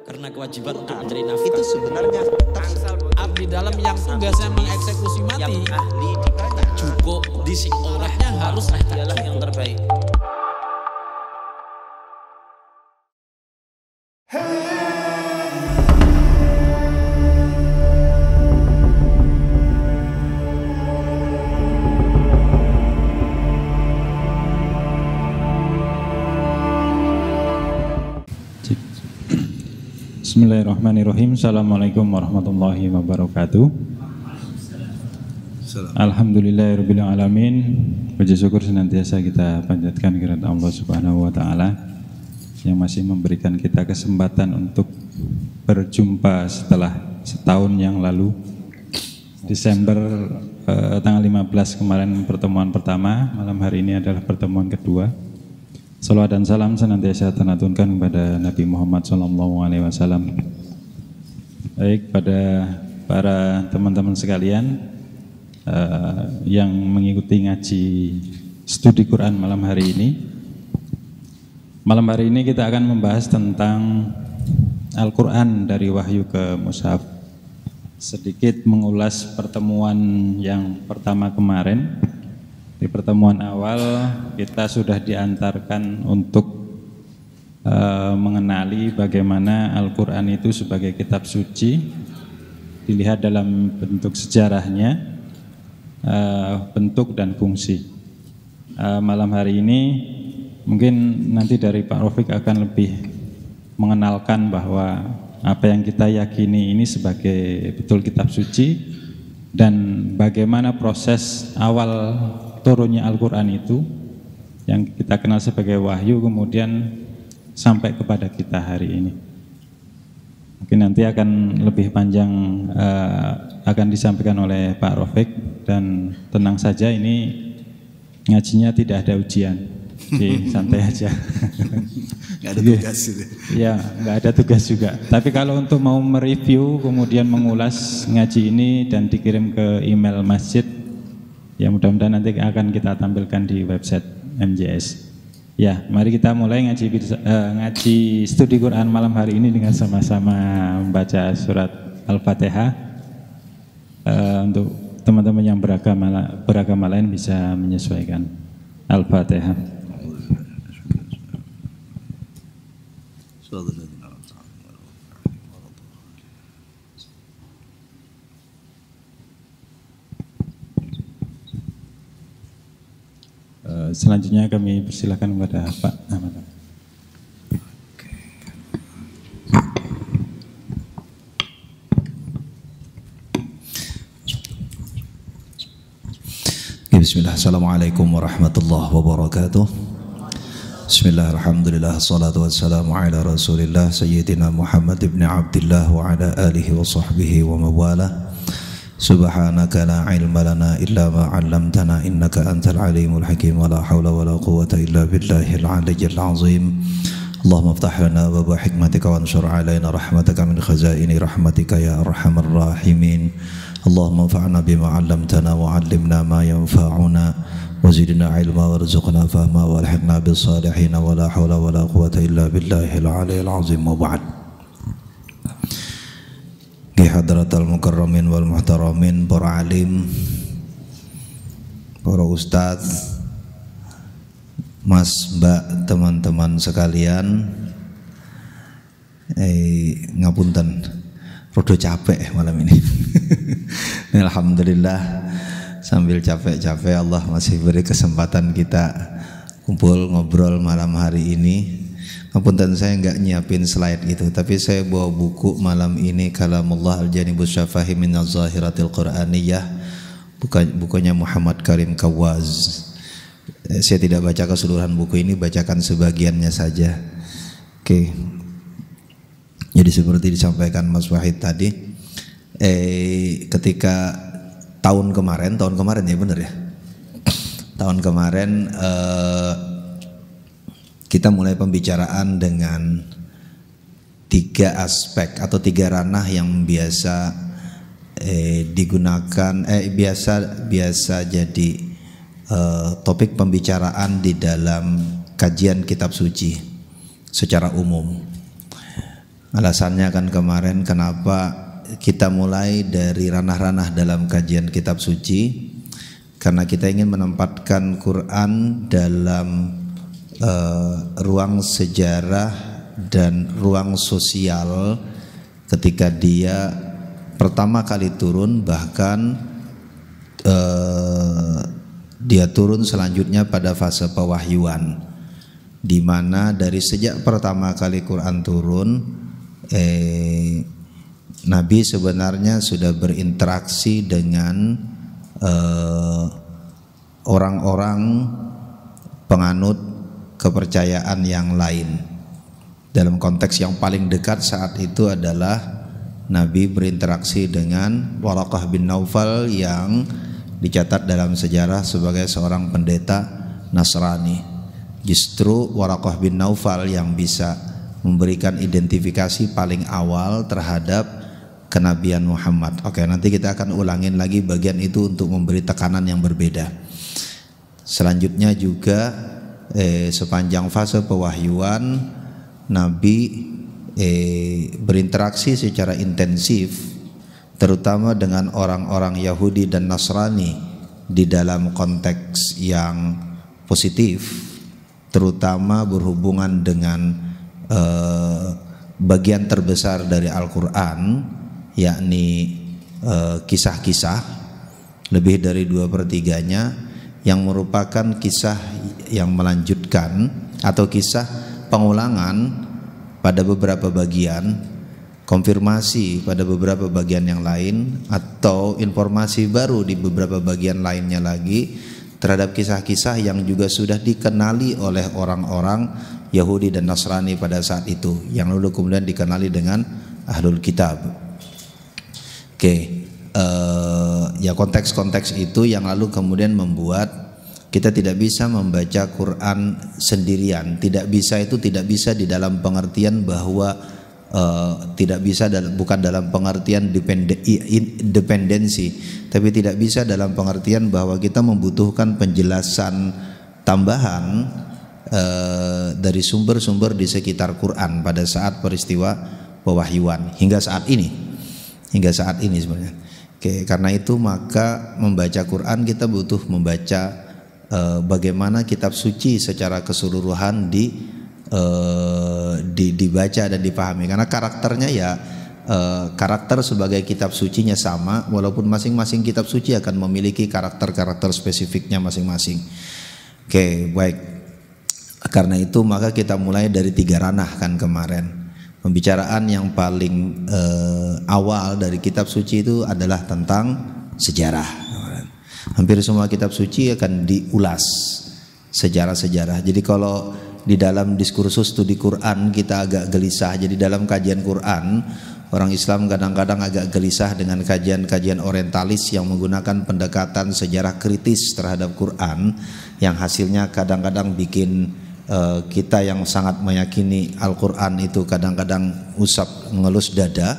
karena kewajiban untuk mencari nafkah itu sebenarnya abdi dalam yang tugasnya mengeksekusi mati yang ahli dibaca cukup di sing orangnya harus adalah yang terbaik. Bismillahirrahmanirrahim. Assalamualaikum warahmatullahi wabarakatuh. Alhamdulillahirabbil alamin. Puji syukur senantiasa kita panjatkan kehadirat Allah Subhanahu wa taala yang masih memberikan kita kesempatan untuk berjumpa setelah setahun yang lalu. Desember tanggal 15 kemarin pertemuan pertama, malam hari ini adalah pertemuan kedua. Salawat dan salam senantiasa ternaturkan kepada Nabi Muhammad SAW. Baik, pada para teman-teman sekalian yang mengikuti ngaji studi Quran malam hari ini. Malam hari ini kita akan membahas tentang Al-Quran dari wahyu ke mushaf. Sedikit mengulas pertemuan yang pertama kemarin. Di pertemuan awal kita sudah diantarkan untuk mengenali bagaimana Al-Quran itu sebagai kitab suci, dilihat dalam bentuk sejarahnya, bentuk dan fungsi. Malam hari ini mungkin nanti dari Pak Rafiq akan lebih mengenalkan bahwa apa yang kita yakini ini sebagai betul kitab suci dan bagaimana proses awal turunnya Al-Quran itu yang kita kenal sebagai wahyu kemudian sampai kepada kita hari ini. Mungkin nanti akan lebih panjang akan disampaikan oleh Pak Rafiq, dan tenang saja ini ngajinya tidak ada ujian, jadi santai aja. Nggak ada tugas itu. Ya, nggak ada tugas juga. Tapi kalau untuk mau mereview kemudian mengulas ngaji ini dan dikirim ke email masjid, ya mudah-mudahan nanti akan kita tampilkan di website MJS. Ya, mari kita mulai ngaji studi Quran malam hari ini dengan sama-sama membaca surat Al-Fatihah. Untuk teman-teman yang beragama lain bisa menyesuaikan. Al-Fatihah. Selanjutnya kami persilakan kepada Pak Ahmad. Bismillah, assalamualaikum warahmatullahi wabarakatuh. Bismillah, alhamdulillah, salatu wassalamu ala rasulillah Sayyidina Muhammad ibn Abdillah wa ala alihi wa sahbihi wa mawalah. Subhanaka la ilma lana illa ma 'allamtana innaka antal alimul hakim wa la hawla wa la quwwata illa billahil aliyyil azim. Allahumma iftah lana baba hikmatika wa anshur alaina rahmataka min khazaini rahmatika ya arhamar rahimin. Allahumma anfa'na bima 'allamtana wa 'allimna ma yanfa'una wa zidna ilma warzuqna fahma wa alhiqna bis salihin wa la hawla wa la quwwata illa billahil aliyyil azim. Wa ba'd. Hadratal mukarramin wal muhtaramin, para alim, para ustadz, mas, mbak, teman-teman sekalian, ngapunten, rodo capek malam ini. Alhamdulillah, sambil capek-capek Allah masih beri kesempatan kita kumpul ngobrol malam hari ini. Ngapunten, saya enggak nyiapin slide itu, tapi saya bawa buku malam ini, Kalamullah Al-Janibus Syafahi min Az-Zahiratil Quraniyah, bukunya Muhammad Karim Kawaz. Saya tidak baca keseluruhan buku ini, bacakan sebagiannya saja. Oke. Jadi seperti disampaikan Mas Wahid tadi, ketika tahun kemarin ya, benar ya? Tahun kemarin kita mulai pembicaraan dengan 3 aspek atau 3 ranah yang biasa digunakan, biasa jadi topik pembicaraan di dalam kajian kitab suci secara umum. Alasannya kan kemarin kenapa kita mulai dari ranah-ranah dalam kajian kitab suci, karena kita ingin menempatkan Quran dalam ruang sejarah dan ruang sosial ketika dia pertama kali turun, bahkan dia turun selanjutnya pada fase pewahyuan, di mana dari sejak pertama kali Quran turun, Nabi sebenarnya sudah berinteraksi dengan orang-orang penganut kepercayaan yang lain. Dalam konteks yang paling dekat saat itu adalah Nabi berinteraksi dengan Waraqah bin Naufal yang dicatat dalam sejarah sebagai seorang pendeta Nasrani. Justru Waraqah bin Naufal yang bisa memberikan identifikasi paling awal terhadap kenabian Muhammad. Oke, nanti kita akan ulangin lagi bagian itu untuk memberi tekanan yang berbeda. Selanjutnya juga sepanjang fase pewahyuan, Nabi berinteraksi secara intensif terutama dengan orang-orang Yahudi dan Nasrani di dalam konteks yang positif, terutama berhubungan dengan bagian terbesar dari Al-Quran, yakni kisah-kisah, lebih dari 2/3-nya yang merupakan kisah yang melanjutkan atau kisah pengulangan pada beberapa bagian, konfirmasi pada beberapa bagian yang lain, atau informasi baru di beberapa bagian lainnya lagi terhadap kisah-kisah yang juga sudah dikenali oleh orang-orang Yahudi dan Nasrani pada saat itu, yang lalu kemudian dikenali dengan Ahlul Kitab. Ya konteks-konteks itu yang lalu kemudian membuat kita tidak bisa membaca Quran sendirian. Tidak bisa itu tidak bisa di dalam pengertian bahwa tidak bisa bukan dalam pengertian dependensi, tapi tidak bisa dalam pengertian bahwa kita membutuhkan penjelasan tambahan dari sumber-sumber di sekitar Quran pada saat peristiwa pewahyuan hingga saat ini sebenarnya. Karena itu maka membaca Quran kita butuh membaca bagaimana kitab suci secara keseluruhan dibaca dan dipahami, karena karakternya ya karakter sebagai kitab sucinya sama, walaupun masing-masing kitab suci akan memiliki karakter-karakter spesifiknya masing-masing. Baik. Karena itu maka kita mulai dari 3 ranah kan kemarin. Pembicaraan yang paling awal dari kitab suci itu adalah tentang sejarah. Hampir semua kitab suci akan diulas sejarah-sejarah. Jadi kalau di dalam diskursus studi Quran kita agak gelisah, jadi dalam kajian Quran orang Islam kadang-kadang agak gelisah dengan kajian-kajian orientalis yang menggunakan pendekatan sejarah kritis terhadap Quran, yang hasilnya kadang-kadang bikin kita yang sangat meyakini Al-Quran itu kadang-kadang usap ngelus dada,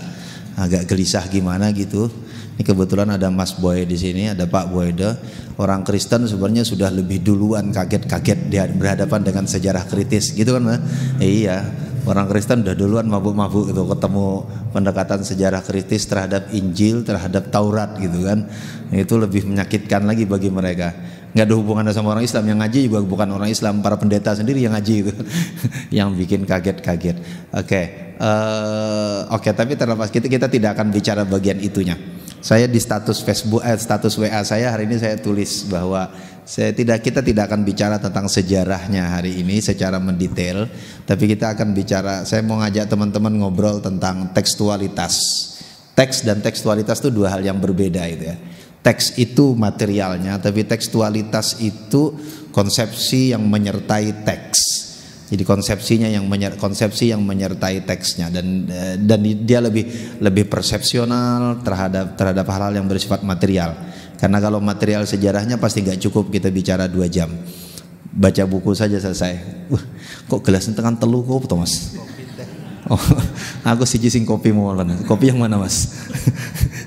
agak gelisah gimana gitu. Ini kebetulan ada Mas Boy di sini, ada Pak Boyde. Orang Kristen sebenarnya sudah lebih duluan kaget-kaget dia berhadapan dengan sejarah kritis gitu kan. Iya, orang Kristen udah duluan mabuk-mabuk gitu ketemu pendekatan sejarah kritis terhadap Injil, terhadap Taurat gitu kan. Itu lebih menyakitkan lagi bagi mereka. Nggak ada hubungannya sama orang Islam, yang ngaji juga bukan orang Islam, para pendeta sendiri yang ngaji itu yang bikin kaget-kaget. Oke, tapi terlepas kita tidak akan bicara bagian itunya. Saya di status Facebook, status WA saya hari ini saya tulis bahwa kita tidak akan bicara tentang sejarahnya hari ini secara mendetail, tapi kita akan bicara, saya mau ngajak teman-teman ngobrol tentang tekstualitas. Teks dan tekstualitas itu 2 hal yang berbeda itu ya. Teks itu materialnya, tapi tekstualitas itu konsepsi yang menyertai teks. Jadi konsepsi yang menyertai teksnya, dan dia lebih persepsional terhadap hal-hal yang bersifat material. Karena kalau material sejarahnya pasti nggak cukup kita bicara 2 jam. Baca buku saja selesai. Kok gelasnya tekan telu kok Mas? Oh, aku sing kopi mau lan. Kopi yang mana Mas?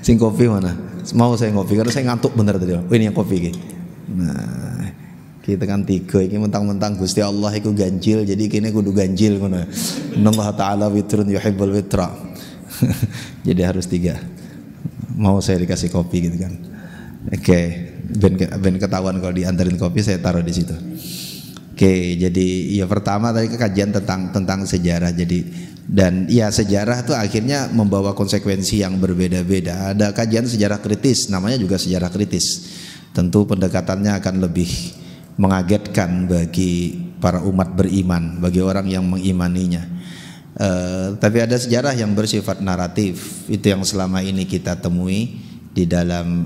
Sing kopi mana? Mau saya ngopi karena saya ngantuk bener tadi. Oh, ini yang kopi. Nah, Kita kan 3 ini mentang-mentang Gusti Allah iku ganjil, jadi kini kudu ganjil ngono. Innallaha ta'ala witrun yuhibbul witra. Jadi harus 3. Mau saya dikasih kopi gitu kan. Oke, ben ketahuan kalau diantarin kopi saya taruh di situ. Oke, jadi ya pertama tadi kajian tentang sejarah. Jadi dan ya sejarah itu akhirnya membawa konsekuensi yang berbeda-beda. Ada kajian sejarah kritis, namanya juga sejarah kritis. Tentu pendekatannya akan lebih mengagetkan bagi para umat beriman, bagi orang yang mengimaninya. Tapi ada sejarah yang bersifat naratif, itu yang selama ini kita temui di dalam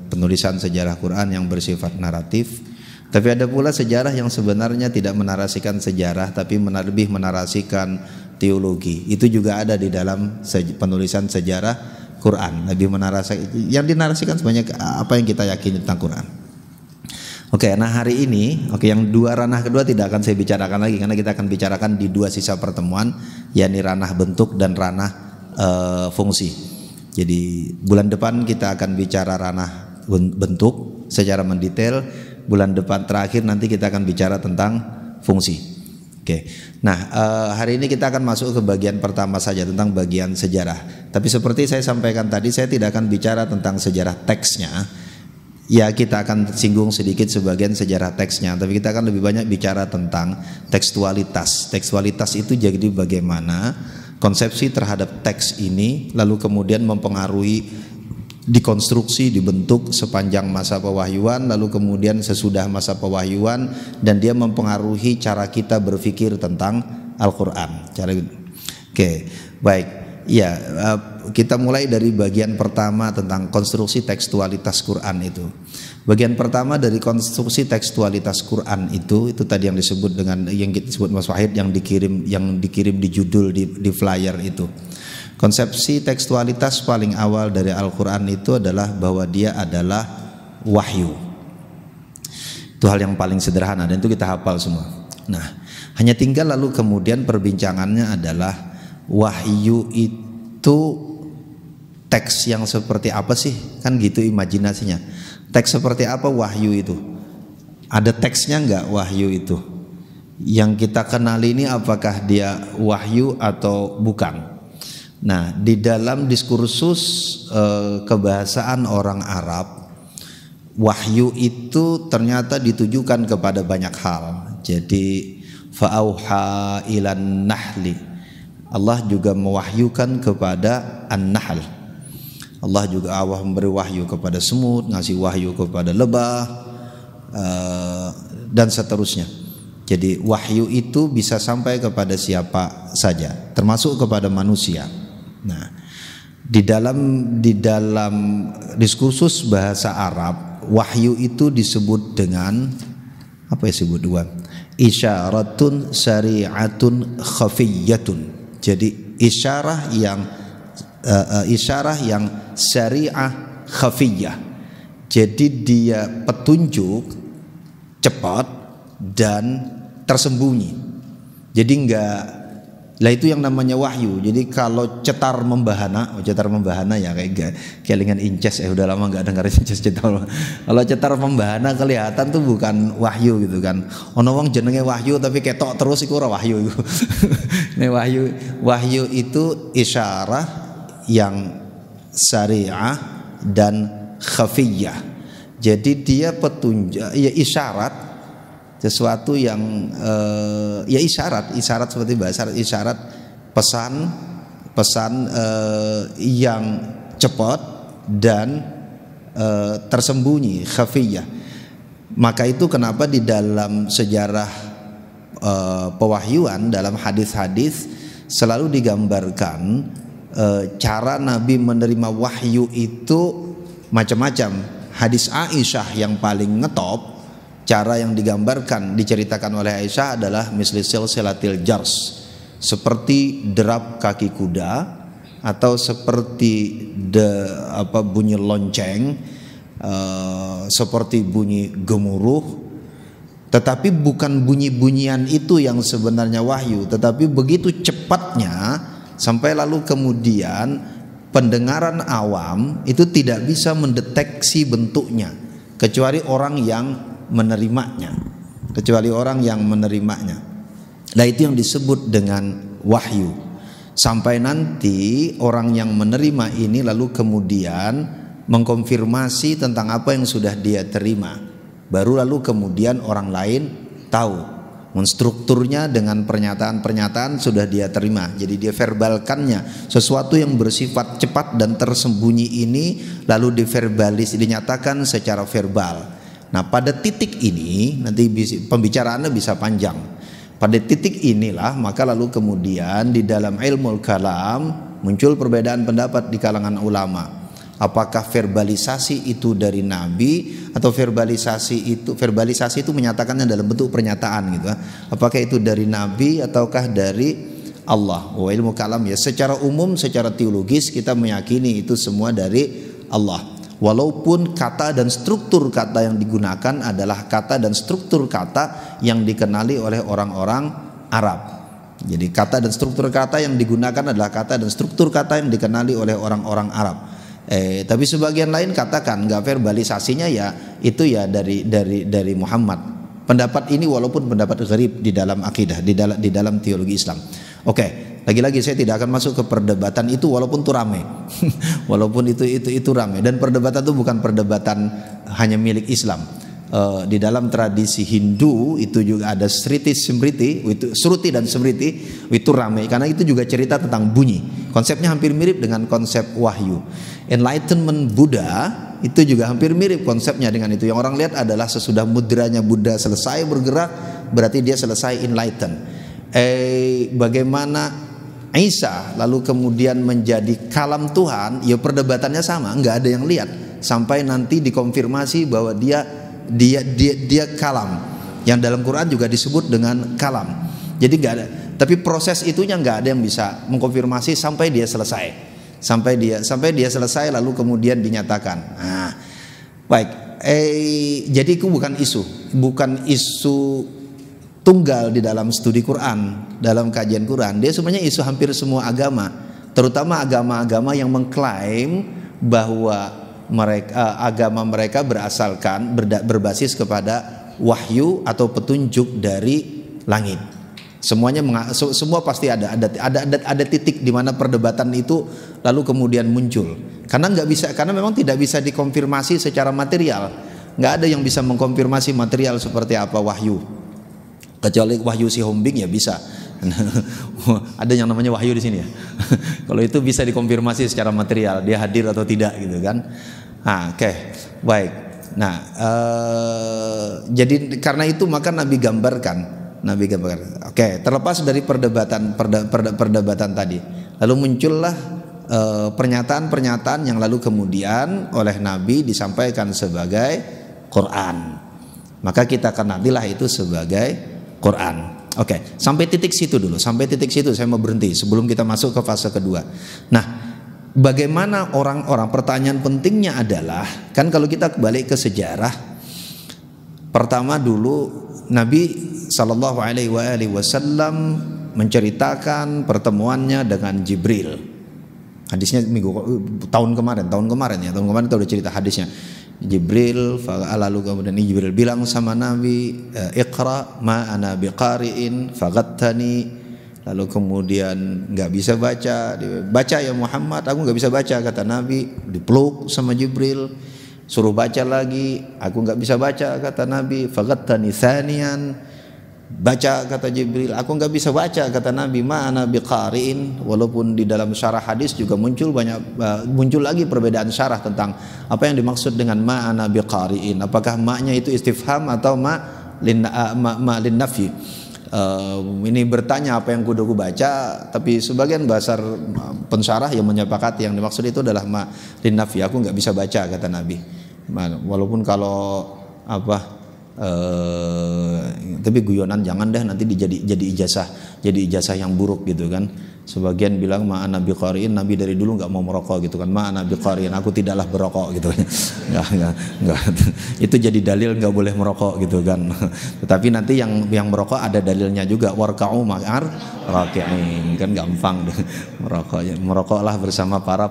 penulisan sejarah Quran yang bersifat naratif. Tapi ada pula sejarah yang sebenarnya tidak menarasikan sejarah, tapi lebih menarasikan teologi. Itu juga ada di dalam penulisan sejarah Quran. Lebih menarasikan, yang dinarasikan sebanyak apa yang kita yakini tentang Quran. Oke, nah hari ini, yang 2 ranah kedua tidak akan saya bicarakan lagi, karena kita akan bicarakan di 2 sisa pertemuan, yakni ranah bentuk dan ranah fungsi. Jadi bulan depan kita akan bicara ranah bentuk secara mendetail. Bulan depan terakhir nanti kita akan bicara tentang fungsi. Oke. Nah, hari ini kita akan masuk ke bagian pertama saja, tentang bagian sejarah. Tapi seperti saya sampaikan tadi, saya tidak akan bicara tentang sejarah teksnya. Ya, kita akan singgung sedikit sebagian sejarah teksnya, tapi kita akan lebih banyak bicara tentang tekstualitas. Tekstualitas itu jadi bagaimana konsepsi terhadap teks ini lalu kemudian mempengaruhi, dikonstruksi, dibentuk sepanjang masa pewahyuan, lalu kemudian sesudah masa pewahyuan, dan dia mempengaruhi cara kita berpikir tentang Al-Quran. Oke, baik. Ya, kita mulai dari bagian pertama tentang konstruksi tekstualitas Quran itu. Bagian pertama dari konstruksi tekstualitas Quran itu tadi yang disebut dengan yang disebut Mas Wahid, yang dikirim di judul di flyer itu. Konsepsi tekstualitas paling awal dari Al-Quran itu adalah bahwa dia adalah wahyu. Itu hal yang paling sederhana dan itu kita hafal semua. Nah, hanya tinggal lalu kemudian perbincangannya adalah wahyu itu teks yang seperti apa sih? Kan gitu imajinasinya. Teks seperti apa wahyu itu? Ada teksnya enggak wahyu itu? Yang kita kenal ini apakah dia wahyu atau bukan? Nah, di dalam diskursus kebahasaan orang Arab, wahyu itu ternyata ditujukan kepada banyak hal. Jadi fa'auha ilan nahli, Allah juga mewahyukan kepada an-nahl. Allah juga memberi wahyu kepada semut, ngasih wahyu kepada lebah, dan seterusnya. Jadi wahyu itu bisa sampai kepada siapa saja, termasuk kepada manusia. Nah, di dalam diskursus bahasa Arab, wahyu itu disebut dengan apa ya, sebut dua, isyaratun syari'atun khafiyyatun. Jadi isyarah yang syariah khafiyyah. Jadi dia petunjuk cepat dan tersembunyi. Jadi enggak, lah itu yang namanya wahyu. Jadi kalau cetar membahana ya kayak kelingan inces, udah lama nggak dengar inces cetar. Kalau cetar membahana kelihatan tuh bukan wahyu gitu kan. Ono wong jenenge wahyu tapi ketok terus iku ora wahyu iku. Nek wahyu itu isyarah yang syariah dan khafiyah. Jadi dia petunjuk, ya isyarat, sesuatu yang ya isyarat seperti bahasa isyarat, pesan yang cepat dan tersembunyi, khafiyah. Maka itu kenapa di dalam sejarah pewahyuan, dalam hadis-hadis selalu digambarkan cara Nabi menerima wahyu itu macam-macam. Hadis Aisyah yang paling ngetop, cara yang digambarkan, diceritakan oleh Aisyah adalah misli silsilatil jars, seperti derap kaki kuda atau seperti bunyi lonceng, seperti bunyi gemuruh. Tetapi bukan bunyi-bunyian itu yang sebenarnya wahyu, tetapi begitu cepatnya sampai lalu kemudian pendengaran awam itu tidak bisa mendeteksi bentuknya kecuali orang yang menerimanya. kecuali orang yang menerimanya. Nah, itu yang disebut dengan wahyu. Sampai nanti orang yang menerima ini lalu kemudian mengkonfirmasi tentang apa yang sudah dia terima. Baru lalu kemudian orang lain tahu. Menstrukturnya dengan pernyataan-pernyataan sudah dia terima. Jadi dia verbalkannya. Sesuatu yang bersifat cepat dan tersembunyi ini lalu diverbalis, dinyatakan secara verbal. Nah, pada titik ini nanti pembicaraannya bisa panjang. Pada titik inilah maka lalu kemudian di dalam ilmu kalam muncul perbedaan pendapat di kalangan ulama. Apakah verbalisasi itu dari Nabi atau verbalisasi itu menyatakannya dalam bentuk pernyataan gitu. Apakah itu dari Nabi ataukah dari Allah? Ilmu kalam ya secara umum, secara teologis kita meyakini itu semua dari Allah. Walaupun kata dan struktur kata yang digunakan adalah kata dan struktur kata yang dikenali oleh orang-orang Arab. Jadi kata dan struktur kata yang digunakan adalah kata dan struktur kata yang dikenali oleh orang-orang Arab. Tapi sebagian lain katakan nggak, verbalisasinya ya itu ya dari Muhammad. Pendapat ini walaupun pendapat gharib di dalam akidah, di dalam teologi Islam. Oke, lagi-lagi saya tidak akan masuk ke perdebatan itu walaupun itu rame. Walaupun itu rame, dan perdebatan itu bukan perdebatan hanya milik Islam. Di dalam tradisi Hindu itu juga ada Sruti dan Smriti, itu ramai karena itu juga cerita tentang bunyi. Konsepnya hampir mirip dengan konsep wahyu. Enlightenment Buddha itu juga hampir mirip konsepnya dengan itu. Yang orang lihat adalah sesudah mudranya Buddha selesai bergerak, berarti dia selesai enlighten. Bagaimana Isa lalu kemudian menjadi kalam Tuhan, ya perdebatannya sama, nggak ada yang lihat sampai nanti dikonfirmasi bahwa dia kalam, yang dalam Quran juga disebut dengan kalam. Jadi nggak ada, tapi proses itunya nggak ada yang bisa mengkonfirmasi sampai dia selesai, sampai dia selesai lalu kemudian dinyatakan. Nah, baik, jadi itu bukan isu tunggal di dalam studi Quran, dalam kajian Quran. Dia sebenarnya isu hampir semua agama, terutama agama-agama yang mengklaim bahwa agama mereka berbasis kepada wahyu atau petunjuk dari langit. Semuanya semua pasti ada titik di mana perdebatan itu lalu kemudian muncul. Karena memang tidak bisa dikonfirmasi secara material. Nggak ada yang bisa mengkonfirmasi material seperti apa wahyu. Kecuali wahyu si Hombing ya bisa. Ada yang namanya wahyu di sini ya. Kalau itu bisa dikonfirmasi secara material, dia hadir atau tidak gitu kan. Oke, baik. Nah, jadi karena itu maka Nabi gambarkan. Oke, terlepas dari perdebatan tadi, lalu muncullah pernyataan-pernyataan yang lalu kemudian oleh Nabi disampaikan sebagai Quran. Maka kita kenalilah itu sebagai Quran. Oke, sampai titik situ dulu. Sampai titik situ saya mau berhenti sebelum kita masuk ke fase kedua. Nah, bagaimana orang-orang, pertanyaan pentingnya adalah, kan kalau kita kembali ke sejarah, pertama dulu Nabi Sallallahu Alaihi Wasallam menceritakan pertemuannya dengan Jibril. Hadisnya tahun kemarin kita udah cerita hadisnya. Jibril, lalu kemudian Jibril bilang sama Nabi, Iqra ma ana biqari'in faghattani. Lalu kemudian nggak bisa baca ya Muhammad, aku nggak bisa baca, kata Nabi. Dipeluk sama Jibril, suruh baca lagi, aku nggak bisa baca, kata Nabi. Faghattani thaniyan, baca kata Jibril, aku nggak bisa baca, kata Nabi. Ma ana biqari'in. Walaupun di dalam syarah hadis juga muncul lagi perbedaan syarah tentang apa yang dimaksud dengan ma ana biqari'in. Apakah ma-nya itu istifham atau ma lin nafyi? Ini bertanya apa yang kudu baca, tapi sebagian besar pensyarah yang menyepakati yang dimaksud itu adalah ma lin nafyi. Aku nggak bisa baca, kata Nabi. Walaupun kalau tapi guyonan jangan deh, nanti jadi ijazah yang buruk gitu kan. Sebagian bilang ma'ana biqari'in, Nabi dari dulu nggak mau merokok gitu kan. Ma'ana biqari'in, aku tidaklah berokok gitu kan. Nggak. Itu jadi dalil nggak boleh merokok gitu kan. Tetapi nanti yang merokok ada dalilnya juga, warka'u ma'ar raki'in, kan gampang deh merokoknya. Merokoklah bersama para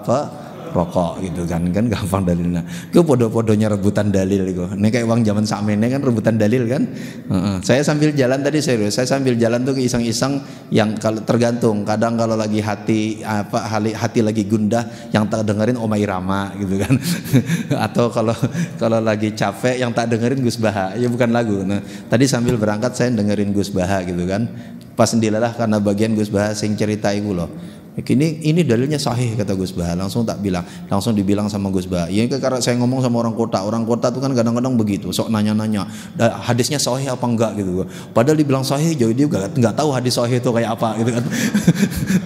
rokok gitu kan gampang dalilnya. Ku podo-podonya rebutan dalil itu. Ini kayak uang zaman sakmene kan rebutan dalil kan. Saya sambil jalan tadi serius, saya sambil jalan tuh iseng-iseng yang kalau tergantung. Kadang kalau lagi hati lagi gundah yang tak dengerin Oma Irama gitu kan. Atau kalau lagi capek yang tak dengerin Gus Baha, ya bukan lagu. Nah, tadi sambil berangkat saya dengerin Gus Baha gitu kan. Pas ndilalah karena bagian Gus Baha sing cerita iku loh. Ini dalilnya sahih kata Gus Baha, langsung dibilang sama Gus Baha. Ya karena saya ngomong sama orang kota tuh kan kadang-kadang begitu, sok nanya-nanya hadisnya sahih apa enggak gitu. Padahal dibilang sahih, jauh dia enggak tahu hadis sahih itu kayak apa gitu kan.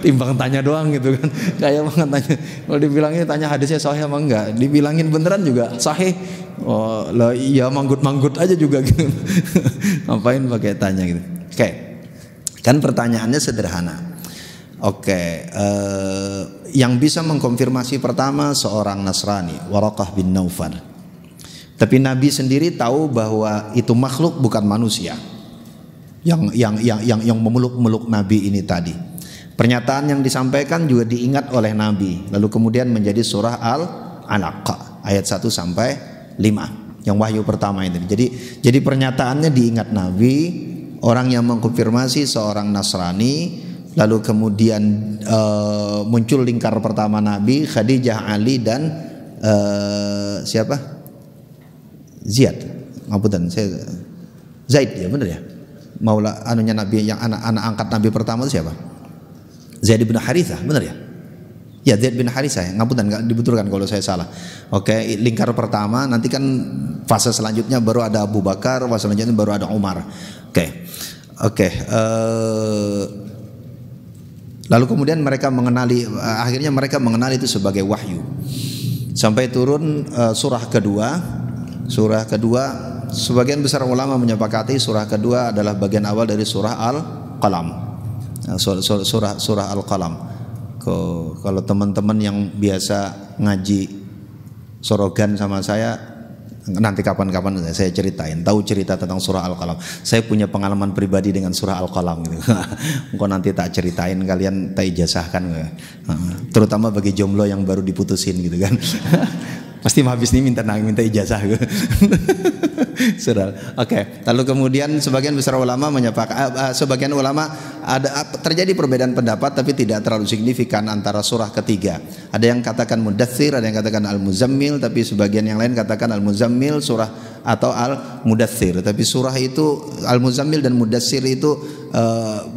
Timbang tanya doang gitu kan. Kayak banget tanya. Kalau dibilangin tanya hadisnya sahih apa enggak, dibilangin beneran juga sahih. Oh, lah iya manggut-manggut aja juga gitu. Ngapain pakai tanya gitu. Oke. Kan pertanyaannya sederhana. Yang bisa mengkonfirmasi pertama seorang Nasrani, Waraqah bin Naufal. Tapi Nabi sendiri tahu bahwa itu makhluk bukan manusia. Yang memeluk Nabi ini tadi. Pernyataan yang disampaikan juga diingat oleh Nabi. Lalu kemudian menjadi surah Al-Alaq ayat 1 sampai 5. Yang wahyu pertama itu. Jadi pernyataannya diingat Nabi, orang yang mengkonfirmasi seorang Nasrani. Lalu kemudian muncul lingkar pertama Nabi, Khadijah, Ali dan siapa? Ziyad. Ngapunten, Zaid ya benar ya. Maula anunya Nabi yang anak angkat Nabi pertama itu siapa? Zaid bin Harithah, benar ya? Ya Zaid bin Harithah. Ngapunten enggak dibetulkan kalau saya salah. Lingkar pertama, nanti kan fase selanjutnya baru ada Abu Bakar, fase selanjutnya baru ada Umar. Lalu kemudian akhirnya mereka mengenali itu sebagai wahyu. Sampai turun surah kedua. Surah kedua, sebagian besar ulama menyepakati surah kedua adalah bagian awal dari surah Al-Qalam. Surah Al-Qalam. Kalau teman-teman yang biasa ngaji sorogan sama saya, nanti kapan-kapan saya ceritain, tahu cerita tentang surah Al-Qalam. Saya punya pengalaman pribadi dengan surah Al-Qalam gitu. Engkau nanti tak ceritain, kalian tak ijazahkan terutama bagi jomblo yang baru diputusin gitu kan. Pasti habis ini minta ijazah gitu. Surah. Lalu kemudian sebagian besar ulama sebagian ulama terjadi perbedaan pendapat tapi tidak terlalu signifikan antara surah ketiga. Ada yang katakan Mudaththir, ada yang katakan Al-Muzammil, tapi sebagian yang lain katakan Al-Muzammil surah atau Al-Mudaththir. Tapi surah itu Al-Muzammil dan Mudaththir itu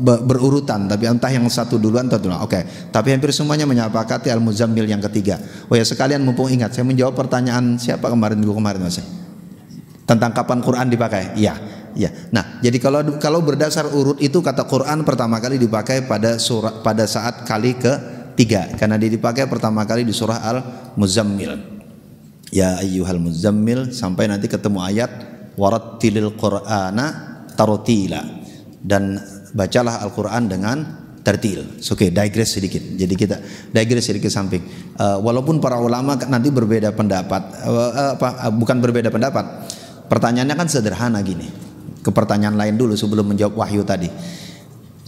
berurutan, tapi entah yang satu duluan atau duluan. Tapi hampir semuanya menyepakati Al-Muzammil yang ketiga. Sekalian mumpung ingat, saya menjawab pertanyaan siapa kemarin Mas? Tentang kapan Quran dipakai? Iya. Nah, jadi kalau berdasar urut itu kata Quran pertama kali dipakai pada saat kali ke-3 karena dia dipakai pertama kali di surah Al-Muzammil. Ya ayyuhal muzammil sampai nanti ketemu ayat warattilil Qur'ana tartila dan bacalah Al-Qur'an dengan tertil. Digress sedikit. Jadi kita digress sedikit samping. Walaupun para ulama nanti berbeda pendapat, bukan berbeda pendapat. Pertanyaannya kan sederhana gini. Ke pertanyaan lain dulu sebelum menjawab wahyu tadi.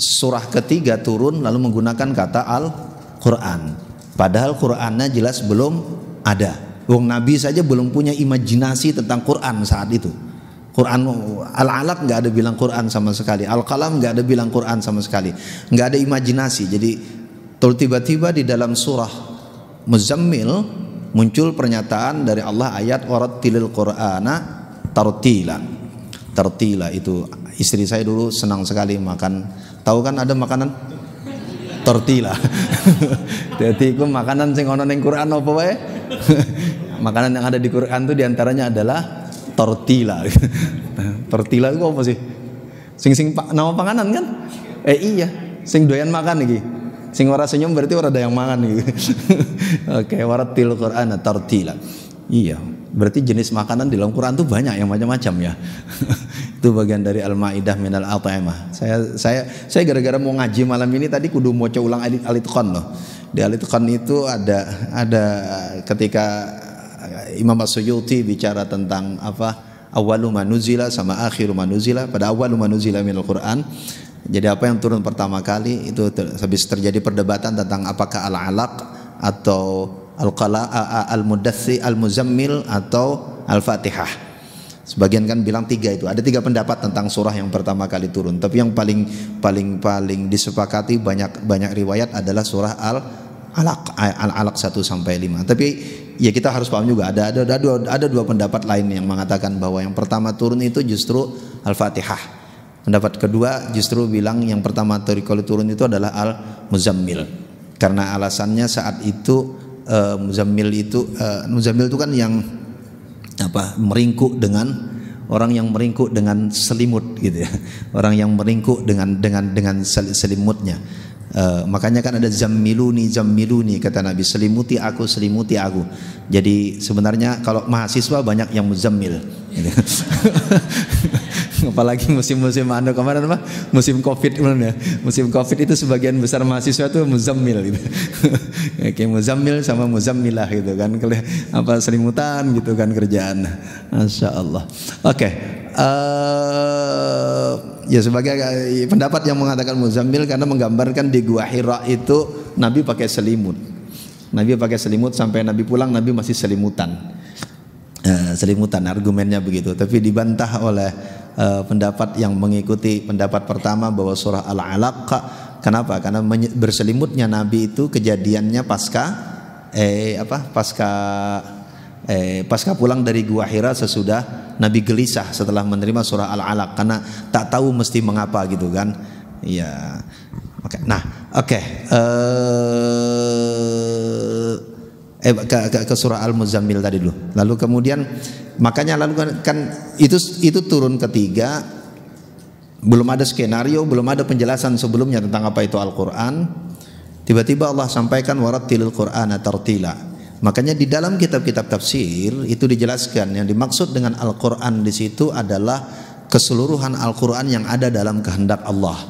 Surah ketiga turun lalu menggunakan kata Al-Quran. Padahal Qurannya jelas belum ada. Wong Nabi saja belum punya imajinasi tentang Quran saat itu. Quran Al-Alaq nggak ada bilang Quran sama sekali. Al-Qalam nggak ada bilang Quran sama sekali. Nggak ada imajinasi. Jadi tiba-tiba di dalam surah Muzammil muncul pernyataan dari Allah ayat warattilil Qur'ana tartila itu istri saya dulu senang sekali makan. Tahu kan ada makanan tortilla. Jadi itu makanan sing ono ning Quran apa wae? Makanan yang ada di Quran itu diantaranya adalah tortilla. Tortilla itu apa sih? Sing nama panganan kan? Iya, sing doyan makan iki. Sing ora senyum berarti ora ada yang makan gitu. Warattil Qur'ana tartila. Iya, berarti jenis makanan di dalam Quran itu banyak yang macam-macam ya. Itu bagian dari Al-Maidah minal at'imah. Saya gara-gara mau ngaji malam ini tadi kudu moco ulang Al-Itqan loh. Di Al-Itqan itu ada ketika Imam As-Suyuti bicara tentang awwalu manuzila sama akhiru manuzila. Pada awwalu manuzila minal Quran. Jadi apa yang turun pertama kali itu habis terjadi perdebatan tentang apakah Al-Alaq atau Al-Mudaththir, Al-Muzammil atau Al-Fatihah. Sebagian kan bilang 3 itu. Ada 3 pendapat tentang surah yang pertama kali turun. Tapi yang paling disepakati banyak riwayat adalah surah Al-Alaq 1 sampai 5. Tapi ya kita harus paham juga ada 2 pendapat lain yang mengatakan bahwa yang pertama turun itu justru Al-Fatihah. Pendapat kedua justru bilang yang pertama kali turun itu adalah Al-Muzammil. Karena alasannya saat itu Muzammil itu kan yang meringkuk dengan orang yang meringkuk dengan selimut gitu ya. Orang yang meringkuk dengan selimutnya. Makanya kan ada zammiluni kata Nabi, selimuti aku. Jadi sebenarnya kalau mahasiswa banyak yang muzammil gitu. Apalagi musim-musim kemarin musim Covid ya. Musim Covid itu sebagian besar mahasiswa itu muzammil gitu. Kayak muzammil sama muzammilah gitu kan, selimutan gitu kan kerjaan. Masya Allah. Oke. Ya sebagai pendapat yang mengatakan muzammil karena menggambarkan di Gua Hira itu Nabi pakai selimut. Nabi pakai selimut sampai Nabi pulang Nabi masih selimutan. Argumennya begitu. Tapi dibantah oleh pendapat yang mengikuti pendapat pertama bahwa surah Al-Alaq. Kenapa? Karena berselimutnya Nabi itu kejadiannya pasca pulang dari Gua Hira sesudah Nabi gelisah setelah menerima surah Al-Alaq karena tak tahu mesti mengapa gitu kan. Ya. Oke. Nah, oke. Ke surah Al-Muzammil tadi dulu. Lalu kemudian makanya kan itu turun ketiga. Belum ada skenario, belum ada penjelasan sebelumnya tentang apa itu Al-Qur'an. Tiba-tiba Allah sampaikan warattilil Qur'ana tartila. Makanya di dalam kitab-kitab tafsir itu dijelaskan yang dimaksud dengan Al-Qur'an di situ adalah keseluruhan Al-Qur'an yang ada dalam kehendak Allah.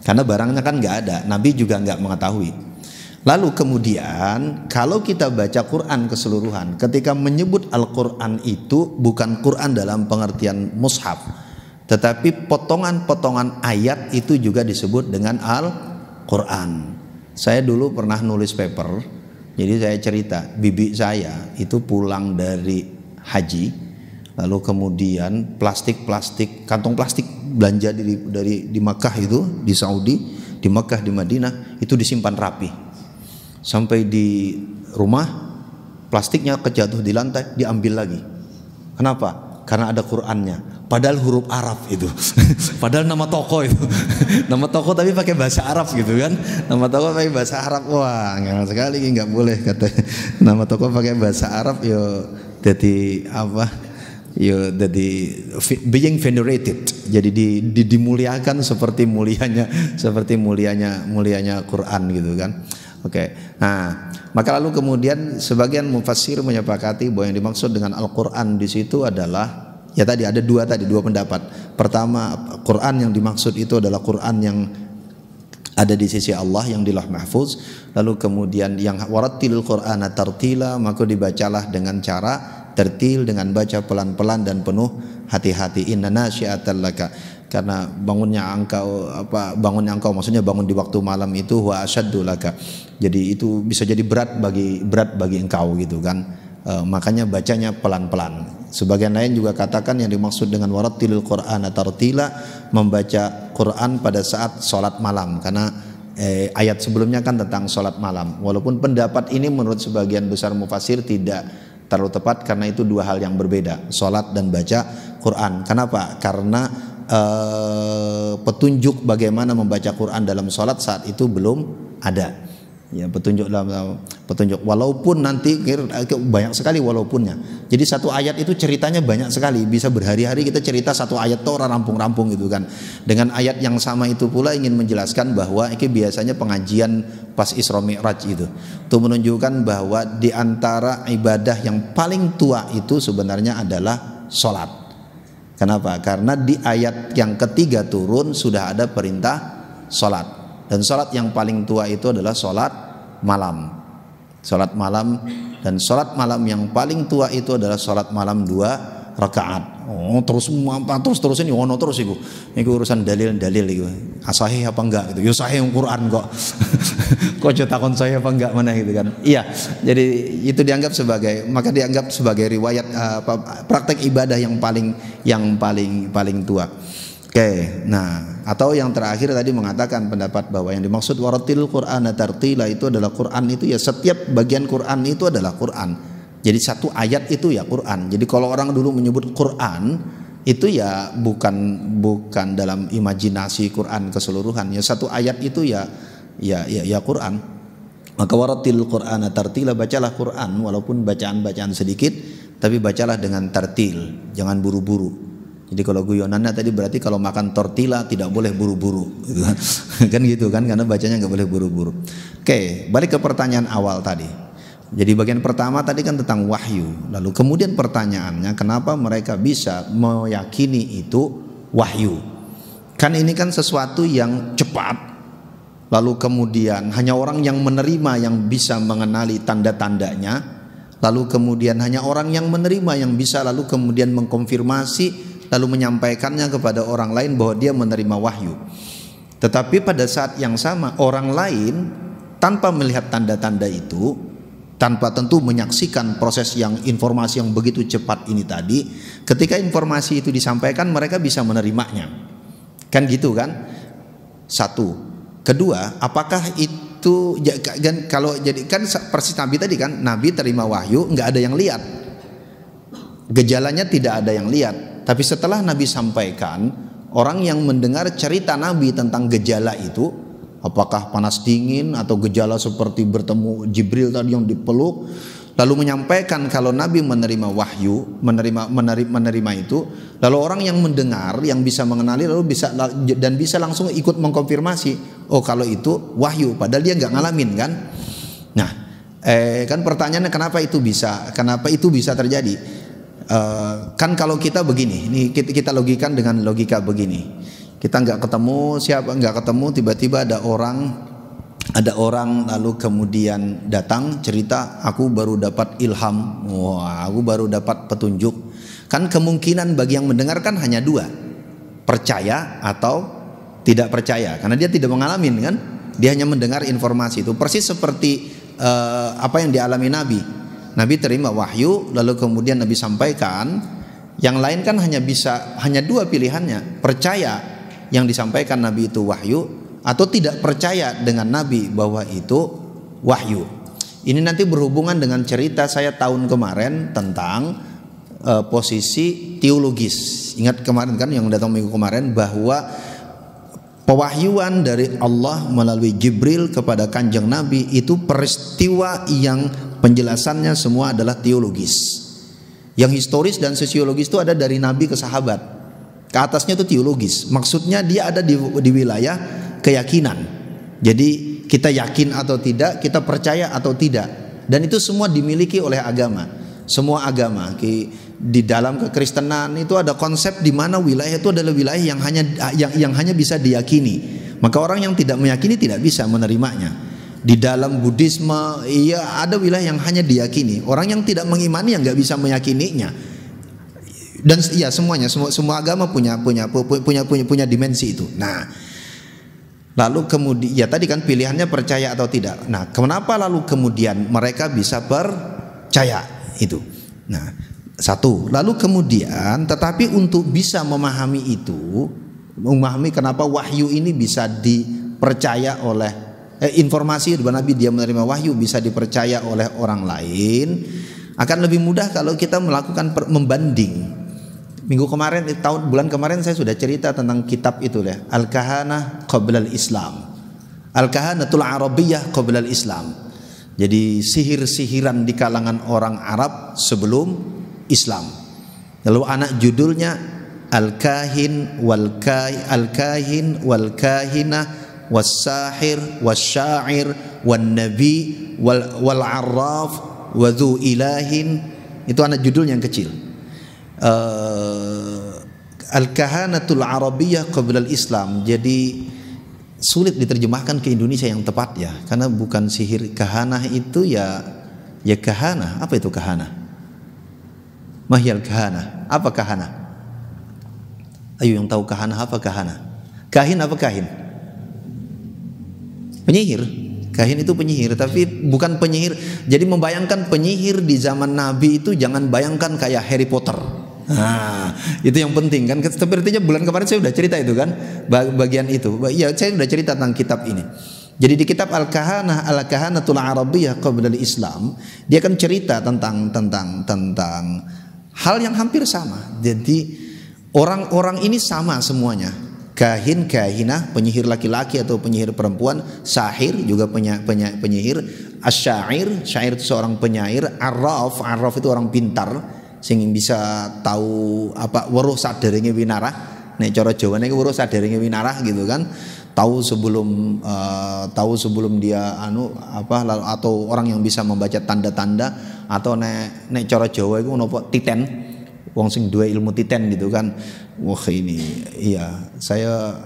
Karena barangnya kan nggak ada, Nabi juga nggak mengetahui. Lalu kemudian kalau kita baca Quran keseluruhan, ketika menyebut Al-Quran itu bukan Quran dalam pengertian mushaf, tetapi potongan-potongan ayat itu juga disebut dengan Al-Quran. Saya dulu pernah nulis paper, jadi saya cerita bibi saya itu pulang dari haji, lalu kemudian kantong plastik belanja di Makkah itu, di Saudi, di Makkah, di Madinah itu disimpan rapi. Sampai di rumah plastiknya kejatuh di lantai, diambil lagi. Kenapa? Karena ada Qur'annya. Padahal huruf Arab itu. Padahal nama toko itu. Nama toko tapi pakai bahasa Arab gitu kan. Nama toko pakai bahasa Arab. Wah, nggak sekali nggak boleh kata. Nama toko pakai bahasa Arab yo jadi jadi being venerated. Jadi dimuliakan seperti mulianya Quran gitu kan. Oke. Nah, maka lalu kemudian sebagian mufassir menyepakati bahwa yang dimaksud dengan Al-Qur'an di situ adalah ya tadi ada dua pendapat. Pertama, Quran yang dimaksud itu adalah Quran yang ada di sisi Allah yang di Lauh Mahfuz. Lalu kemudian yang warattilil Qur'ana tartila, maka dibacalah dengan cara tertil, dengan baca pelan-pelan dan penuh hati-hati. Inna nasyi'atal laka, karena bangunnya engkau maksudnya bangun di waktu malam itu wa asyaddu laka. Jadi itu bisa jadi berat bagi engkau gitu kan. Makanya bacanya pelan-pelan. Sebagian lain juga katakan yang dimaksud dengan warattilil Qur'ana tartila, membaca Quran pada saat sholat malam, karena ayat sebelumnya kan tentang sholat malam. Walaupun pendapat ini menurut sebagian besar mufassir tidak terlalu tepat karena itu dua hal yang berbeda, sholat dan baca Quran. Kenapa? Karena petunjuk bagaimana membaca Quran dalam sholat saat itu belum ada. Ya, petunjuk walaupun nanti banyak sekali walaupunnya. Jadi satu ayat itu ceritanya banyak sekali, bisa berhari-hari kita cerita satu ayat tuh orang rampung-rampung gitu kan. Dengan ayat yang sama itu pula ingin menjelaskan bahwa ini biasanya pengajian pas Isra Mi'raj itu menunjukkan bahwa di antara ibadah yang paling tua itu sebenarnya adalah sholat. Kenapa? Karena di ayat yang ketiga turun sudah ada perintah sholat. Dan sholat yang paling tua itu adalah sholat malam. Sholat malam, dan sholat malam yang paling tua itu adalah sholat malam 2 rakaat. Oh, terus terus ini ono terus iku. Iku urusan dalil-dalil iku. Sahih apa enggak gitu. Ya sahih Quran kok. Kok takon sahih apa enggak mana gitu kan. Iya. Jadi itu dianggap sebagai riwayat praktek ibadah yang paling tua. Oke, nah atau yang terakhir tadi mengatakan pendapat bahwa yang dimaksud waratil Qur'ana tartila itu adalah Quran itu ya setiap bagian Quran itu adalah Quran. Jadi satu ayat itu ya Quran. Jadi kalau orang dulu menyebut Quran itu ya bukan dalam imajinasi Quran keseluruhan. Ya satu ayat itu ya Quran. Maka waratil Qur'ana tartila, bacalah Quran walaupun bacaan-bacaan sedikit tapi bacalah dengan tartil, jangan buru-buru. Jadi kalau guyonannya tadi berarti kalau makan tortilla tidak boleh buru-buru gitu kan. Kan gitu kan, karena bacanya nggak boleh buru-buru. Oke, balik ke pertanyaan awal tadi. Jadi bagian pertama tadi kan tentang wahyu. Lalu kemudian pertanyaannya, kenapa mereka bisa meyakini itu wahyu? Kan ini kan sesuatu yang cepat. Lalu kemudian hanya orang yang menerima yang bisa mengenali tanda-tandanya. Lalu kemudian hanya orang yang menerima yang bisa lalu kemudian mengkonfirmasi, lalu menyampaikannya kepada orang lain bahwa dia menerima wahyu. Tetapi pada saat yang sama orang lain tanpa melihat tanda-tanda itu, tanpa tentu menyaksikan proses informasi yang begitu cepat ini tadi, ketika informasi itu disampaikan mereka bisa menerimanya. Kan gitu kan? Satu. Kedua, apakah itu kalau jadi kan persis Nabi tadi kan, Nabi terima wahyu nggak ada yang lihat. Gejalanya tidak ada yang lihat. Tapi setelah Nabi sampaikan, orang yang mendengar cerita Nabi tentang gejala itu, apakah panas dingin atau gejala seperti bertemu Jibril tadi yang dipeluk, lalu menyampaikan kalau Nabi menerima wahyu, menerima itu, lalu orang yang mendengar, yang bisa mengenali lalu bisa langsung ikut mengkonfirmasi, oh kalau itu wahyu, padahal dia nggak ngalamin kan. Nah, kan pertanyaannya kenapa itu bisa terjadi? Kan kalau kita begini, ini kita logikan dengan logika begini, kita nggak ketemu, tiba-tiba ada orang lalu kemudian datang cerita, aku baru dapat ilham, aku baru dapat petunjuk. Kan kemungkinan bagi yang mendengarkan hanya dua, percaya atau tidak percaya, karena dia tidak mengalami kan, dia hanya mendengar informasi itu. Persis seperti apa yang dialami Nabi terima wahyu, lalu kemudian Nabi sampaikan. Yang lain kan hanya dua pilihannya, percaya yang disampaikan Nabi itu wahyu, atau tidak percaya dengan Nabi bahwa itu wahyu. Ini nanti berhubungan dengan cerita saya tahun kemarin tentang posisi teologis. Ingat kemarin kan yang datang minggu kemarin, bahwa pewahyuan dari Allah melalui Jibril kepada kanjeng Nabi itu peristiwa yang penjelasannya semua adalah teologis. Yang historis dan sosiologis itu ada dari Nabi ke sahabat. Ke atasnya itu teologis. Maksudnya dia ada di wilayah keyakinan. Jadi kita yakin atau tidak, kita percaya atau tidak. Dan itu semua dimiliki oleh agama. Semua agama. Di dalam kekristenan itu ada konsep di mana wilayah itu adalah wilayah yang hanya bisa diyakini. Maka orang yang tidak meyakini tidak bisa menerimanya. Di dalam Buddhisme iya ada wilayah yang hanya diyakini. Orang yang tidak mengimani yang nggak bisa meyakininya. Dan iya semuanya semua agama punya dimensi itu. Nah, lalu kemudian ya tadi kan pilihannya percaya atau tidak. Nah, kenapa lalu kemudian mereka bisa percaya itu? Nah, satu. Lalu kemudian tetapi untuk bisa memahami itu, memahami kenapa wahyu ini bisa dipercaya oleh informasi dari Nabi dia menerima wahyu bisa dipercaya oleh orang lain, akan lebih mudah kalau kita melakukan membanding. Minggu kemarin, bulan kemarin saya sudah cerita tentang kitab itu ya, Al-Kahanah Qabla al-Islam, Al-Kahanatul Arabiyyah Qabla al-Islam. Jadi sihir-sihiran di kalangan orang Arab sebelum Islam. Lalu anak judulnya Al-Kahin wal Kahinah was-sahir was-syair wan-nabi wal-arraf wa dhu ilahin. Itu anak judul yang kecil. Al-Kahanatul Arabiyyah Qabla al-Islam. Jadi sulit diterjemahkan ke Indonesia yang tepat ya, karena bukan sihir. Kahanah itu ya kahanah. Apa itu kahanah? Mahyal kahana. Apa kahana? Ayo yang tahu kahana apa kahana? Kahin apa kahin? Penyihir. Kahin itu penyihir, tapi bukan penyihir. Jadi membayangkan penyihir di zaman Nabi itu jangan bayangkan kayak Harry Potter. Nah, itu yang penting kan. Sepertinya bulan kemarin saya sudah cerita itu kan, bagian itu. Ya, saya sudah cerita tentang kitab ini. Jadi di kitab Al-Kahanatul Arabiyyah Qabla al-Islam, dia kan cerita tentang hal yang hampir sama. Jadi orang-orang ini sama semuanya. Kahin, kahinah, penyihir laki-laki atau penyihir perempuan. Sahir juga penyihir. Asyair, syair itu seorang penyair. Arraf itu orang pintar sing bisa tahu apa weruh saderenge winarah. Nek cara Jawane iki weruh saderenge winarah gitu kan. Tahu sebelum dia atau orang yang bisa membaca tanda-tanda, atau nek cara Jawa iku napa titen, wong sing duwe ilmu titen gitu kan. Wah ini iya, saya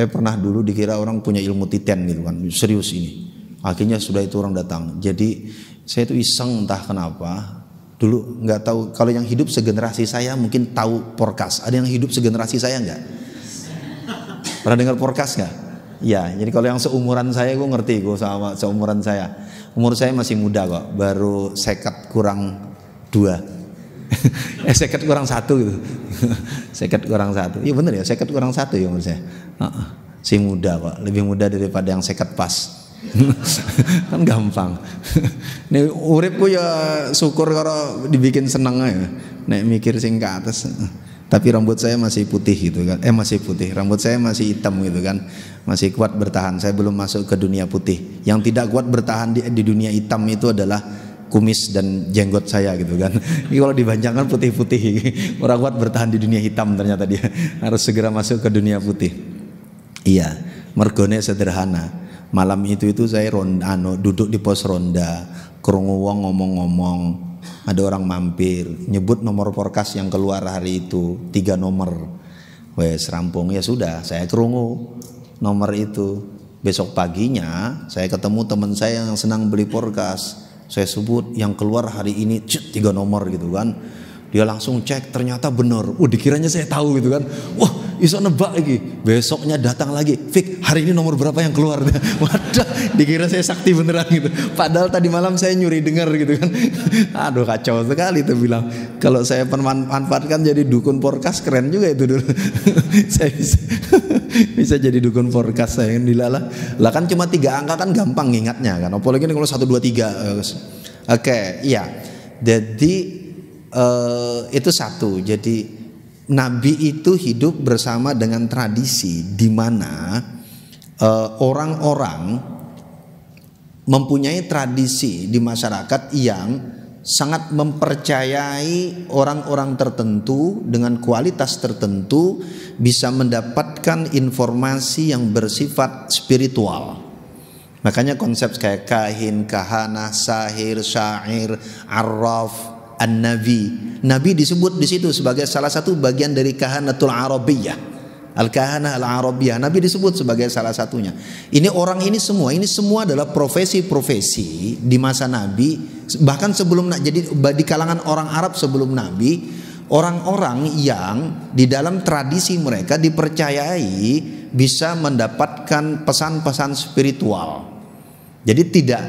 pernah dulu dikira orang punya ilmu titen gitu kan, serius ini. Akhirnya sudah itu orang datang. Jadi saya itu iseng entah kenapa. Dulu nggak tahu, kalau yang hidup segenerasi saya mungkin tahu Porkas. Ada yang hidup segenerasi saya nggak? Pernah dengar Porkas nggak? Ya, jadi kalau yang seumuran saya gue ngerti, gue sama seumuran saya. Umur saya masih muda kok, baru 50 kurang 2. 50 kurang 1 gitu. 50 kurang 1. Iya bener ya, 50 kurang 1 ya umur saya. Si muda kok, lebih muda daripada yang 50 pas. Kan gampang. Nek uripku ya syukur kalau dibikin seneng aja. Nek mikir sing ke atas. Tapi rambut saya masih putih gitu kan. Masih putih. Rambut saya masih hitam gitu kan. Masih kuat bertahan. Saya belum masuk ke dunia putih. Yang tidak kuat bertahan di dunia hitam itu adalah kumis dan jenggot saya gitu kan. Ini kalau dipanjangkan putih-putih. Orang kuat bertahan di dunia hitam ternyata dia. Harus segera masuk ke dunia putih. Iya, mergone sederhana. Malam itu saya duduk di pos ronda, krungu wong ngomong-ngomong. Ada orang mampir, nyebut nomor Porkas yang keluar hari itu, 3 nomor. Wes rampung, ya sudah, saya krungu nomor itu. Besok paginya saya ketemu teman saya yang senang beli Porkas. Saya sebut yang keluar hari ini 3 nomor gitu kan. Dia langsung cek, ternyata benar. Dikiranya saya tahu gitu kan. Wah, iso nebak lagi. Besoknya datang lagi, Fik, hari ini nomor berapa yang keluar? Wadah, dikira saya sakti beneran gitu. Padahal tadi malam saya nyuri dengar gitu kan. Aduh, kacau sekali tuh bilang. Kalau saya manfaatkan jadi dukun Porkas, keren juga itu dulu. Saya bisa jadi dukun Porkas saya kan dilala. Lah kan cuma 3 angka kan gampang ngingatnya kan. Apalagi kalau 1 2 3. Oke, iya. Jadi itu satu. Jadi Nabi itu hidup bersama dengan tradisi di mana orang-orang mempunyai tradisi di masyarakat yang sangat mempercayai orang-orang tertentu dengan kualitas tertentu bisa mendapatkan informasi yang bersifat spiritual. Makanya konsep kayak kahin, kahana, sahir, syair, arraf, An-Nabi. Nabi disebut di situ sebagai salah satu bagian dari Kahanatul Arabiyyah. Al-Kahanah Al-Arabiyyah. Nabi disebut sebagai salah satunya. Ini orang ini semua adalah profesi-profesi di masa Nabi, bahkan sebelum, jadi di kalangan orang Arab sebelum Nabi, orang-orang yang di dalam tradisi mereka dipercayai bisa mendapatkan pesan-pesan spiritual. Jadi tidak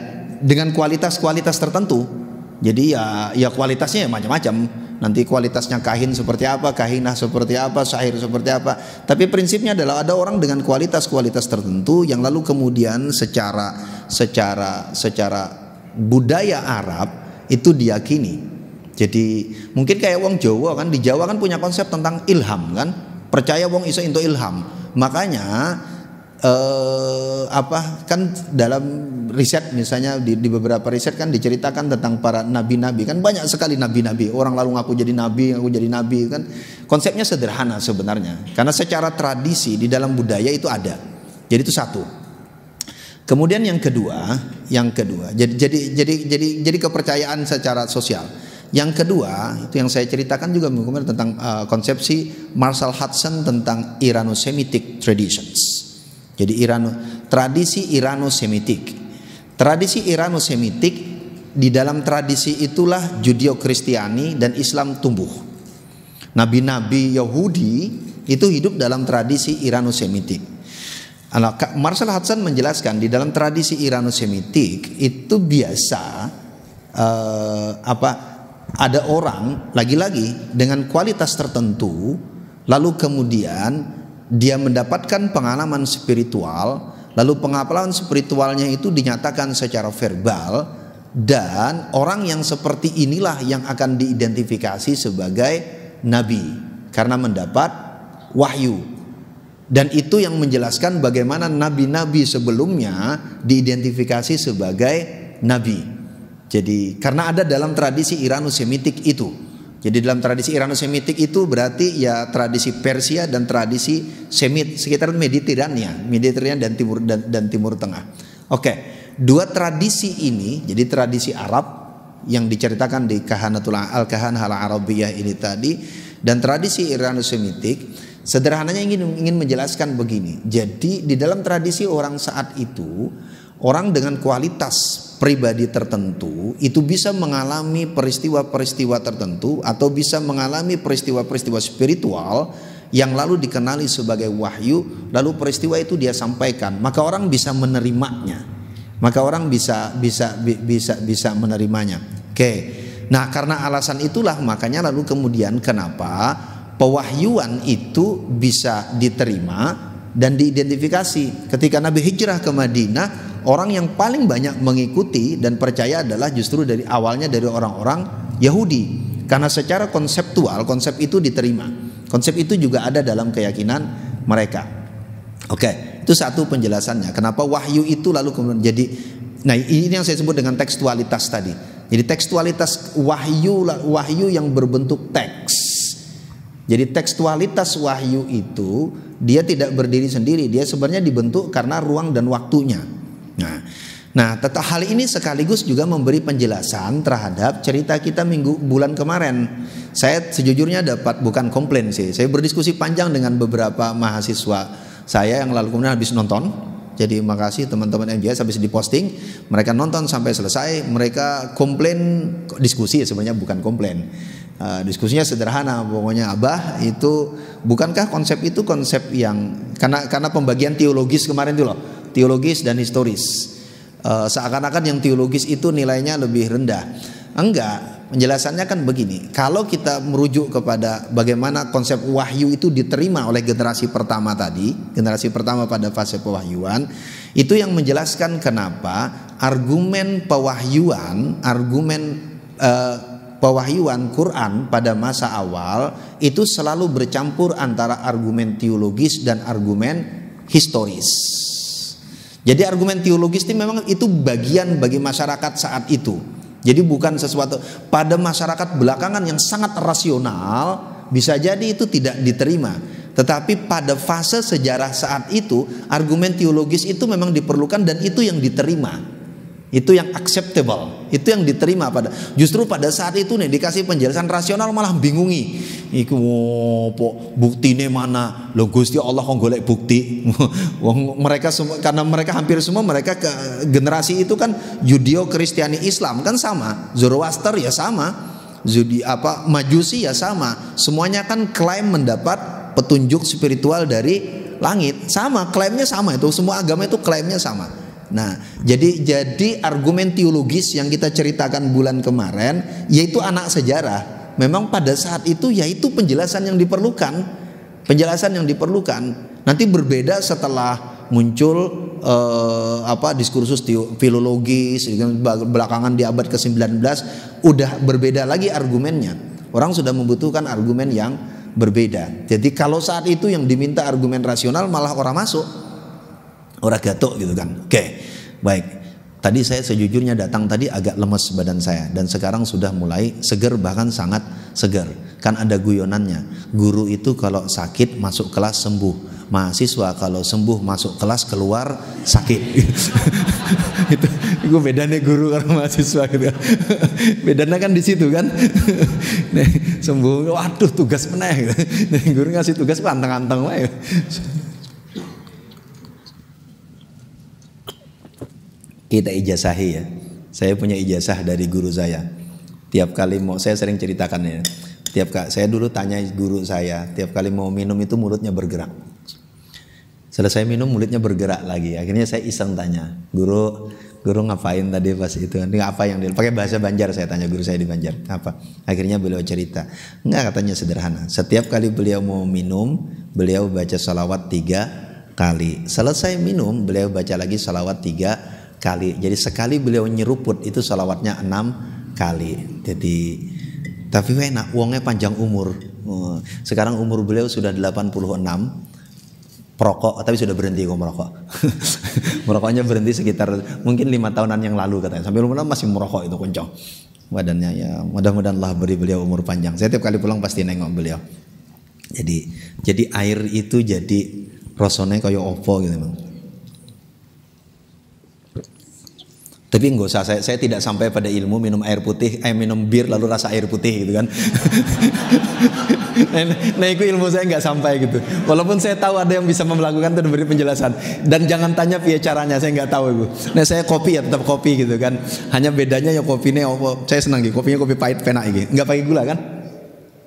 dengan kualitas-kualitas tertentu. Jadi ya kualitasnya ya macam-macam. Nanti kualitasnya kahin seperti apa, kahinah seperti apa, syair seperti apa. Tapi prinsipnya adalah ada orang dengan kualitas-kualitas tertentu yang lalu kemudian secara budaya Arab itu diyakini. Jadi mungkin kayak wong Jawa kan, di Jawa kan punya konsep tentang ilham kan. Percaya wong iso entuk ilham. Makanya kan dalam riset misalnya di beberapa riset kan diceritakan tentang para nabi-nabi kan, banyak sekali nabi-nabi, orang lalu ngaku jadi nabi kan. Konsepnya sederhana sebenarnya karena secara tradisi di dalam budaya itu ada. Jadi itu satu. Kemudian yang kedua jadi kepercayaan secara sosial. Yang kedua itu yang saya ceritakan juga tentang konsepsi Marshall Hudson tentang Irano-Semitic traditions. Jadi tradisi Irano-Semitik. Tradisi Irano-Semitik di dalam tradisi itulah Judeo-Kristiani dan Islam tumbuh. Nabi-nabi Yahudi itu hidup dalam tradisi Irano-Semitik. Marshall Hudson menjelaskan di dalam tradisi Irano-Semitik itu biasa ada orang lagi-lagi dengan kualitas tertentu, lalu kemudian dia mendapatkan pengalaman spiritual, lalu pengalaman spiritualnya itu dinyatakan secara verbal, dan orang yang seperti inilah yang akan diidentifikasi sebagai nabi karena mendapat wahyu. Dan itu yang menjelaskan bagaimana nabi-nabi sebelumnya diidentifikasi sebagai nabi. Jadi karena ada dalam tradisi Irano-Semitik itu. Jadi dalam tradisi Irano-Semitik itu berarti ya tradisi Persia dan tradisi Semit sekitar Mediterania dan Timur Tengah. Oke, dua tradisi ini, jadi tradisi Arab yang diceritakan di Al-Kahanah Al-Arabiyah ini tadi dan tradisi Irano-Semitik, sederhananya ingin menjelaskan begini. Jadi di dalam tradisi orang saat itu, orang dengan kualitas pribadi tertentu itu bisa mengalami peristiwa-peristiwa tertentu atau bisa mengalami peristiwa-peristiwa spiritual yang lalu dikenali sebagai wahyu, lalu peristiwa itu dia sampaikan, maka orang bisa menerimanya. Maka orang bisa menerimanya. Oke. Nah, karena alasan itulah makanya lalu kemudian kenapa pewahyuan itu bisa diterima dan diidentifikasi. Ketika Nabi hijrah ke Madinah, orang yang paling banyak mengikuti dan percaya adalah justru dari awalnya dari orang-orang Yahudi. Karena secara konseptual konsep itu diterima. Konsep itu juga ada dalam keyakinan mereka. Oke, itu satu penjelasannya. Kenapa wahyu itu lalu kemudian jadi, nah ini yang saya sebut dengan tekstualitas tadi. Jadi tekstualitas wahyu yang berbentuk teks. Jadi tekstualitas wahyu itu dia tidak berdiri sendiri, dia sebenarnya dibentuk karena ruang dan waktunya. Nah, hal ini sekaligus juga memberi penjelasan terhadap cerita kita bulan kemarin. Saya sejujurnya bukan komplain sih. Saya berdiskusi panjang dengan beberapa mahasiswa saya yang lalu kemudian habis nonton. Jadi makasih teman-teman MJS habis diposting, mereka nonton sampai selesai, mereka komplain, diskusi ya sebenarnya bukan komplain. Diskusinya sederhana, pokoknya Abah itu bukankah konsep itu konsep yang karena pembagian teologis kemarin itu loh, teologis dan historis. Seakan-akan yang teologis itu nilainya lebih rendah. Enggak, penjelasannya kan begini. Kalau kita merujuk kepada bagaimana konsep wahyu itu diterima oleh generasi pertama tadi, generasi pertama pada fase pewahyuan, itu yang menjelaskan kenapa argumen pewahyuan Quran pada masa awal itu selalu bercampur antara argumen teologis dan argumen historis. Jadi argumen teologis itu memang itu bagian bagi masyarakat saat itu. Jadi bukan sesuatu pada masyarakat belakangan yang sangat rasional bisa jadi itu tidak diterima. Tetapi pada fase sejarah saat itu argumen teologis itu memang diperlukan dan itu yang diterima. Itu yang acceptable, itu yang diterima justru pada saat itu nih dikasih penjelasan rasional malah bingungi. Iku opo buktine mana? Lho Gusti Allah kok golek bukti. Mereka semua karena mereka hampir semua mereka ke generasi itu kan Judeo-Kristiani Islam kan sama, Zoroaster ya sama, Majusi ya sama. Semuanya kan klaim mendapat petunjuk spiritual dari langit. Sama, klaimnya sama itu, semua agama itu klaimnya sama. Nah, jadi argumen teologis yang kita ceritakan bulan kemarin yaitu anak sejarah. Memang pada saat itu yaitu penjelasan yang diperlukan. Penjelasan yang diperlukan. Nanti berbeda setelah muncul diskursus filologis belakangan di abad ke-19 udah berbeda lagi argumennya. Orang sudah membutuhkan argumen yang berbeda. Jadi kalau saat itu yang diminta argumen rasional malah orang masuk. Orang gatuk gitu kan. Oke, baik. Tadi saya sejujurnya datang tadi agak lemes badan saya dan sekarang sudah mulai seger, bahkan sangat seger. Kan ada guyonannya. Guru itu kalau sakit masuk kelas sembuh. Mahasiswa kalau sembuh masuk kelas keluar sakit. Itu bedanya guru sama mahasiswa gitu. Bedanya kan di situ kan. Sembuh, waduh tugas meneh. Guru ngasih tugas anteng-anteng wae. Kita ijazahi ya. Saya punya ijazah dari guru saya. Tiap kali mau, saya sering ceritakan ya. Saya dulu tanya guru saya, tiap kali mau minum itu mulutnya bergerak. Selesai minum mulutnya bergerak lagi. Akhirnya saya iseng tanya, guru ngapain tadi pas itu? Ini apa yang dia pakai bahasa Banjar, saya tanya guru saya di Banjar. Apa? Akhirnya beliau cerita. Enggak, katanya sederhana. Setiap kali beliau mau minum, beliau baca salawat 3 kali. Selesai minum, beliau baca lagi salawat 3 kali. Jadi sekali beliau nyeruput itu salawatnya 6 kali. Jadi tapi enak, uangnya panjang umur. Sekarang umur beliau sudah 86. Perokok, tapi sudah berhenti kok merokok. Merokoknya berhenti sekitar mungkin 5 tahunan yang lalu katanya. Sampai rumah masih merokok itu kencang badannya. Ya mudah-mudahan Allah beri beliau umur panjang. Saya tiap kali pulang pasti nengok beliau. Jadi air itu jadi rasanya kayak opo gitu memang. Tapi enggak usah, saya tidak sampai pada ilmu minum air putih, minum bir lalu rasa air putih gitu kan. Nah itu ilmu saya nggak sampai gitu. Walaupun saya tahu ada yang bisa melakukan itu dan beri penjelasan. Dan jangan tanya via caranya, saya nggak tahu itu. Nah saya kopi ya tetap kopi gitu kan. Hanya bedanya ya kopinya, saya senang gitu. Kopinya kopi pahit penak gitu. Nggak pakai gula kan?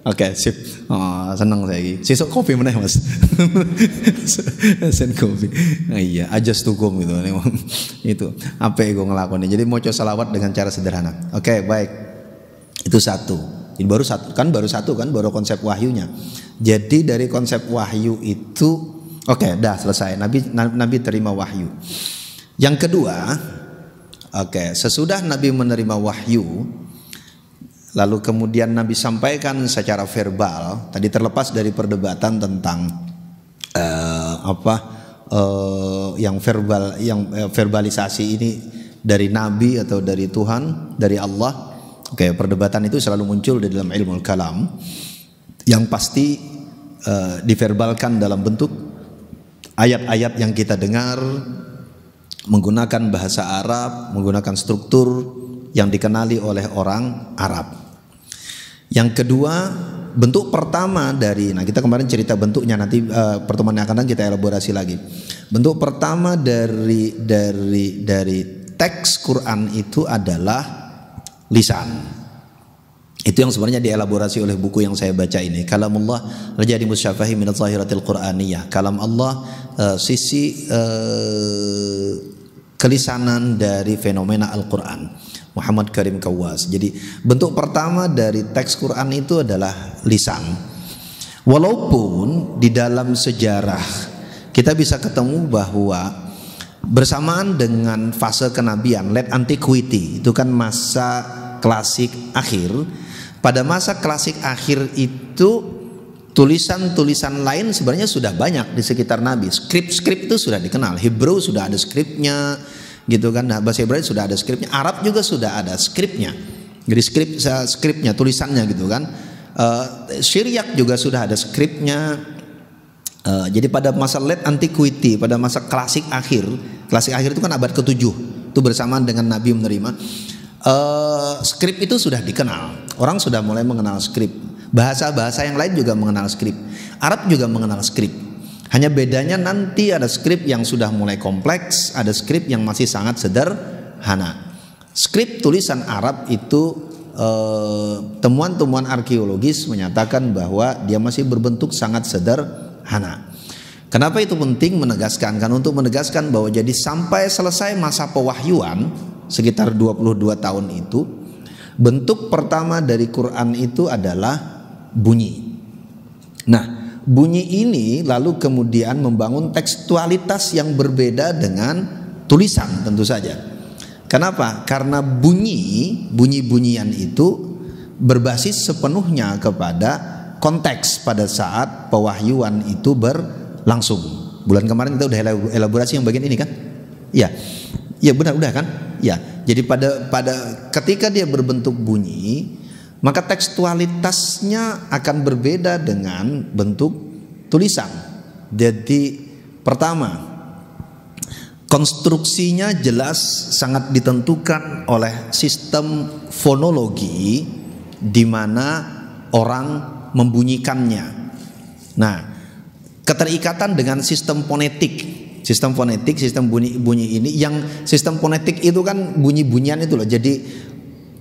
Oke, sip. Oh, senang saya gitu. Sesuk kopi mana mas? Sen kopi. Iya, adjust to gum gitu. Itu apa yang gue ngelakuin. Jadi mau coba salawat dengan cara sederhana. Oke, baik. Itu satu. Ini baru satu kan, baru konsep wahyunya. Jadi dari konsep wahyu itu, oke, dah selesai. Nabi terima wahyu. Yang kedua, sesudah Nabi menerima wahyu, lalu kemudian Nabi sampaikan secara verbal. Tadi terlepas dari perdebatan tentang yang verbalisasi ini dari Nabi atau dari Tuhan, dari Allah. Perdebatan itu selalu muncul di dalam ilmu kalam. Yang pasti diverbalkan dalam bentuk ayat-ayat yang kita dengar, menggunakan bahasa Arab, menggunakan struktur yang dikenali oleh orang Arab. Yang kedua, bentuk pertama dari, kita kemarin cerita bentuknya, nanti pertemuan yang akan datang kita elaborasi lagi. Bentuk pertama dari teks Quran itu adalah lisan. Itu yang sebenarnya dielaborasi oleh buku yang saya baca ini. Kalamullah rajadi musyafahi minadz zahiratil Qur'aniyah. Kalam Allah sisi kelisanan dari fenomena Al-Quran. Muhammad Karim Kawas. Jadi bentuk pertama dari teks Quran itu adalah lisan. Walaupun di dalam sejarah kita bisa ketemu bahwa bersamaan dengan fase kenabian, late antiquity, itu kan masa klasik akhir. Pada masa klasik akhir itu tulisan-tulisan lain sebenarnya sudah banyak di sekitar Nabi. Skrip-skrip itu sudah dikenal. Hebrew sudah ada skripnya, gitu kan. Nah, bahasa Ibrani sudah ada skripnya. Arab juga sudah ada skripnya. Jadi skripnya, tulisannya gitu kan. Syriak juga sudah ada skripnya. Jadi pada masa late antiquity, pada masa klasik akhir itu kan abad ke-7, itu bersamaan dengan Nabi menerima. Skrip itu sudah dikenal. Orang sudah mulai mengenal skrip. Bahasa-bahasa yang lain juga mengenal skrip. Arab juga mengenal skrip. Hanya bedanya nanti ada skrip yang sudah mulai kompleks, ada skrip yang masih sangat sederhana. Skrip tulisan Arab itu temuan-temuan arkeologis menyatakan bahwa dia masih berbentuk sangat sederhana. Kenapa itu penting menegaskan? Karena untuk menegaskan bahwa jadi sampai selesai masa pewahyuan sekitar 22 tahun itu, bentuk pertama dari Quran itu adalah bunyi. Nah, bunyi ini lalu kemudian membangun tekstualitas yang berbeda dengan tulisan tentu saja. Kenapa? Karena bunyi-bunyian itu berbasis sepenuhnya kepada konteks pada saat pewahyuan itu berlangsung. Bulan kemarin kita udah elaborasi yang bagian ini kan? Ya. Ya benar, udah kan? Ya. Jadi pada ketika dia berbentuk bunyi, maka tekstualitasnya akan berbeda dengan bentuk tulisan. Jadi pertama, konstruksinya jelas sangat ditentukan oleh sistem fonologi di mana orang membunyikannya. Nah, keterikatan dengan sistem fonetik Sistem fonetik, sistem bunyi ini, yang sistem fonetik itu kan bunyi-bunyian itu loh. Jadi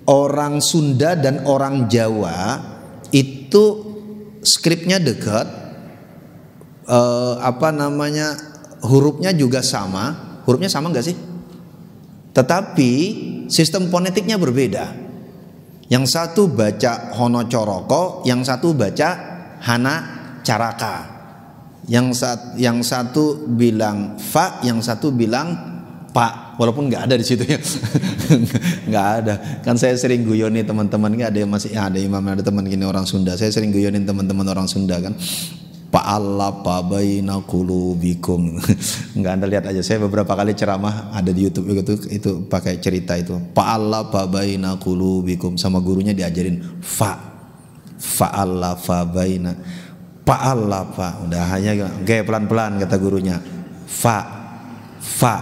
orang Sunda dan orang Jawa itu skripnya dekat, hurufnya juga sama. Hurufnya sama nggak sih? Tetapi sistem fonetiknya berbeda. Yang satu baca Hono Coroko, yang satu baca Hana Caraka. Yang satu bilang fa, yang satu bilang pak. Walaupun nggak ada di situ ya, nggak ada. Kan saya sering guyonin teman-teman, nggak ada yang masih ada imam, ada teman gini orang Sunda. Saya sering guyonin teman-teman orang Sunda kan. Fa'alafa baina qulubikum. Enggak, Anda lihat aja, saya beberapa kali ceramah ada di YouTube itu pakai cerita itu. Fa'alafa baina qulubikum, sama gurunya diajarin fa'alafa baina. Fa'alafa, udah hanya kayak pelan-pelan kata gurunya. Fa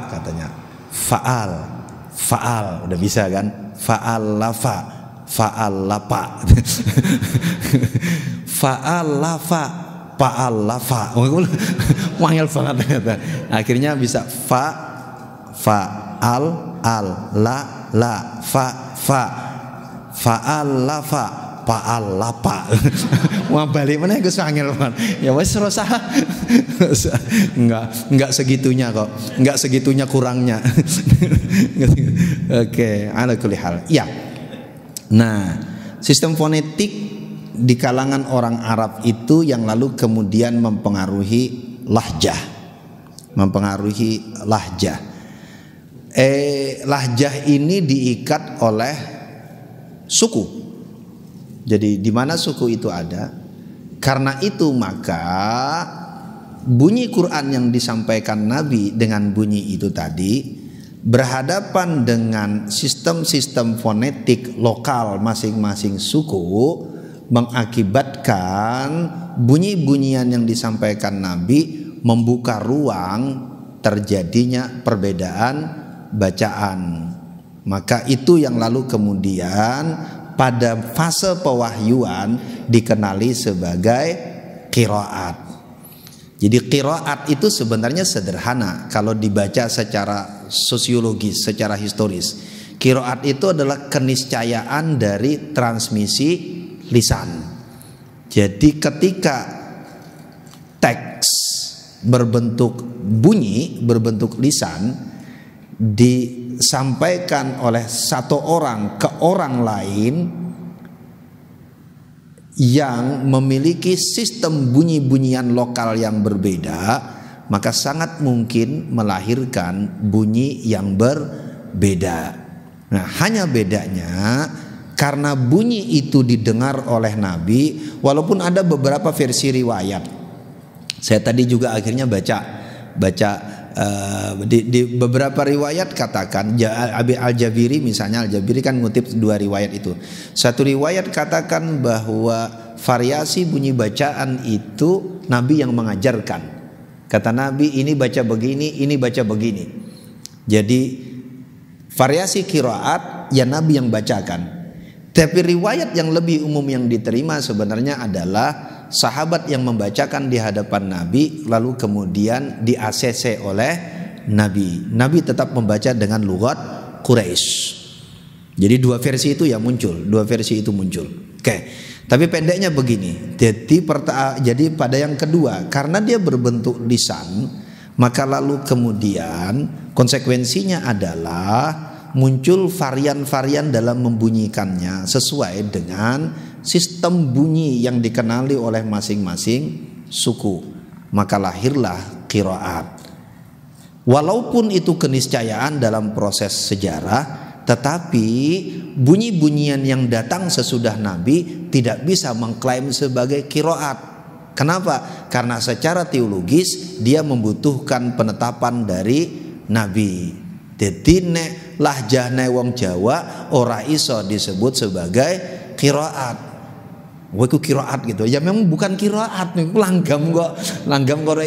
katanya. Fa'al, udah bisa kan? Fa'alafa. Fa'alafa, wangel banget ternyata. Akhirnya bisa fa'al, la, fa'alafa, fa'alapa. Wah balik mana Gus wangel banget. Ya wes rasa. Enggak segitunya kok. Enggak segitunya kurangnya. Oke, ala kulli hal. Ya. Nah, sistem fonetik di kalangan orang Arab itu yang lalu kemudian mempengaruhi lahjah. Lahjah ini diikat oleh suku. Jadi di mana suku itu ada, karena itu maka bunyi Quran yang disampaikan Nabi dengan bunyi itu tadi berhadapan dengan sistem-sistem fonetik lokal masing-masing suku, mengakibatkan bunyi-bunyian yang disampaikan Nabi membuka ruang terjadinya perbedaan bacaan. Maka itu yang lalu kemudian pada fase pewahyuan dikenali sebagai qiraat. Jadi qiraat itu sebenarnya sederhana kalau dibaca secara sosiologis, secara historis. Qiraat itu adalah keniscayaan dari transmisi lisan. Jadi ketika teks berbentuk bunyi, berbentuk lisan disampaikan oleh satu orang ke orang lain yang memiliki sistem bunyi-bunyian lokal yang berbeda, maka sangat mungkin melahirkan bunyi yang berbeda. Nah, hanya bedanya karena bunyi itu didengar oleh Nabi, walaupun ada beberapa versi riwayat. Saya tadi juga akhirnya baca di beberapa riwayat katakan, Al-Jabiri misalnya, Al-Jabiri kan ngutip dua riwayat itu. Satu riwayat katakan bahwa variasi bunyi bacaan itu Nabi yang mengajarkan. Kata Nabi, ini baca begini, ini baca begini. Jadi variasi qiraat ya Nabi yang bacakan. Tapi riwayat yang lebih umum yang diterima sebenarnya adalah sahabat yang membacakan di hadapan Nabi lalu kemudian di-ACC oleh Nabi. Nabi tetap membaca dengan lughat Quraisy. Jadi dua versi itu ya muncul, dua versi itu muncul. Oke. Tapi pendeknya begini. Jadi pada yang kedua, karena dia berbentuk lisan, maka lalu kemudian konsekuensinya adalah muncul varian-varian dalam membunyikannya sesuai dengan sistem bunyi yang dikenali oleh masing-masing suku. Maka lahirlah qiraat. Walaupun itu keniscayaan dalam proses sejarah, tetapi bunyi-bunyian yang datang sesudah Nabi tidak bisa mengklaim sebagai qiraat. Kenapa? Karena secara teologis dia membutuhkan penetapan dari Nabi. Jadi nek lahjahne wong Jawa ora iso disebut sebagai qiraat. Waku qiraat gitu. Ya memang bukan qiraat, langgam kok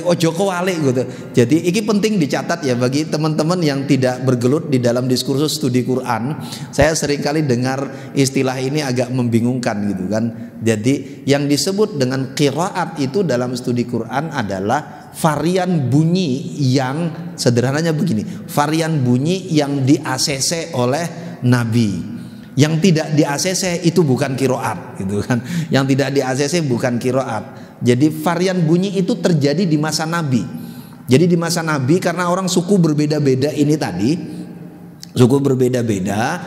ojo kewalik gitu. Jadi ini penting dicatat ya bagi teman-teman yang tidak bergelut di dalam diskursus studi Quran. Saya seringkali dengar istilah ini agak membingungkan gitu kan. Jadi yang disebut dengan qiraat itu dalam studi Quran adalah varian bunyi yang sederhananya begini, varian bunyi yang di-ACC oleh Nabi. Yang tidak di-ACC itu bukan qiraat, gitu kan. Yang tidak di-ACC bukan qiraat. Jadi varian bunyi itu terjadi di masa Nabi. Jadi di masa Nabi karena orang suku berbeda-beda ini tadi, suku berbeda-beda,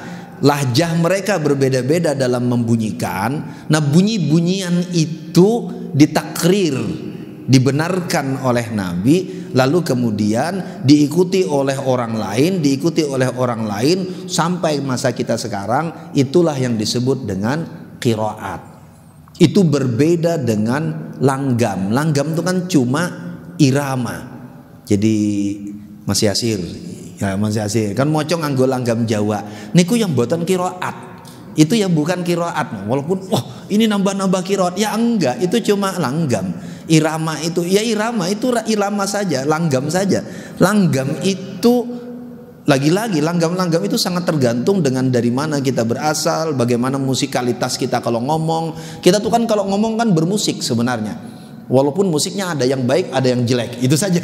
lahjah mereka berbeda-beda dalam membunyikan. Nah, bunyi-bunyian itu ditakrir, dibenarkan oleh Nabi, lalu kemudian diikuti oleh orang lain, sampai masa kita sekarang. Itulah yang disebut dengan qiraat. Itu berbeda dengan langgam. Langgam itu kan cuma irama. Jadi Mas Yasir, ya Mas Yasir kan mocong nganggo langgam Jawa. Niku yang buatan qiraat. Itu yang bukan qiraat. Walaupun wah ini nambah-nambah qiraat, ya enggak, itu cuma langgam. Irama itu ya irama itu irama saja, langgam saja. Langgam itu lagi-lagi langgam-langgam itu sangat tergantung dengan dari mana kita berasal, bagaimana musikalitas kita kalau ngomong. Kita tuh kan kalau ngomong kan bermusik sebenarnya. Walaupun musiknya ada yang baik, ada yang jelek, itu saja.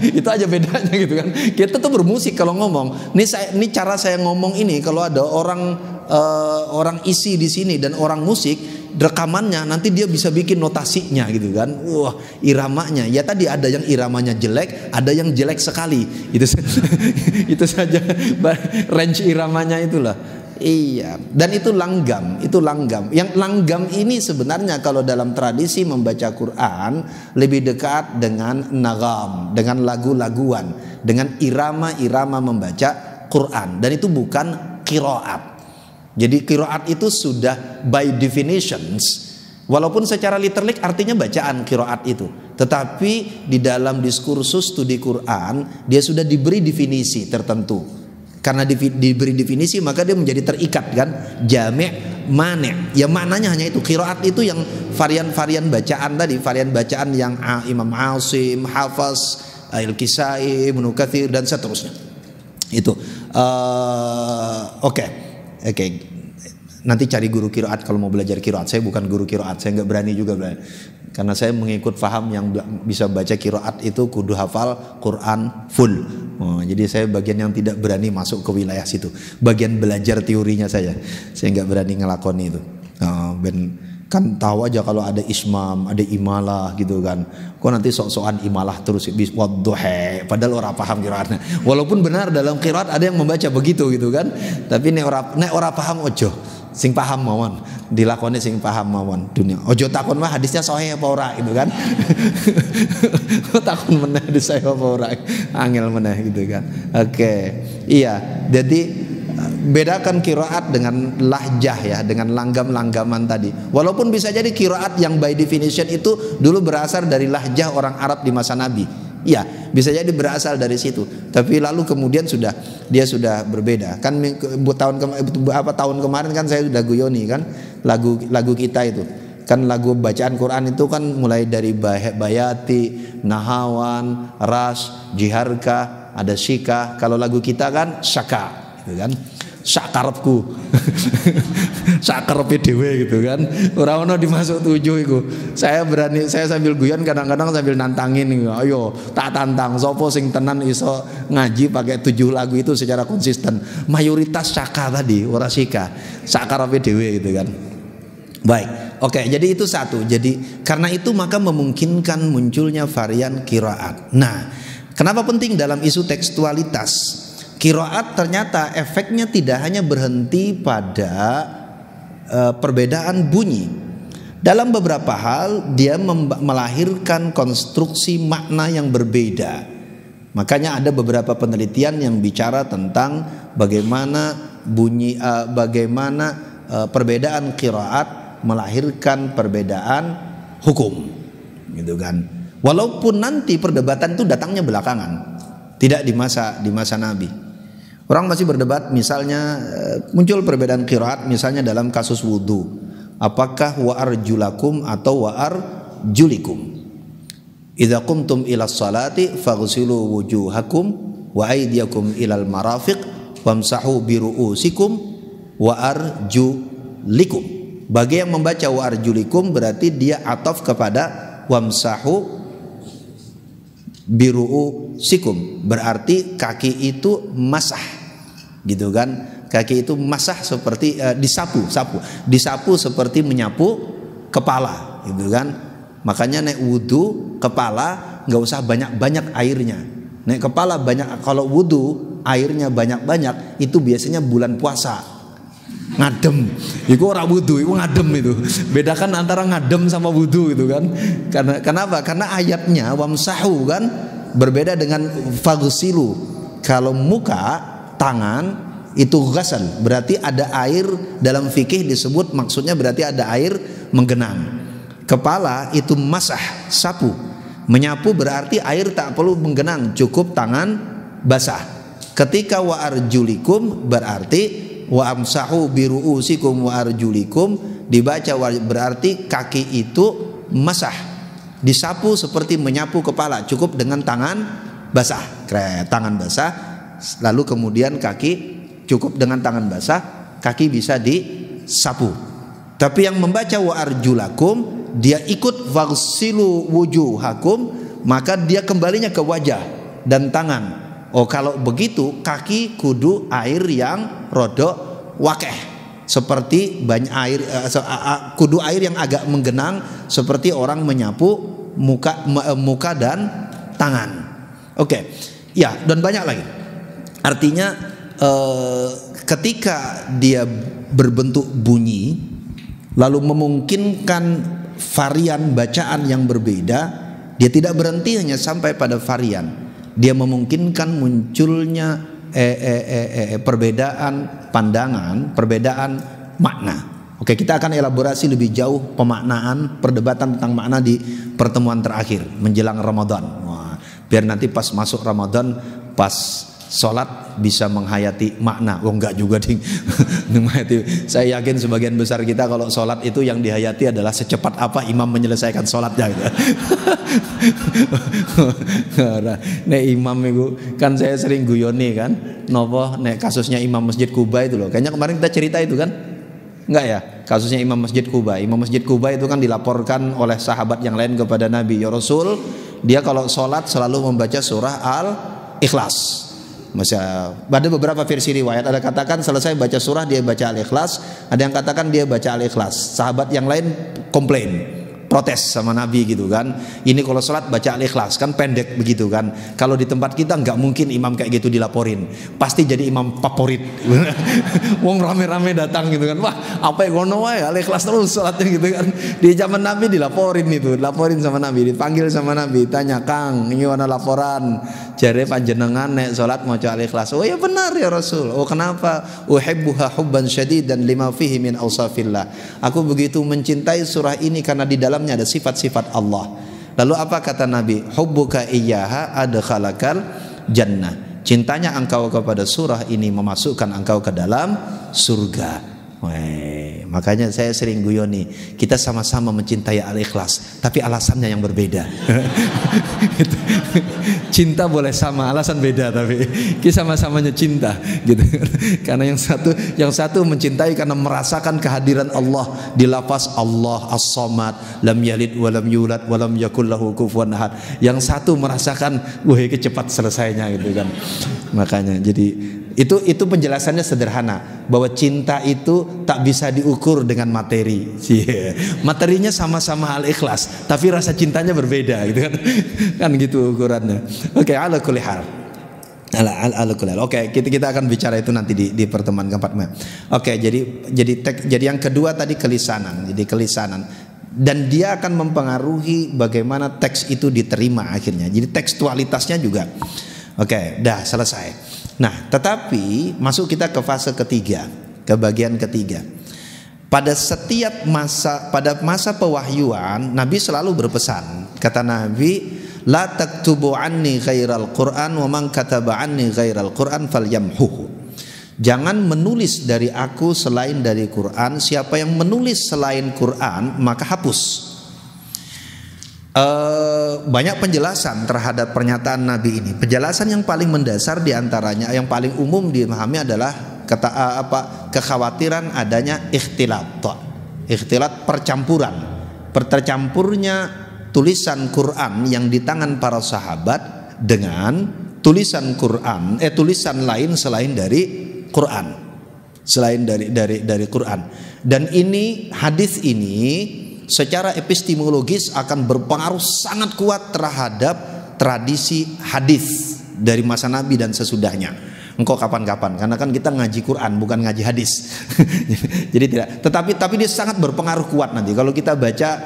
Itu aja bedanya gitu kan. Kita tuh bermusik kalau ngomong. Ini cara saya ngomong ini, kalau ada orang isi di sini dan orang musik, rekamannya nanti dia bisa bikin notasinya gitu kan. Wah, iramanya. Ya tadi ada yang iramanya jelek, ada yang jelek sekali. Itu saja range iramanya itulah. Iya, dan itu langgam, itu langgam. Yang langgam ini sebenarnya kalau dalam tradisi membaca Quran lebih dekat dengan nagam, dengan lagu-laguan, dengan irama-irama membaca Quran. Dan itu bukan qiraat. Jadi qiraat itu sudah by definitions, walaupun secara literalik artinya bacaan qiraat itu, tetapi di dalam diskursus studi Quran dia sudah diberi definisi tertentu. Karena diberi definisi maka dia menjadi terikat kan, jami' mani'. Ya maknanya hanya itu. Qiraat itu yang varian-varian bacaan tadi, varian bacaan yang Imam Asim, Hafaz, Al-Kisai, Ibnu Katsir dan seterusnya. Itu oke. Nanti cari guru qiraat kalau mau belajar qiraat. Saya bukan guru qiraat, saya nggak berani juga belajar. Karena saya mengikut faham yang bisa baca qiraat itu kudu hafal Quran full. Jadi saya bagian yang tidak berani masuk ke wilayah situ. Bagian belajar teorinya saya nggak berani ngelakoni itu. Kan tahu aja kalau ada ismam, ada imalah gitu kan. Kok nanti sok-sokan imalah terus wadduha, padahal orang paham qiraatnya. Walaupun benar dalam qiraat ada yang membaca begitu gitu kan. Tapi nek ora paham ojo. Sing paham mawon, dilakoni sing paham mawon dunia. Ojo takon mah hadisnya sahih apa ora gitu kan. Takon meneh hadis sahih apa ora. Angel meneh gitu kan. Oke. Iya, jadi bedakan qiraat dengan lahjah ya, dengan langgam-langgaman tadi. Walaupun bisa jadi qiraat yang by definition itu dulu berasal dari lahjah orang Arab di masa Nabi. Ya, bisa jadi berasal dari situ. Tapi lalu kemudian dia sudah berbeda. Kan tahun kemarin kan saya sudah guyoni kan lagu kita itu. Kan lagu bacaan Quran itu kan mulai dari Bayati, Nahawan, Ras, Jiharka, ada Syika. Kalau lagu kita kan Syaka, gitu kan. Sakarepku. Sakarepe dhewe gitu kan. Ora ono dimasuk 7 iku. Saya sambil guyon kadang-kadang sambil nantangin gitu. Ayo tak tantang sapa sing tenan iso ngaji pakai 7 lagu itu secara konsisten. Mayoritas Syaka tadi, ora Syika. Sakarepe dhewe gitu kan. Baik. Oke, jadi itu satu. Jadi karena itu maka memungkinkan munculnya varian qiraat. Nah, kenapa penting dalam isu tekstualitas? Qiraat ternyata efeknya tidak hanya berhenti pada perbedaan bunyi. Dalam beberapa hal dia melahirkan konstruksi makna yang berbeda. Makanya ada beberapa penelitian yang bicara tentang bagaimana perbedaan qiraat melahirkan perbedaan hukum, gitu kan. Walaupun nanti perdebatan itu datangnya belakangan, tidak di masa Nabi. Orang masih berdebat, misalnya muncul perbedaan qiraat misalnya dalam kasus wudu. Apakah wa arjulakum atau wa arjulikum? Idza qumtum ila sholati faghsilu wujuhakum wa aydiyakum ilal marafiq wamsahu bi ru'usikum wa arjulikum. Bagi yang membaca wa arjulikum berarti dia ataf kepada wamsahu Biru'u sikum berarti kaki itu masah, gitu kan? Kaki itu masah seperti disapu seperti menyapu kepala, gitu kan? Makanya nek wudu kepala nggak usah banyak airnya. Nek kepala banyak, kalau wudu airnya banyak itu biasanya bulan puasa. Ngadem, itu orang wudu, itu ngadem itu. Bedakan antara ngadem sama wudu itu kan. Kenapa? Karena ayatnya wamsahu kan berbeda dengan faghsilu. Kalau muka, tangan itu ghasal, berarti ada air. Dalam fikih disebut, maksudnya berarti ada air menggenang. Kepala itu masah, sapu. Menyapu berarti air tak perlu menggenang, cukup tangan basah. Ketika wa arjulikum berarti wa amsahu biru'usikum wa arjulikum, dibaca berarti kaki itu masah, disapu seperti menyapu kepala, cukup dengan tangan basah. Tangan basah, lalu kemudian kaki, cukup dengan tangan basah, kaki bisa disapu. Tapi yang membaca wa arjulakum, dia ikut waghsilu wujuhakum, maka dia kembalinya ke wajah dan tangan. Oh, kalau begitu kaki kudu air yang rodok wakeh, seperti banyak air, kudu air yang agak menggenang seperti orang menyapu muka dan tangan. Oke. Ya, dan banyak lagi. Artinya ketika dia berbentuk bunyi lalu memungkinkan varian bacaan yang berbeda, dia tidak berhenti hanya sampai pada varian. Dia memungkinkan munculnya perbedaan pandangan, perbedaan makna. Oke, kita akan elaborasi lebih jauh pemaknaan, perdebatan tentang makna di pertemuan terakhir menjelang Ramadan. Wah, biar nanti pas masuk Ramadan, pas sholat bisa menghayati makna. Oh, enggak juga ding. Saya yakin sebagian besar kita kalau sholat itu yang dihayati adalah secepat apa imam menyelesaikan sholatnya gitu. Nek imam itu kan saya sering guyoni kan, nopo nek kasusnya imam Masjid Kuba itu loh. Kayaknya kemarin kita cerita itu kan, enggak ya? Kasusnya imam Masjid Kuba. Imam Masjid Kuba itu kan dilaporkan oleh sahabat yang lain kepada Nabi, ya Rasul, dia kalau sholat selalu membaca surah Al-Ikhlas. Ada beberapa versi riwayat, ada katakan selesai baca surah dia baca Al-Ikhlas, ada yang katakan dia baca Al-Ikhlas. Sahabat yang lain komplain, protes sama Nabi gitu kan. Ini kalau sholat baca Al-Ikhlas kan pendek begitu kan. Kalau di tempat kita nggak mungkin imam kayak gitu dilaporin, pasti jadi imam favorit. Wong rame-rame datang gitu kan. Wah, apa yang ngono wae Al-Ikhlas terus sholatnya gitu kan. Di zaman Nabi dilaporin itu, dilaporin sama Nabi, dipanggil sama Nabi, tanya, "Kang, ini mana laporan?" Jare panjenengan nek salat maca Al-Ikhlas. Oh ya benar ya Rasul. Oh kenapa? Uhibbuha hubban syadidan lima fihi min awsafillah. Aku begitu mencintai surah ini karena di dalamnya ada sifat-sifat Allah. Lalu apa kata Nabi? Hubbuka iyyaha adkhalakal jannah. Cintanya engkau kepada surah ini memasukkan engkau ke dalam surga. Weh, makanya saya sering guyoni, kita sama-sama mencintai Al-Ikhlas, tapi alasannya yang berbeda. Cinta boleh sama, alasan beda, tapi kita sama-samanya cinta, gitu. Karena yang satu mencintai karena merasakan kehadiran Allah di lafaz Allah As-Samad, lam yalid walam yulad walam yakul lahu kufuwan ahad. Yang satu merasakan, wah cepat selesainya, gitu kan. Makanya jadi itu penjelasannya sederhana, bahwa cinta itu tak bisa diukur dengan materi. Materinya sama-sama Al-Ikhlas, tapi rasa cintanya berbeda, gitu kan. Kan gitu ukurannya. Oke, ala kulli hal. Oke, kita akan bicara itu nanti di pertemuan keempat. Oke, jadi yang kedua tadi kelisanan. Jadi kelisanan, dan dia akan mempengaruhi bagaimana teks itu diterima akhirnya. Jadi tekstualitasnya juga. Oke, dah selesai. Nah, tetapi masuk kita ke fase ketiga, ke bagian ketiga. Pada masa pewahyuan, Nabi selalu berpesan. Kata Nabi, la taktubu anni ghairal Qur'an wa man kataba anni ghairal Qur'an falyamhuhu. Jangan menulis dari aku selain dari Quran. Siapa yang menulis selain Quran maka hapus. Banyak penjelasan terhadap pernyataan Nabi ini. Penjelasan yang paling mendasar diantaranya, yang paling umum dipahami adalah kekhawatiran adanya ikhtilat, percampuran, tercampurnya tulisan Quran yang di tangan para sahabat dengan tulisan Quran, tulisan lain selain dari Quran, selain dari Quran. Dan ini hadis ini secara epistemologis akan berpengaruh sangat kuat terhadap tradisi hadis dari masa Nabi dan sesudahnya. Engkau kapan-kapan, karena kan kita ngaji Quran bukan ngaji hadis. Jadi tidak, tapi dia sangat berpengaruh kuat nanti kalau kita baca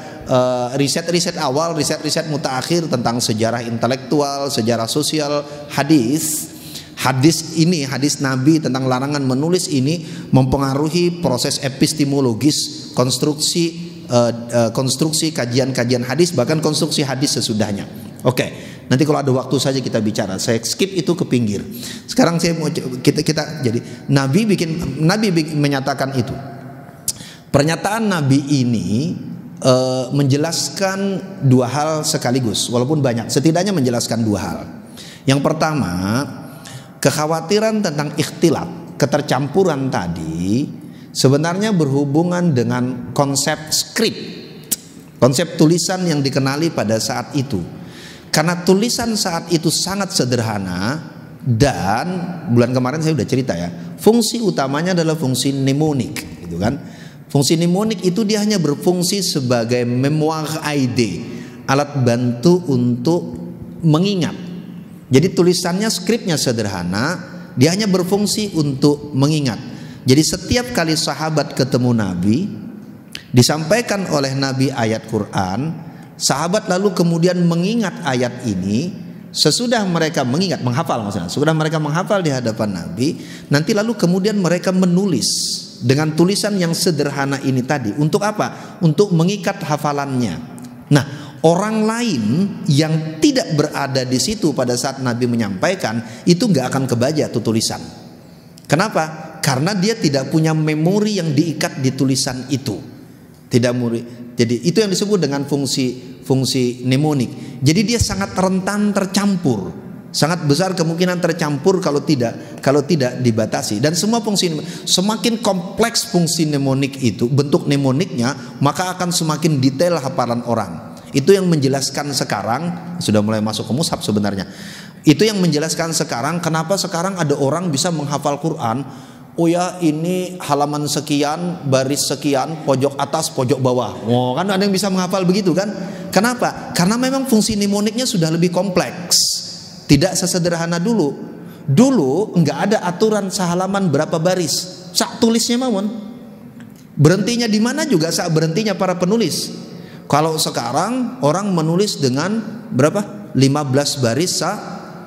riset-riset awal, riset-riset mutaakhir tentang sejarah intelektual, sejarah sosial hadis. Hadis Nabi tentang larangan menulis ini mempengaruhi proses epistemologis, konstruksi kajian-kajian hadis, bahkan konstruksi hadis sesudahnya. Oke. Nanti kalau ada waktu saja kita bicara. Saya skip itu ke pinggir. Sekarang saya mau kita jadi Nabi menyatakan itu. Pernyataan Nabi ini menjelaskan dua hal sekaligus, walaupun banyak. Setidaknya menjelaskan dua hal. Yang pertama, kekhawatiran tentang ikhtilaf, ketercampuran tadi sebenarnya berhubungan dengan konsep skrip, konsep tulisan yang dikenali pada saat itu. Karena tulisan saat itu sangat sederhana, dan bulan kemarin saya sudah cerita ya, fungsi utamanya adalah fungsi mnemonik, gitu kan? Fungsi mnemonik itu dia hanya berfungsi sebagai memoir aide, alat bantu untuk mengingat. Jadi tulisannya, skripnya sederhana, dia hanya berfungsi untuk mengingat. Jadi setiap kali sahabat ketemu Nabi, disampaikan oleh Nabi ayat Quran, sahabat lalu kemudian mengingat ayat ini. Sesudah mereka mengingat, menghafal maksudnya, sesudah mereka menghafal di hadapan Nabi, nanti lalu kemudian mereka menulis dengan tulisan yang sederhana ini tadi. Untuk apa? Untuk mengikat hafalannya. Nah, orang lain yang tidak berada di situ pada saat Nabi menyampaikan itu nggak akan kebaca tuh tulisan. Kenapa? Karena dia tidak punya memori yang diikat di tulisan itu. Tidak muri. Jadi itu yang disebut dengan fungsi mnemonik. Jadi dia sangat rentan tercampur, sangat besar kemungkinan tercampur kalau tidak dibatasi. Dan semua fungsi, semakin kompleks fungsi mnemonik itu, bentuk mnemoniknya, maka akan semakin detail hafalan orang. Itu yang menjelaskan sekarang, sudah mulai masuk ke mushaf sebenarnya. Itu yang menjelaskan sekarang kenapa sekarang ada orang bisa menghafal Quran. Oh ya, ini halaman sekian, baris sekian, pojok atas, pojok bawah. Oh, kan ada yang bisa menghafal begitu kan? Kenapa? Karena memang fungsi mnemoniknya sudah lebih kompleks. Tidak sesederhana dulu. Dulu nggak ada aturan sehalaman berapa baris. Sak tulisnya mawon. Berhentinya di mana juga sak berhentinya para penulis. Kalau sekarang orang menulis dengan berapa? 15 baris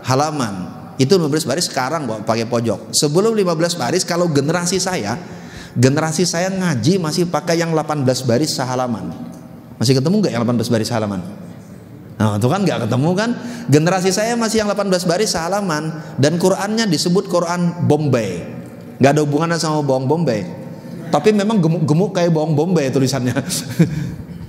halaman. Itu 15 baris sekarang pakai pojok. Sebelum 15 baris, kalau generasi saya ngaji masih pakai yang 18 baris sehalaman. Masih ketemu nggak yang 18 baris halaman? Nah, itu kan nggak ketemu kan? Generasi saya masih yang 18 baris sehalaman, dan Qurannya disebut Quran Bombay. Nggak ada hubungannya sama bawang Bombay. Tapi memang gemuk-gemuk kayak bawang Bombay tulisannya.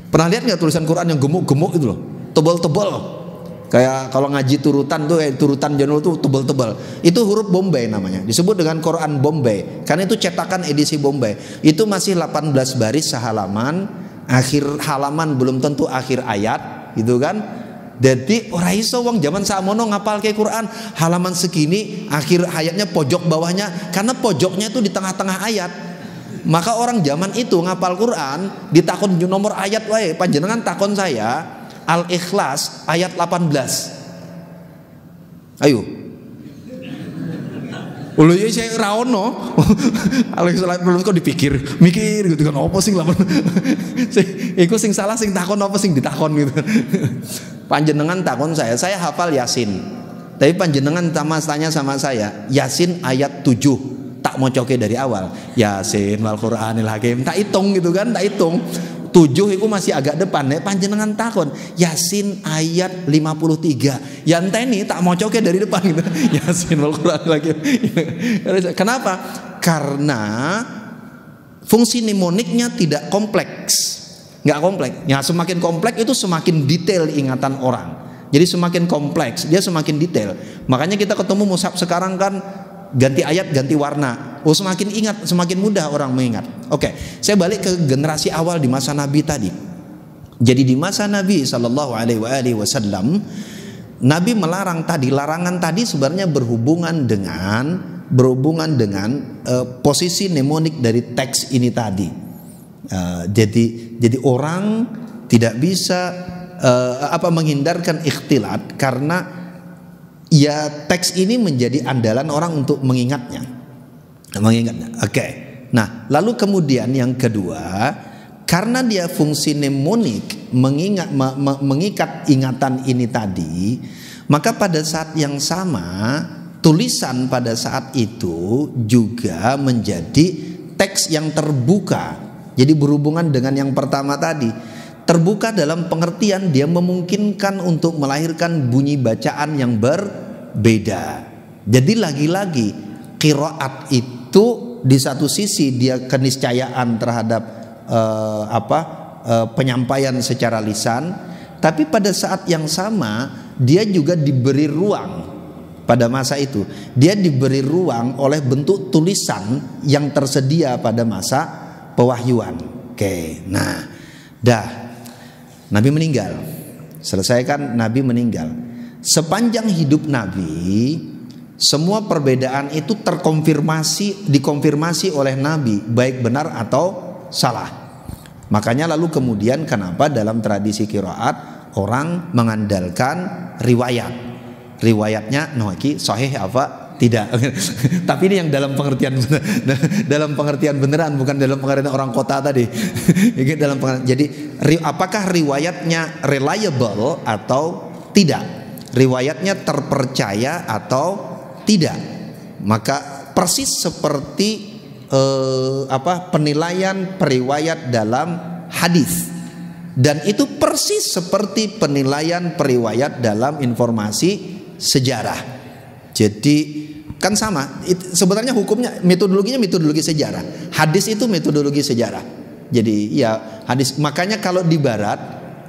Pernah lihat nggak tulisan Quran yang gemuk-gemuk itu loh? Tebal-tebal. Kayak kalau ngaji turutan tuh, turutan Janul tuh tebal-tebal. Itu huruf Bombay namanya. Disebut dengan Quran Bombay. Karena itu cetakan edisi Bombay. Itu masih 18 baris sehalaman. Akhir halaman belum tentu akhir ayat, gitu kan? Jadi ora iso wong zaman samono ngapal ke Quran halaman segini, akhir ayatnya pojok bawahnya, karena pojoknya itu di tengah-tengah ayat. Maka orang zaman itu ngapal Quran ditakon nomor ayat wae, panjenengan takon saya Al-Ikhlas ayat 18. Ayo. Ulu ya saya raono. Al-Ikhlas kok mikir gitu kan, apa sing 18. Iku sing salah sing takon apa sing ditakon gitu. Panjenengan takon saya hafal Yasin. Tapi panjenengan tanya sama saya, Yasin ayat 7. Tak mau coke dari awal. Yasin wal Qur'anil Hakim. Tak hitung gitu kan, tak hitung. 7 itu masih agak depan ya, panjenengan takon Yasin ayat 53. Yang teni tak mau coke dari depan gitu. Yasin wal Qur'anil Hakim. Kenapa? Karena fungsi mnemoniknya tidak kompleks. Nggak kompleks. Ya, semakin kompleks itu semakin detail ingatan orang. Jadi semakin kompleks, dia semakin detail. Makanya kita ketemu mushaf sekarang kan ganti ayat, ganti warna. Oh, semakin ingat, semakin mudah orang mengingat. Oke, saya balik ke generasi awal di masa Nabi tadi. Jadi di masa Nabi SAW Nabi melarang tadi, larangan tadi sebenarnya berhubungan dengan posisi mnemonik dari teks ini tadi. Jadi orang tidak bisa menghindarkan ikhtilat karena ya teks ini menjadi andalan orang untuk mengingatnya. Oke. Nah, lalu kemudian yang kedua, karena dia fungsi mnemonik mengikat ingatan ini tadi, maka pada saat yang sama tulisan pada saat itu juga menjadi teks yang terbuka. Jadi berhubungan dengan yang pertama tadi, terbuka dalam pengertian dia memungkinkan untuk melahirkan bunyi bacaan yang berbeda. Jadi lagi-lagi qiraat itu di satu sisi dia keniscayaan terhadap penyampaian secara lisan, tapi pada saat yang sama dia juga diberi ruang. Pada masa itu dia diberi ruang oleh bentuk tulisan yang tersedia pada masa pewahyuan. Oke, nah Nabi meninggal. Selesaikan, Nabi meninggal. Sepanjang hidup Nabi, semua perbedaan itu dikonfirmasi oleh Nabi, baik benar atau salah. Makanya lalu kemudian kenapa dalam tradisi qiraat orang mengandalkan riwayatnya iki sahih apa tidak. Tapi ini yang dalam pengertian beneran, bukan dalam pengertian orang kota tadi. Jadi apakah riwayatnya reliable atau tidak, riwayatnya terpercaya atau tidak. Maka persis seperti penilaian periwayat dalam hadis, dan itu persis seperti penilaian periwayat dalam informasi sejarah. Jadi kan sama, sebenarnya hukumnya metodologi sejarah. Hadis itu metodologi sejarah. Jadi ya hadis, makanya kalau di barat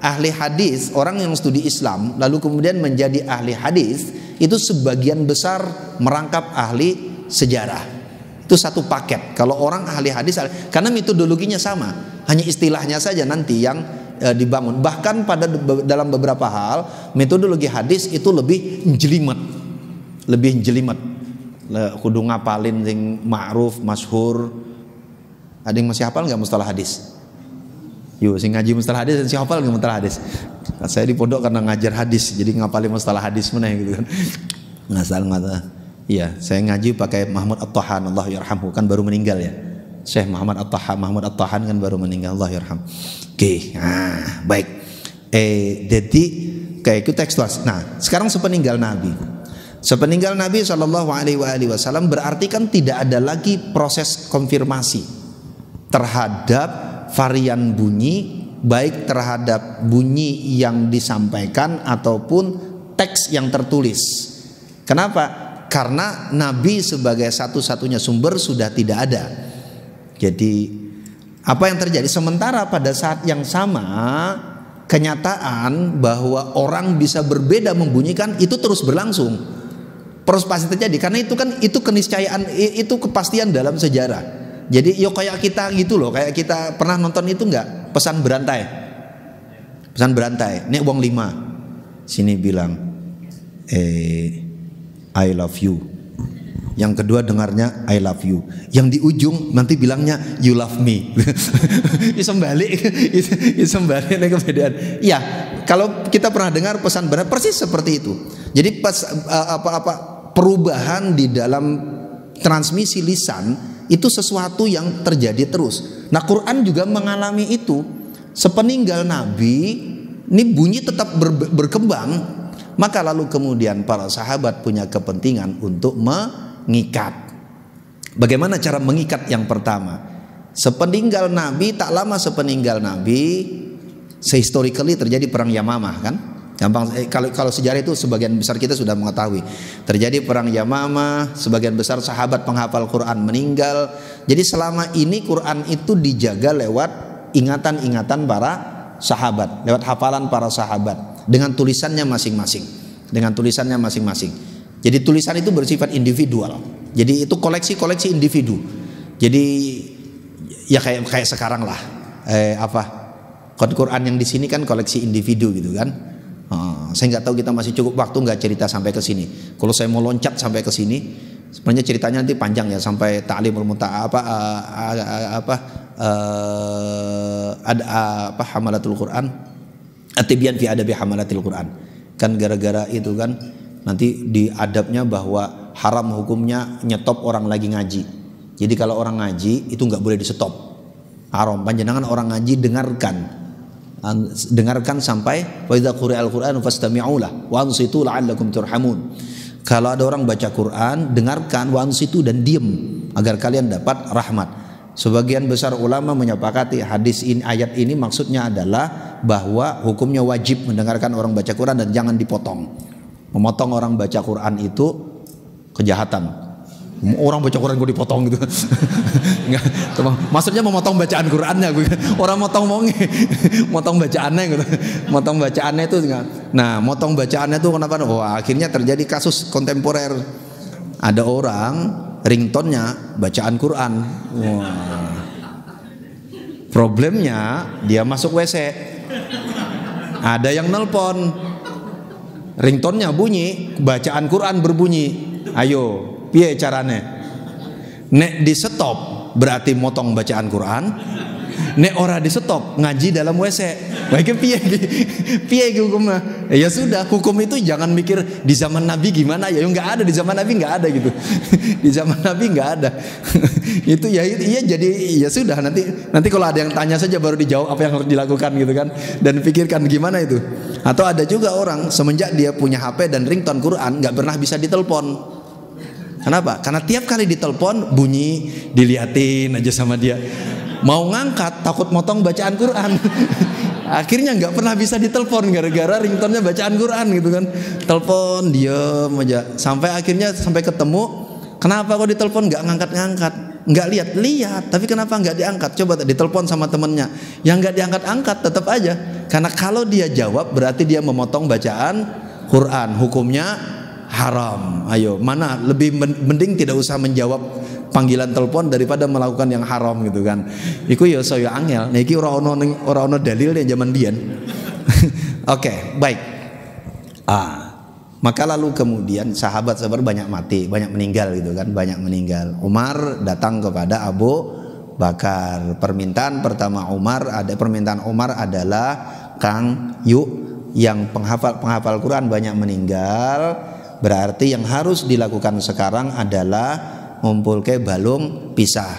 ahli hadis, orang yang studi Islam lalu kemudian menjadi ahli hadis, itu sebagian besar merangkap ahli sejarah. Itu satu paket. Kalau orang ahli hadis, karena metodologinya sama, hanya istilahnya saja nanti yang dibangun. Bahkan dalam beberapa hal metodologi hadis itu lebih jelimet. Kudu ngapalin sing ma'ruf, masyhur. Ada yang masih hafal nggak mustalah hadis? Yuk, sing ngaji mustalah hadis dan si hafal nggak mustalah hadis? Saya di pondok karena ngajar hadis, jadi ngapalin mustalah hadis mana gitu kan? Nggak. Iya, saya ngaji pakai Mahmud At-Tahan, Allah yarhamhu, kan baru meninggal ya. Syekh Mahmud At-Tahan kan baru meninggal, Allah yarham. Oke, baik. Jadi kayak itu tekstual. Nah, sekarang sepeninggal Nabi SAW berarti kan tidak ada lagi proses konfirmasi terhadap varian bunyi, baik terhadap bunyi yang disampaikan ataupun teks yang tertulis. Kenapa? Karena Nabi sebagai satu-satunya sumber sudah tidak ada. Jadi apa yang terjadi? Sementara pada saat yang sama kenyataan bahwa orang bisa berbeda membunyikan itu terus berlangsung. Terus pasti terjadi, karena itu keniscayaan, itu kepastian dalam sejarah. Jadi kayak kita gitu loh, kayak kita pernah nonton itu enggak? Pesan berantai. Nek wong 5 sini bilang I love you. Yang kedua dengarnya I love you. Yang di ujung nanti bilangnya you love me. Isembalik nih keberadaan. Ya, kalau kita pernah dengar pesan benar persis seperti itu. Jadi perubahan di dalam transmisi lisan itu sesuatu yang terjadi terus. Nah, Quran juga mengalami itu. Sepeninggal Nabi, ini bunyi tetap berkembang. Maka lalu kemudian para sahabat punya kepentingan untuk mengikat. Bagaimana cara mengikat yang pertama? Sepeninggal Nabi, tak lama sepeninggal Nabi, historically terjadi perang Yamamah kan? Gampang, kalau sejarah itu sebagian besar kita sudah mengetahui. Terjadi perang Yamamah, sebagian besar sahabat penghafal Quran meninggal. Jadi selama ini Quran itu dijaga lewat ingatan-ingatan para sahabat, lewat hafalan para sahabat. Dengan tulisannya masing-masing. Jadi tulisan itu bersifat individual. Jadi itu koleksi individu. Jadi ya kayak sekarang lah. Quran yang di sini kan koleksi individu gitu kan. Saya nggak tahu kita masih cukup waktu nggak cerita sampai ke sini. Kalau saya mau loncat sampai ke sini, sebenarnya ceritanya nanti panjang ya, sampai ta'limul hamalatul Quran, at-tibyan fi adabi hamalatul Quran. Kan gara-gara itu kan nanti di adabnya bahwa haram hukumnya nyetop orang lagi ngaji. Jadi kalau orang ngaji itu nggak boleh di stop, haram. Panjenengan orang ngaji dengarkan sampai wa idza quri'al Qur'an fastami'u lahu wa ansitu la'allakum turhamun. Kalau ada orang baca Quran, dengarkan wa ansitu dan diam agar kalian dapat rahmat. Sebagian besar ulama menyepakati hadis ini, ayat ini maksudnya adalah bahwa hukumnya wajib mendengarkan orang baca Quran dan jangan dipotong. Memotong orang baca Quran itu kejahatan. Orang baca Quran gue dipotong gitu. Enggak, maksudnya memotong bacaan Qurannya gue. Orang motong bacaannya gitu. Motong bacaannya itu enggak. Nah, motong bacaannya itu kenapa? Wah, akhirnya terjadi kasus kontemporer. Ada orang ringtone-nya bacaan Quran. Wah. Problemnya dia masuk WC. Ada yang nelpon. Ringtone-nya bunyi, bacaan Quran berbunyi. Ayo, piye carane? Nek di stop berarti motong bacaan Quran. Nek ora di stop ngaji dalam WC. Baiknya piye hukumnya? Ya sudah, hukum itu jangan mikir di zaman Nabi gimana ya. Enggak ada di zaman Nabi, enggak ada gitu. Di zaman Nabi enggak ada. Itu ya iya, jadi ya sudah, nanti kalau ada yang tanya saja baru dijawab apa yang harus dilakukan gitu kan. Dan pikirkan gimana itu. Atau ada juga orang semenjak dia punya HP dan ringtone Quran enggak pernah bisa ditelepon. Kenapa? Karena tiap kali ditelepon bunyi, diliatin aja sama dia. Mau ngangkat takut motong bacaan Quran. Akhirnya nggak pernah bisa ditelepon gara-gara ringtone-nya bacaan Quran gitu kan. Telepon diem aja sampai akhirnya sampai ketemu. Kenapa kok ditelepon nggak ngangkat-ngangkat? Nggak lihat, tapi kenapa nggak diangkat? Coba ditelepon sama temennya, yang nggak diangkat-angkat tetap aja. Karena kalau dia jawab berarti dia memotong bacaan Quran, hukumnya haram. Ayo, mana lebih mending tidak usah menjawab panggilan telepon daripada melakukan yang haram gitu kan. Iku ya saya angel. Nah iki ora ono dalil yang zaman biyen. Oke, baik. Maka lalu kemudian sahabat-sahabat banyak mati, banyak meninggal gitu kan, banyak meninggal. Umar datang kepada Abu Bakar. Permintaan Umar adalah Kang yuk yang penghafal Quran banyak meninggal. Berarti yang harus dilakukan sekarang adalah ngumpul ke balung pisah.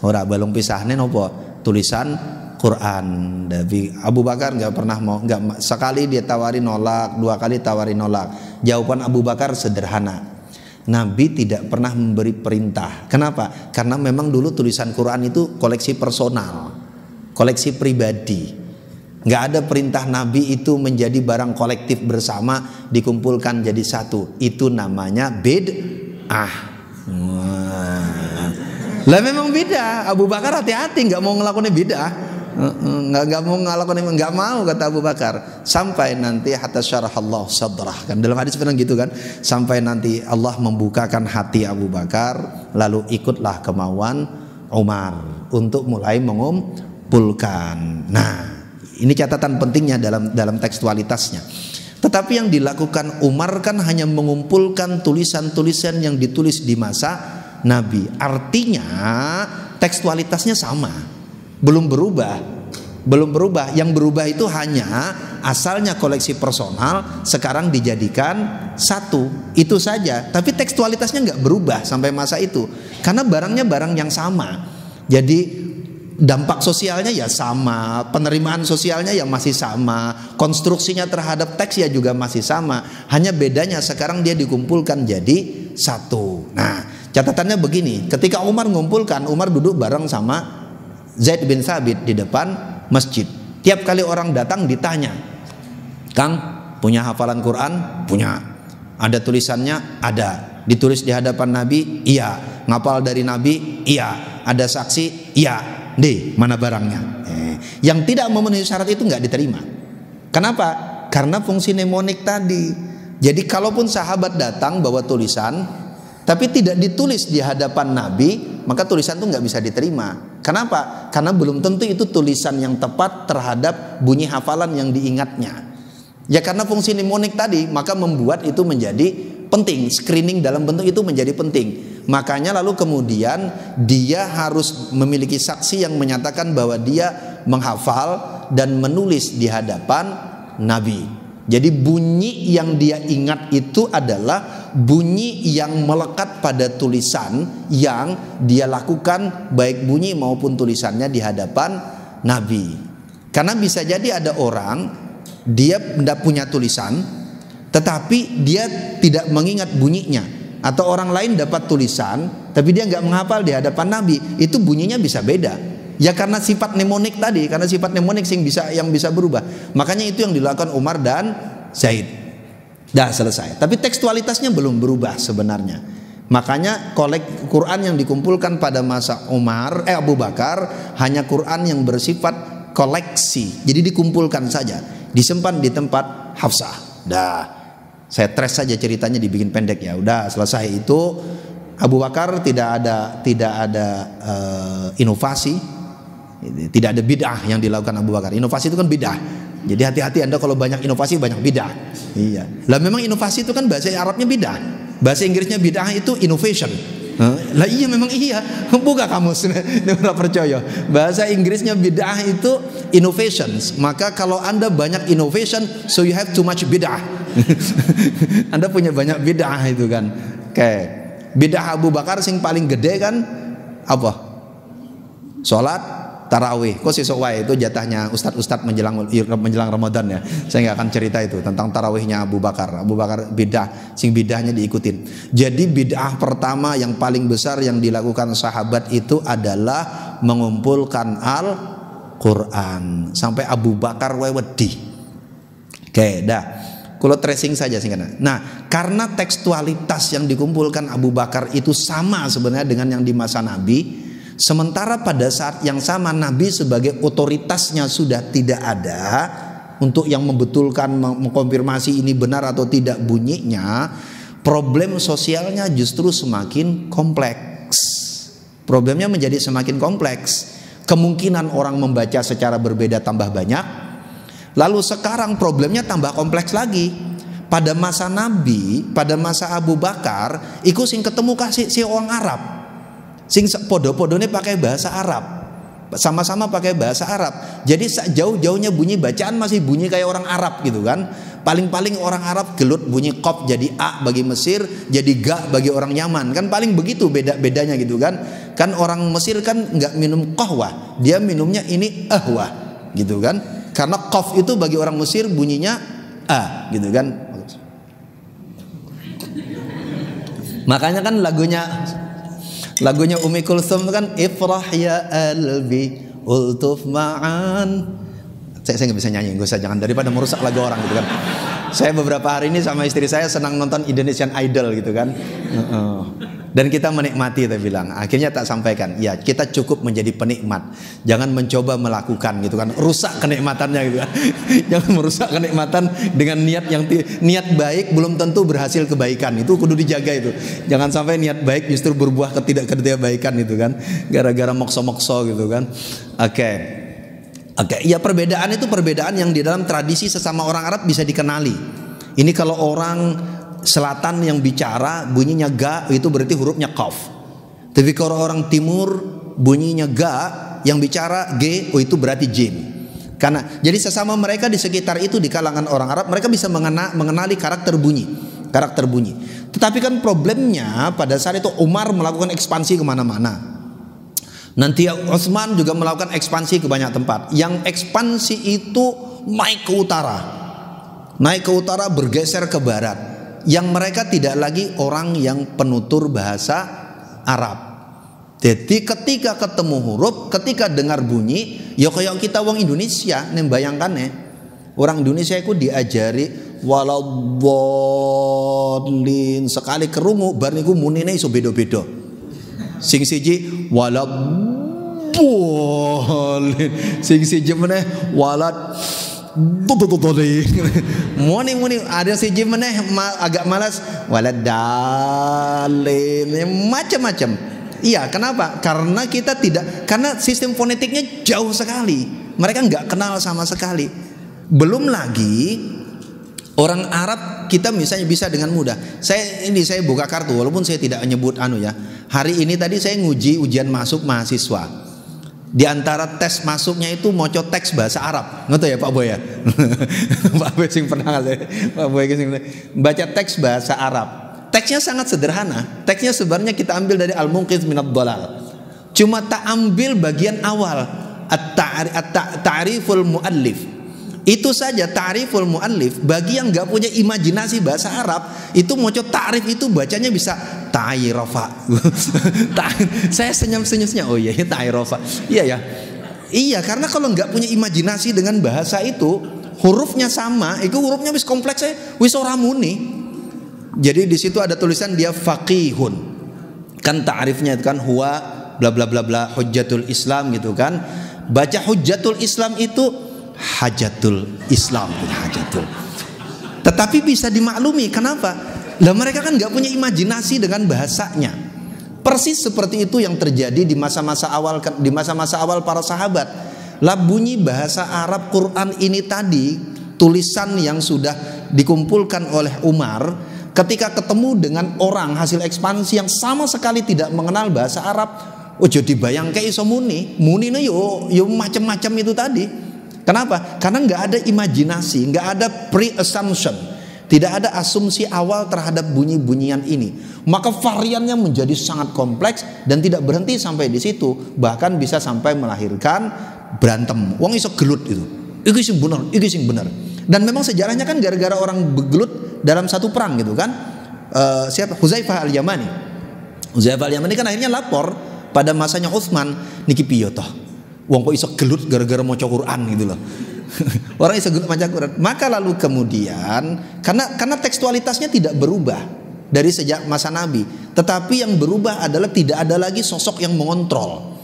Ora balung pisahnya nopo? Tulisan Quran. Tapi Abu Bakar nggak pernah mau, nggak sekali dia tawari nolak, dua kali tawari nolak. Jawaban Abu Bakar sederhana. Nabi tidak pernah memberi perintah. Kenapa? Karena memang dulu tulisan Quran itu koleksi personal, koleksi pribadi. Nggak ada perintah Nabi itu menjadi barang kolektif bersama dikumpulkan jadi satu. Itu namanya bid'ah. Lah memang beda. Abu Bakar hati-hati nggak mau ngelakuin bid'ah. Nggak mau ngelakuin, nggak mau kata Abu Bakar. Sampai nanti hatta syarahallahu sadrah, kan dalam hadis pernah gitu kan. Sampai nanti Allah membukakan hati Abu Bakar, lalu ikutlah kemauan Umar untuk mulai mengumpulkan. Nah, ini catatan pentingnya dalam tekstualitasnya. Tetapi yang dilakukan Umar kan hanya mengumpulkan tulisan-tulisan yang ditulis di masa Nabi. Artinya tekstualitasnya sama, belum berubah. Yang berubah itu hanya asalnya koleksi personal sekarang dijadikan satu, itu saja. Tapi tekstualitasnya nggak berubah sampai masa itu, karena barangnya barang yang sama. Jadi dampak sosialnya ya sama, penerimaan sosialnya ya masih sama, konstruksinya terhadap teks ya juga masih sama. Hanya bedanya sekarang dia dikumpulkan jadi satu. Nah, catatannya begini, ketika Umar mengumpulkan, Umar duduk bareng sama Zaid bin Thabit di depan masjid. Tiap kali orang datang ditanya, "Kang, punya hafalan Quran?" "Punya." "Ada tulisannya?" "Ada." "Ditulis di hadapan Nabi?" "Iya." "Ngapal dari Nabi?" "Iya." "Ada saksi?" "Iya." Mana barangnya? Yang tidak memenuhi syarat itu nggak diterima. Kenapa? Karena fungsi mnemonik tadi. Jadi kalaupun sahabat datang bawa tulisan, tapi tidak ditulis di hadapan Nabi, maka tulisan itu nggak bisa diterima. Kenapa? Karena belum tentu itu tulisan yang tepat terhadap bunyi hafalan yang diingatnya. Ya karena fungsi mnemonik tadi, maka membuat itu menjadi penting. Screening dalam bentuk itu menjadi penting. Makanya lalu kemudian dia harus memiliki saksi yang menyatakan bahwa dia menghafal dan menulis di hadapan Nabi. Jadi bunyi yang dia ingat itu adalah bunyi yang melekat pada tulisan yang dia lakukan, baik bunyi maupun tulisannya di hadapan Nabi. Karena bisa jadi ada orang dia tidak punya tulisan, tetapi dia tidak mengingat bunyinya, atau orang lain dapat tulisan tapi dia nggak menghafal di hadapan Nabi, itu bunyinya bisa beda. Ya karena sifat mnemonik tadi, karena sifat mnemonik yang bisa berubah. Makanya itu yang dilakukan Umar dan Zaid. Dah selesai. Tapi tekstualitasnya belum berubah sebenarnya. Makanya Quran yang dikumpulkan pada masa Abu Bakar hanya Quran yang bersifat koleksi. Jadi dikumpulkan saja, disimpan di tempat Hafsah. Dah, saya trace saja ceritanya, dibikin pendek ya. Udah selesai itu. Abu Bakar tidak ada inovasi, tidak ada bid'ah yang dilakukan Abu Bakar. Inovasi itu kan bid'ah. Jadi hati-hati Anda kalau banyak inovasi banyak bid'ah. Iya. Lah memang inovasi itu kan bahasa Arabnya bid'ah. Bahasa Inggrisnya bid'ah itu innovation. Lah iya memang iya. Buka kamus, nggak percaya. Bahasa Inggrisnya bid'ah itu innovations. Maka kalau Anda banyak innovation, so you have too much bid'ah. Anda punya banyak bid'ah itu kan. Oke. Bid'ah Abu Bakar sing paling gede kan apa? Sholat tarawih. Kok sesuk wae itu jatahnya ustadz menjelang Ramadan ya. Saya nggak akan cerita itu tentang tarawihnya Abu Bakar. Abu Bakar bidah, sing bidahnya diikutin. Jadi bid'ah pertama yang paling besar yang dilakukan sahabat itu adalah mengumpulkan Al-Quran. Sampai Abu Bakar wedi. Oke, dah. Kalau tracing saja singkatnya. Nah, karena tekstualitas yang dikumpulkan Abu Bakar itu sama sebenarnya dengan yang di masa Nabi. Sementara pada saat yang sama Nabi sebagai otoritasnya sudah tidak ada untuk yang membetulkan, mengkonfirmasi ini benar atau tidak bunyinya, problem sosialnya justru semakin kompleks. Problemnya menjadi semakin kompleks. Kemungkinan orang membaca secara berbeda tambah banyak. Lalu sekarang problemnya tambah kompleks lagi. Pada masa Nabi, pada masa Abu Bakar, iku sing ketemu kasih si orang Arab. Sing podo-podone pakai bahasa Arab, sama-sama pakai bahasa Arab. Jadi jauh-jauhnya bunyi bacaan masih bunyi kayak orang Arab gitu kan. Paling-paling orang Arab gelut bunyi qaf jadi a bagi Mesir, jadi ga bagi orang Yaman. Kan paling begitu bedanya gitu kan. Kan orang Mesir kan nggak minum qahwah, dia minumnya ini ahwah gitu kan. Karena qaf itu bagi orang Mesir bunyinya a gitu kan. Makanya kan lagunya Umi Kulsum kan ifrah ya albi ultuf ma'an. Saya nggak bisa nyanyi, gak usah, jangan, daripada merusak lagu orang gitu kan. Saya beberapa hari ini sama istri saya senang nonton Indonesian Idol gitu kan. Dan kita menikmati, saya bilang. Akhirnya tak sampaikan, ya kita cukup menjadi penikmat. Jangan mencoba melakukan gitu kan. Rusak kenikmatannya gitu kan. Jangan merusak kenikmatan dengan niat baik belum tentu berhasil kebaikan. Itu kudu dijaga itu. Jangan sampai niat baik justru berbuah ketidakbaikan itu kan. Gara-gara mokso-mokso gitu kan. Oke, ya perbedaan itu perbedaan yang di dalam tradisi sesama orang Arab bisa dikenali. Ini kalau orang selatan yang bicara bunyinya ga, itu berarti hurufnya qaf. Tapi kalau orang timur bunyinya ga, yang bicara g, itu berarti jim. Karena jadi sesama mereka di sekitar itu, di kalangan orang Arab, mereka bisa mengenali karakter bunyi. Tetapi kan problemnya pada saat itu Umar melakukan ekspansi kemana-mana. Nanti Utsman juga melakukan ekspansi ke banyak tempat. Yang ekspansi itu naik ke utara bergeser ke barat. Yang mereka tidak lagi orang yang penutur bahasa Arab. Jadi ketika ketemu huruf, ketika dengar bunyi, ya kayak kita wong Indonesia, nembayangkannya. Orang Indonesia itu diajari waladhdallin, sekali kerungu bar niku munine iso beda-beda. Sing siji waladhdallin, sing siji meneh walad muni ada si meneh agak malas waladhdallin, macam-macam. Iya, kenapa? Karena kita karena sistem fonetiknya jauh sekali. Mereka nggak kenal sama sekali. Belum lagi Orang Arab kita misalnya bisa dengan mudah. Saya buka kartu walaupun saya tidak menyebut ya. Hari ini tadi saya nguji ujian masuk mahasiswa. Di antara tes masuknya itu moco teks bahasa Arab. Ngerti ya Pak Boy ya? Pak Boy sing pernah saya. Pak Boy sing baca teks bahasa Arab. Teksnya sangat sederhana. Teksnya sebenarnya kita ambil dari Al-Munqidh minad Dhalal. Cuma tak ambil bagian awal at-ta'riful muallif. Itu saja ta'riful muallif. Bagi yang nggak punya imajinasi bahasa Arab, itu moco ta'rif itu bacanya bisa ta'irafa. Saya senyum-senyumnya. Oh iya ta'irafa. Iya ya. Iya, karena kalau nggak punya imajinasi dengan bahasa itu, hurufnya sama, itu hurufnya wis kompleks wis ora muni. Jadi di situ ada tulisan dia faqihun. Kan ta'rifnya itu kan huwa bla bla bla bla hujjatul Islam gitu kan. Baca hujjatul Islam itu hajatul Islam, hajatul. Tetapi bisa dimaklumi kenapa? Lah mereka kan nggak punya imajinasi dengan bahasanya. Persis seperti itu yang terjadi di masa-masa awal para sahabat. Lah bunyi bahasa Arab Quran ini tadi, tulisan yang sudah dikumpulkan oleh Umar, ketika ketemu dengan orang hasil ekspansi yang sama sekali tidak mengenal bahasa Arab, jadi bayangke iso muni yo macam-macam itu tadi. Kenapa? Karena nggak ada imajinasi, nggak ada pre-assumption, tidak ada asumsi awal terhadap bunyi-bunyian ini. Maka variannya menjadi sangat kompleks dan tidak berhenti sampai di situ, bahkan bisa sampai melahirkan berantem. Wong iso gelut itu. Iki sing bener. Dan memang sejarahnya kan gara-gara orang begelut dalam satu perang gitu kan. Siapa? Huzaifah al-Yamani. Huzaifah al-Yamani kan akhirnya lapor pada masanya Utsman, niki piye toh? Wong kok iso gelut gara-gara maca Quran gitu loh. Orang iso gelut maca Quran. Maka lalu kemudian karena tekstualitasnya tidak berubah dari sejak masa Nabi, tetapi yang berubah adalah tidak ada lagi sosok yang mengontrol.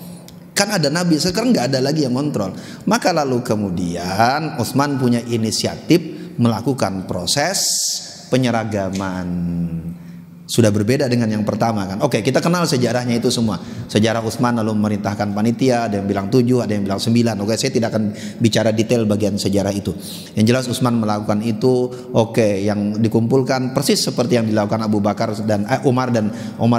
Kan ada Nabi, sekarang nggak ada lagi yang mengontrol. Maka lalu kemudian Utsman punya inisiatif melakukan proses penyeragaman. Sudah berbeda dengan yang pertama kan. Oke, kita kenal sejarahnya itu semua. Sejarah Utsman lalu memerintahkan panitia, ada yang bilang 7, ada yang bilang 9. Oke, saya tidak akan bicara detail bagian sejarah itu. Yang jelas Utsman melakukan itu, yang dikumpulkan persis seperti yang dilakukan Abu Bakar dan Umar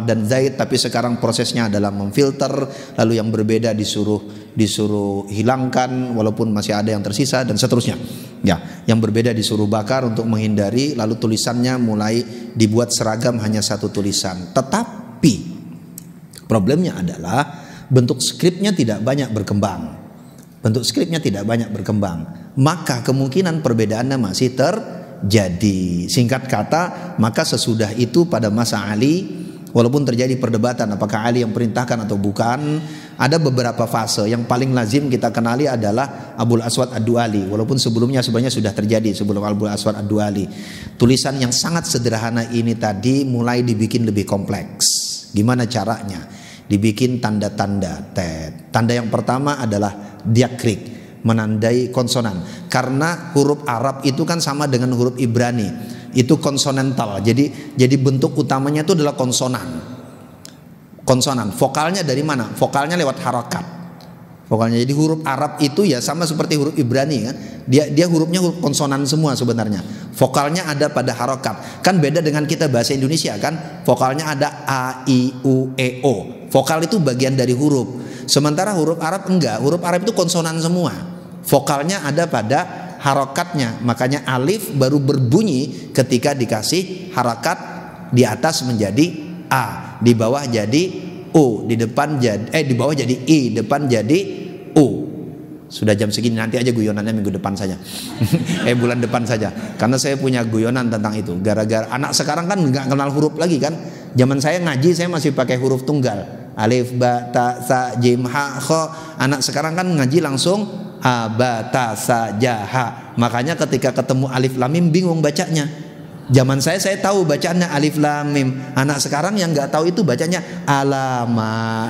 dan Zaid, tapi sekarang prosesnya adalah memfilter, lalu yang berbeda disuruh hilangkan walaupun masih ada yang tersisa dan seterusnya. Ya, yang berbeda disuruh bakar untuk menghindari, lalu tulisannya mulai dibuat seragam hanya satu tulisan. Tetapi problemnya adalah bentuk skripnya tidak banyak berkembang. Maka kemungkinan perbedaannya masih terjadi. Singkat kata, maka sesudah itu pada masa Ali, walaupun terjadi perdebatan apakah Ali yang perintahkan atau bukan, ada beberapa fase. Yang paling lazim kita kenali adalah Abul Aswad Ad-Du'ali, walaupun sebelumnya sebenarnya sudah terjadi sebelum Abul Aswad Ad-Du'ali. Tulisan yang sangat sederhana ini tadi mulai dibikin lebih kompleks. Gimana caranya? Dibikin tanda-tanda. Tanda yang pertama adalah diakrik, menandai konsonan. Karena huruf Arab itu kan sama dengan huruf Ibrani, itu konsonantal. Jadi bentuk utamanya itu adalah konsonan. Vokalnya dari mana? Vokalnya lewat harakat. Jadi huruf Arab itu ya sama seperti huruf Ibrani kan. Dia hurufnya huruf konsonan semua sebenarnya. Vokalnya ada pada harakat. Kan beda dengan kita bahasa Indonesia kan. Vokalnya ada A, I, U, E, O. Vokal itu bagian dari huruf. Sementara huruf Arab enggak. Huruf Arab itu konsonan semua. Vokalnya ada pada harakatnya. Makanya alif baru berbunyi ketika dikasih harakat di atas menjadi A, di bawah jadi U, di bawah jadi I, depan jadi U. Sudah jam segini, nanti aja guyonannya minggu depan saja. Bulan depan saja. Karena saya punya guyonan tentang itu. Gara-gara anak sekarang kan nggak kenal huruf lagi kan. Zaman saya ngaji saya masih pakai huruf tunggal. Alif, ba, ta, sa, jim, ha, kho. Anak sekarang kan ngaji langsung a, ba, ta, sa, ja, ha. Makanya ketika ketemu alif lam mim bingung bacanya. Zaman saya tahu bacaannya alif lam mim. Anak sekarang yang nggak tahu itu bacanya alama.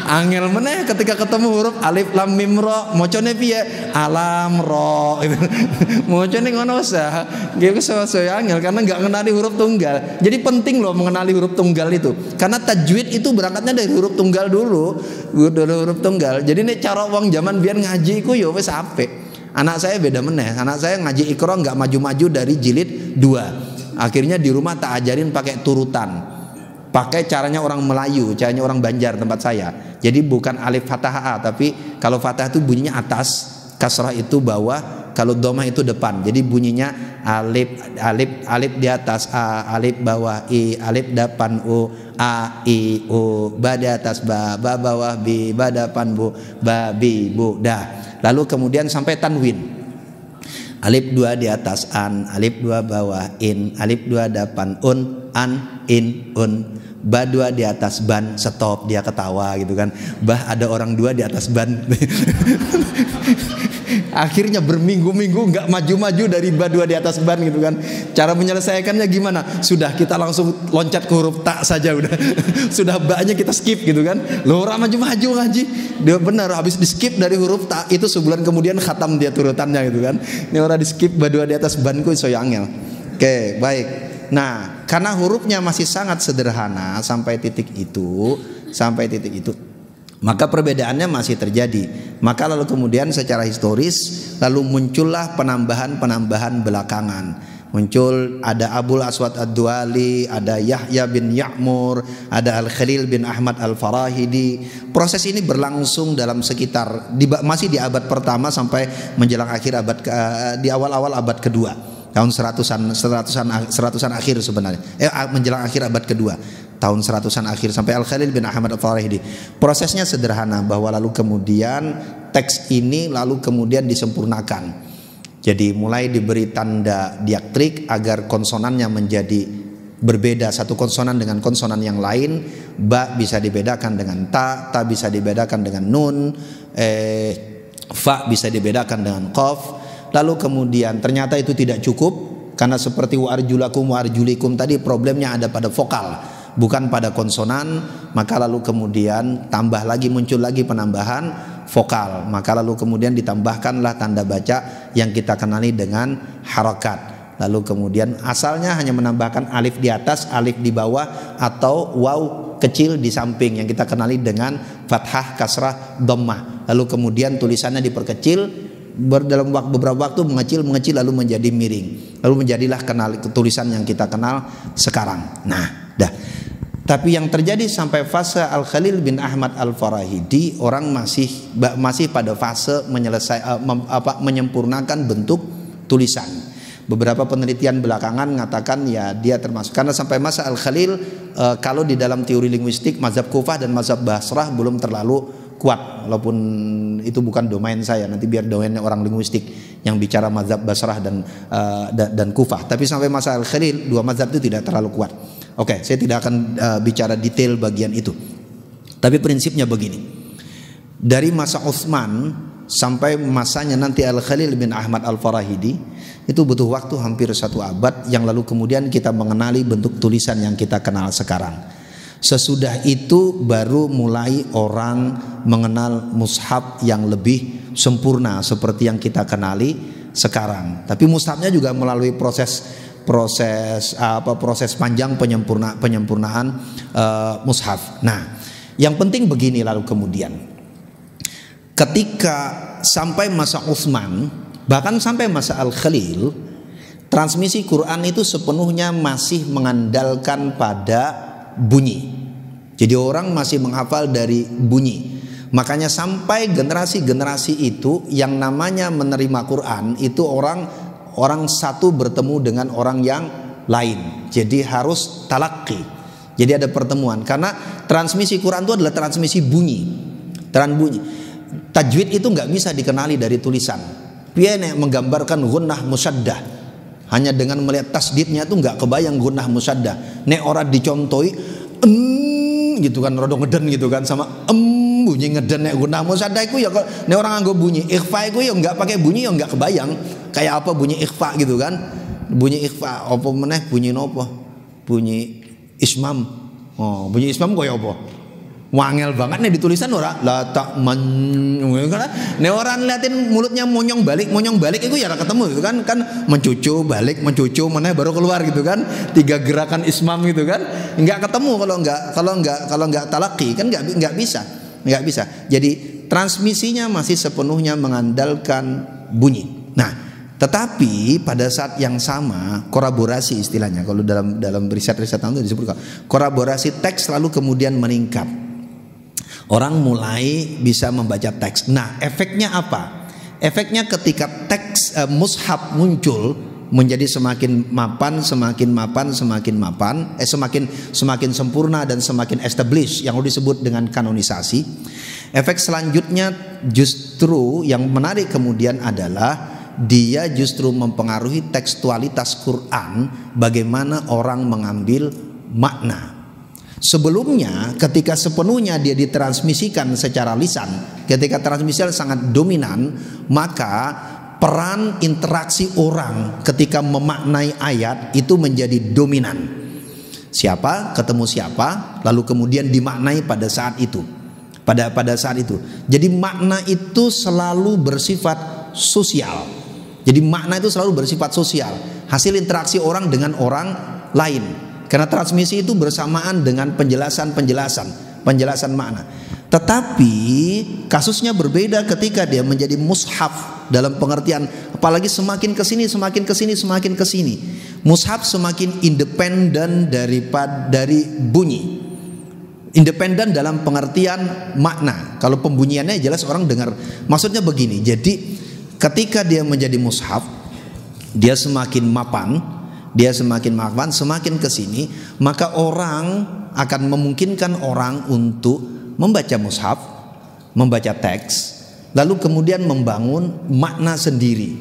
Angel meneh ketika ketemu huruf alif lam mim ro, mocone piye? Alam ro. Mocone ngono usah. Gitu saya angel karena nggak mengenali huruf tunggal. Jadi penting loh mengenali huruf tunggal itu. Karena tajwid itu berangkatnya dari huruf tunggal dulu. Huruf tunggal. Jadi nek cara wong zaman biyen ngaji iku ya wis apik. Anak saya beda meneh. Anak saya ngaji Iqra nggak maju-maju dari jilid 2. Akhirnya di rumah tak ajarin pakai turutan. Pakai caranya orang Melayu, caranya orang Banjar tempat saya. Jadi bukan alif fathah A, tapi kalau fathah itu bunyinya atas, kasrah itu bawah, kalau domah itu depan. Jadi bunyinya alif di atas, A, alif bawah, I, alif depan, U, A, I, U, ba di atas, ba bawah, bi, ba depan, bu, ba, bi, bu, da. Lalu kemudian sampai tanwin. Alif 2 di atas, an, alif 2 bawah, in, alif 2 depan, an, in, un. Ba 2 di atas, ban, stop, dia ketawa gitu kan. Bah ada orang 2 di atas ban. Akhirnya berminggu-minggu nggak maju-maju dari ba 2 di atas ban gitu kan. Cara menyelesaikannya gimana? Sudah kita langsung loncat ke huruf ta saja udah. Sudah ba-nya kita skip gitu kan. Loh ora maju-maju ngaji. Dia benar habis di skip dari huruf ta itu sebulan kemudian khatam dia turutannya gitu kan. Ini orang di skip ba 2 di atas ban ku iso angel. Oke, baik. Nah, karena hurufnya masih sangat sederhana sampai titik itu, maka perbedaannya masih terjadi. Maka lalu kemudian secara historis lalu muncullah penambahan belakangan. Muncul ada Abul Aswad Ad-Duali, ada Yahya bin Ya'mur, ada Al-Khalil bin Ahmad Al-Farahidi. Proses ini berlangsung dalam sekitar masih di abad pertama sampai menjelang akhir di awal-awal abad kedua. Tahun seratusan akhir sebenarnya. Menjelang akhir abad kedua. Tahun seratusan akhir sampai Al-Khalil bin Ahmad Al-Farahidi. Prosesnya sederhana bahwa lalu kemudian teks ini lalu kemudian disempurnakan. Jadi mulai diberi tanda diaktrik agar konsonannya menjadi berbeda satu konsonan dengan konsonan yang lain. Ba bisa dibedakan dengan ta bisa dibedakan dengan nun, fa bisa dibedakan dengan qaf. Lalu kemudian ternyata itu tidak cukup karena seperti wa arjulakum wa arjulikum tadi problemnya ada pada vokal bukan pada konsonan, maka lalu kemudian muncul lagi penambahan vokal, maka lalu kemudian ditambahkanlah tanda baca yang kita kenali dengan harakat. Lalu kemudian asalnya hanya menambahkan alif di atas, alif di bawah atau waw kecil di samping yang kita kenali dengan fathah, kasrah, dhammah. Lalu kemudian tulisannya diperkecil dalam beberapa waktu mengecil lalu menjadi miring, lalu menjadilah tulisan yang kita kenal sekarang. Nah, tapi yang terjadi sampai fase Al-Khalil bin Ahmad Al-Farahidi orang masih pada fase menyempurnakan bentuk tulisan. Beberapa penelitian belakangan mengatakan ya dia termasuk karena sampai masa Al-Khalil kalau di dalam teori linguistik mazhab Kufah dan mazhab Basrah belum terlalu kuat, walaupun itu bukan domain saya, nanti biar domainnya orang linguistik yang bicara mazhab Basrah dan Kufah. Tapi sampai masa Al-Khalil dua mazhab itu tidak terlalu kuat. Oke, saya tidak akan bicara detail bagian itu. Tapi prinsipnya begini. Dari masa Utsman sampai masanya nanti Al-Khalil bin Ahmad Al-Farahidi itu butuh waktu hampir 1 abad yang lalu kemudian kita mengenali bentuk tulisan yang kita kenal sekarang. Sesudah itu baru mulai orang mengenal mushaf yang lebih sempurna seperti yang kita kenali sekarang. Tapi mushafnya juga melalui proses panjang penyempurnaan mushaf. Nah, yang penting begini lalu kemudian. Ketika sampai masa Utsman, bahkan sampai masa Al-Khalil, transmisi Quran itu sepenuhnya masih mengandalkan pada bunyi. Jadi orang masih menghafal dari bunyi. Makanya sampai generasi-generasi itu yang namanya menerima Quran itu orang satu bertemu dengan orang yang lain. Jadi harus talaqi. Jadi ada pertemuan karena transmisi Quran itu adalah transmisi bunyi. Tajwid itu nggak bisa dikenali dari tulisan. Dia menggambarkan gunnah musyaddah. Hanya dengan melihat tasdidnya itu nggak kebayang gunnah musyaddah. Nek ora dicontoi gitu kan, rodo ngeden gitu kan sama bunyi ngeden nek gunnah musyaddah iku ya nek orang nganggo bunyi ikhfa iku ya nggak pakai bunyi ya nggak kebayang kayak apa bunyi ikhfa gitu kan. Bunyi ikhfa apa meneh bunyi nopo? Bunyi ismam. Oh, bunyi ismam kaya apa? Wangel banget nih ditulisan ora la tak man nek orang liatin mulutnya monyong balik itu ya ketemu gitu kan mencucu balik mencucu meneh baru keluar gitu kan 3 gerakan ismam gitu kan nggak ketemu kalau nggak talaqi kan nggak bisa jadi transmisinya masih sepenuhnya mengandalkan bunyi. Nah, tetapi pada saat yang sama kolaborasi istilahnya, kalau dalam riset-riset itu disebut kolaborasi teks lalu kemudian meningkat. Orang mulai bisa membaca teks. Nah, efeknya apa? Efeknya ketika teks mushaf muncul menjadi semakin mapan, semakin sempurna dan semakin established, yang disebut dengan kanonisasi. Efek selanjutnya justru yang menarik kemudian adalah dia justru mempengaruhi tekstualitas Quran, bagaimana orang mengambil makna. Sebelumnya ketika sepenuhnya dia ditransmisikan secara lisan, ketika transmisi sangat dominan, maka peran interaksi orang ketika memaknai ayat itu menjadi dominan. Siapa ketemu siapa, lalu kemudian dimaknai pada saat itu. Pada saat itu. Jadi makna itu selalu bersifat sosial. Jadi makna itu selalu bersifat sosial, hasil interaksi orang dengan orang lain. Karena transmisi itu bersamaan dengan penjelasan makna. Tetapi kasusnya berbeda ketika dia menjadi mushaf, dalam pengertian apalagi semakin ke sini. Mushaf semakin independen dari bunyi. Independen dalam pengertian makna. Kalau pembunyiannya jelas orang dengar. Maksudnya begini. Jadi ketika dia menjadi mushaf, dia semakin mapan, semakin kesini, maka orang akan memungkinkan orang untuk membaca mushaf, membaca teks, lalu kemudian membangun makna sendiri.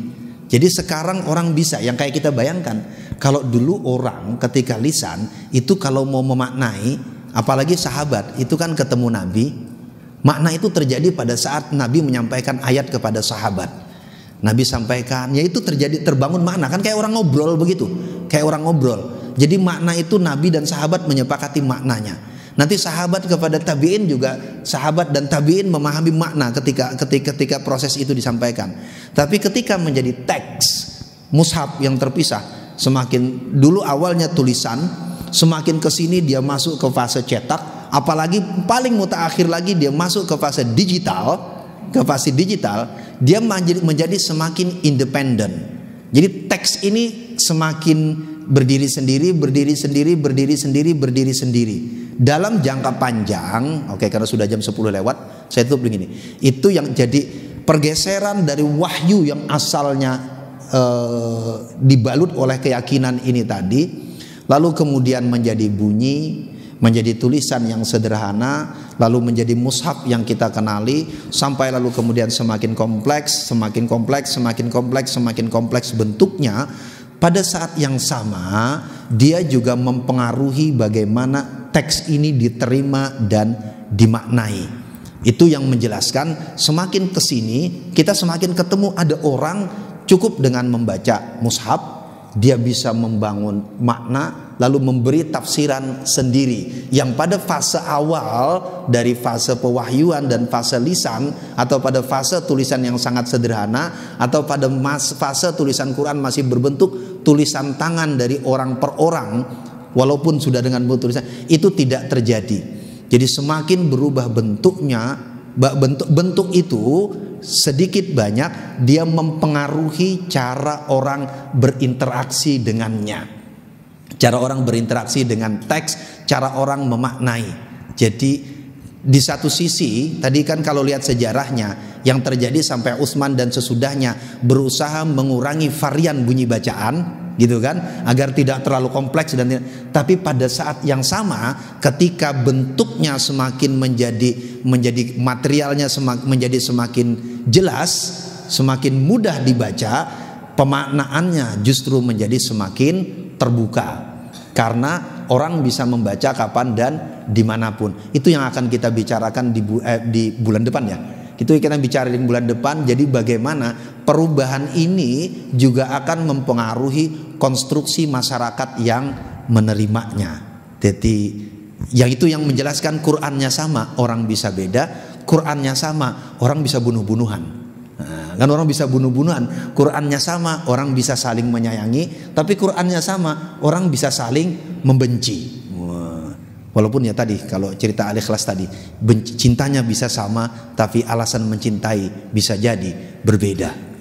Jadi sekarang orang bisa, yang kayak kita bayangkan, kalau dulu orang ketika lisan itu kalau mau memaknai, apalagi sahabat itu kan ketemu Nabi, makna itu terjadi pada saat Nabi menyampaikan ayat kepada sahabat. Nabi sampaikan, yaitu terbangun makna, kan kayak orang ngobrol begitu, kayak orang ngobrol. Jadi makna itu Nabi dan sahabat menyepakati maknanya. Nanti sahabat kepada tabiin juga, sahabat dan tabiin memahami makna ketika proses itu disampaikan. Tapi ketika menjadi teks mushaf yang terpisah, semakin dulu awalnya tulisan, semakin kesini dia masuk ke fase cetak, apalagi paling mutaakhir lagi dia masuk ke fase digital. Dia menjadi semakin independen. Jadi teks ini semakin berdiri sendiri dalam jangka panjang. Oke, karena sudah jam 10 lewat, saya tutup begini. Itu yang jadi pergeseran dari wahyu yang asalnya dibalut oleh keyakinan ini tadi, lalu kemudian menjadi bunyi, menjadi tulisan yang sederhana, lalu menjadi mushaf yang kita kenali, sampai lalu kemudian semakin kompleks bentuknya. Pada saat yang sama dia juga mempengaruhi bagaimana teks ini diterima dan dimaknai. Itu yang menjelaskan semakin kesini kita semakin ketemu ada orang cukup dengan membaca mushaf, dia bisa membangun makna lalu memberi tafsiran sendiri, yang pada fase awal dari fase pewahyuan dan fase lisan, atau pada fase tulisan yang sangat sederhana, atau pada fase tulisan Quran masih berbentuk tulisan tangan dari orang per orang, walaupun sudah dengan bentuk tulisan, itu tidak terjadi. Jadi semakin berubah bentuknya, bentuk itu sedikit banyak dia mempengaruhi cara orang berinteraksi dengannya, cara orang berinteraksi dengan teks, cara orang memaknai. Jadi di satu sisi tadi kan kalau lihat sejarahnya yang terjadi sampai Utsman dan sesudahnya berusaha mengurangi varian bunyi bacaan, gitu kan, agar tidak terlalu kompleks tapi pada saat yang sama ketika bentuknya semakin menjadi materialnya menjadi semakin jelas, semakin mudah dibaca, pemaknaannya justru menjadi semakin terbuka, karena orang bisa membaca kapan dan dimanapun. Itu yang akan kita bicarakan di bulan depan ya. Itu kita bicara di bulan depan. Jadi bagaimana perubahan ini juga akan mempengaruhi konstruksi masyarakat yang menerimanya. Jadi yang itu yang menjelaskan Qurannya sama, orang bisa beda. Qurannya sama, orang bisa bunuh-bunuhan. Kan orang bisa bunuh-bunuhan. Qurannya sama, orang bisa saling menyayangi. Tapi Qurannya sama, orang bisa saling membenci. Walaupun ya tadi kalau cerita Al-Ikhlas tadi, cintanya bisa sama, tapi alasan mencintai bisa jadi berbeda.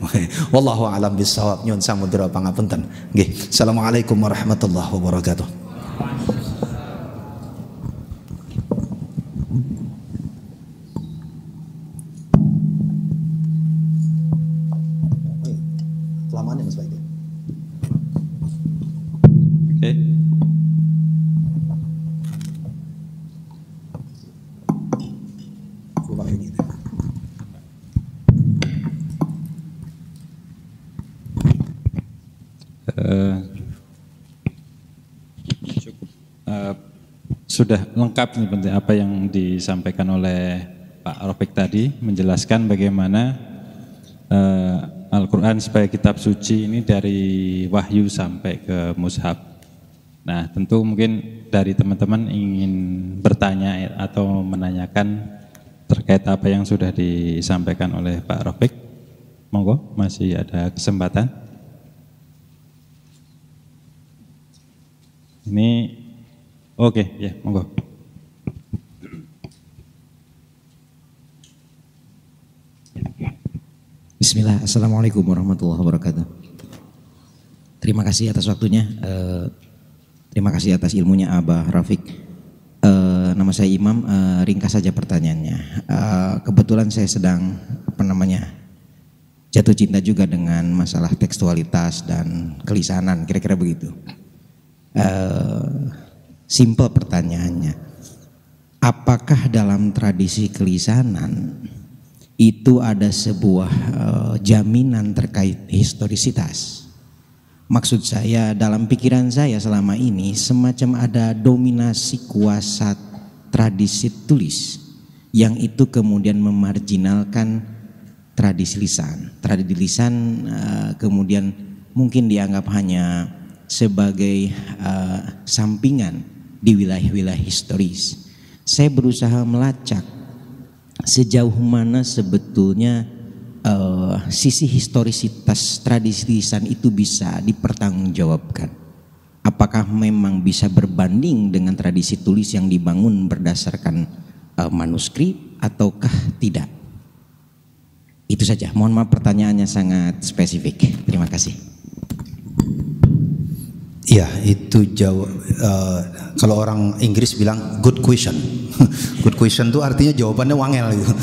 Wallahu a'lam bishawab. Nyuwun samudra pangapunten. Nggih. Assalamualaikum warahmatullahi wabarakatuh. Kelamaan ya Mas Baik. Oke. Cukup sudah lengkap nih penting apa yang disampaikan oleh Pak Rafiq tadi, menjelaskan bagaimana Al-Quran sebagai kitab suci ini dari wahyu sampai ke mushaf. Nah, tentu mungkin dari teman-teman ingin bertanya atau menanyakan terkait apa yang sudah disampaikan oleh Pak Rafiq. Monggo, masih ada kesempatan. Ini oke, ya, monggo. Bismillah, Assalamualaikum warahmatullahi wabarakatuh. Terima kasih atas waktunya, terima kasih atas ilmunya Abah Rafiq. Nama saya Imam, ringkas saja pertanyaannya. Kebetulan saya sedang jatuh cinta juga dengan masalah tekstualitas dan kelisanan, kira-kira begitu. Simple pertanyaannya, apakah dalam tradisi kelisanan itu ada sebuah jaminan terkait historisitas? Maksud saya, dalam pikiran saya selama ini semacam ada dominasi kuasa tradisi tulis yang itu kemudian memarginalkan tradisi lisan. Tradisi lisan kemudian mungkin dianggap hanya sebagai sampingan di wilayah-wilayah historis. Saya berusaha melacak sejauh mana sebetulnya sisi historisitas tradisi lisan itu bisa dipertanggungjawabkan. Apakah memang bisa berbanding dengan tradisi tulis yang dibangun berdasarkan manuskrip ataukah tidak? Itu saja. Mohon maaf pertanyaannya sangat spesifik. Terima kasih. Ya, itu jawab. Kalau orang Inggris bilang good question. Good question itu artinya jawabannya wangel gitu.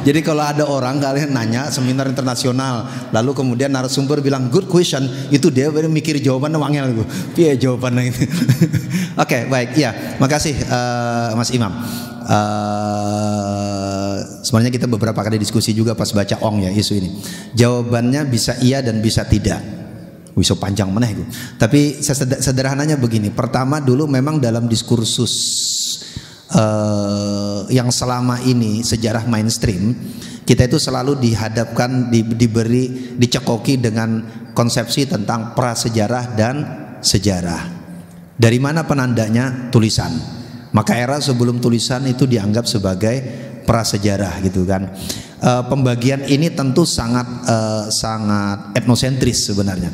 Jadi kalau ada orang kalian nanya seminar internasional, lalu kemudian narasumber bilang good question, itu dia baru mikir jawabannya wangel gitu. Iya jawabannya itu. Oke, baik. Ya, makasih Mas Imam. Sebenarnya kita beberapa kali diskusi juga pas baca ong ya isu ini. Jawabannya bisa iya dan bisa tidak. Bisa panjang mana itu. Tapi sederhananya begini. Pertama dulu memang dalam diskursus yang selama ini sejarah mainstream, kita itu selalu dihadapkan, dicekoki dengan konsepsi tentang prasejarah dan sejarah. Dari mana penandanya? Tulisan. Maka era sebelum tulisan itu dianggap sebagai prasejarah gitu kan. Pembagian ini tentu sangat etnosentris sebenarnya.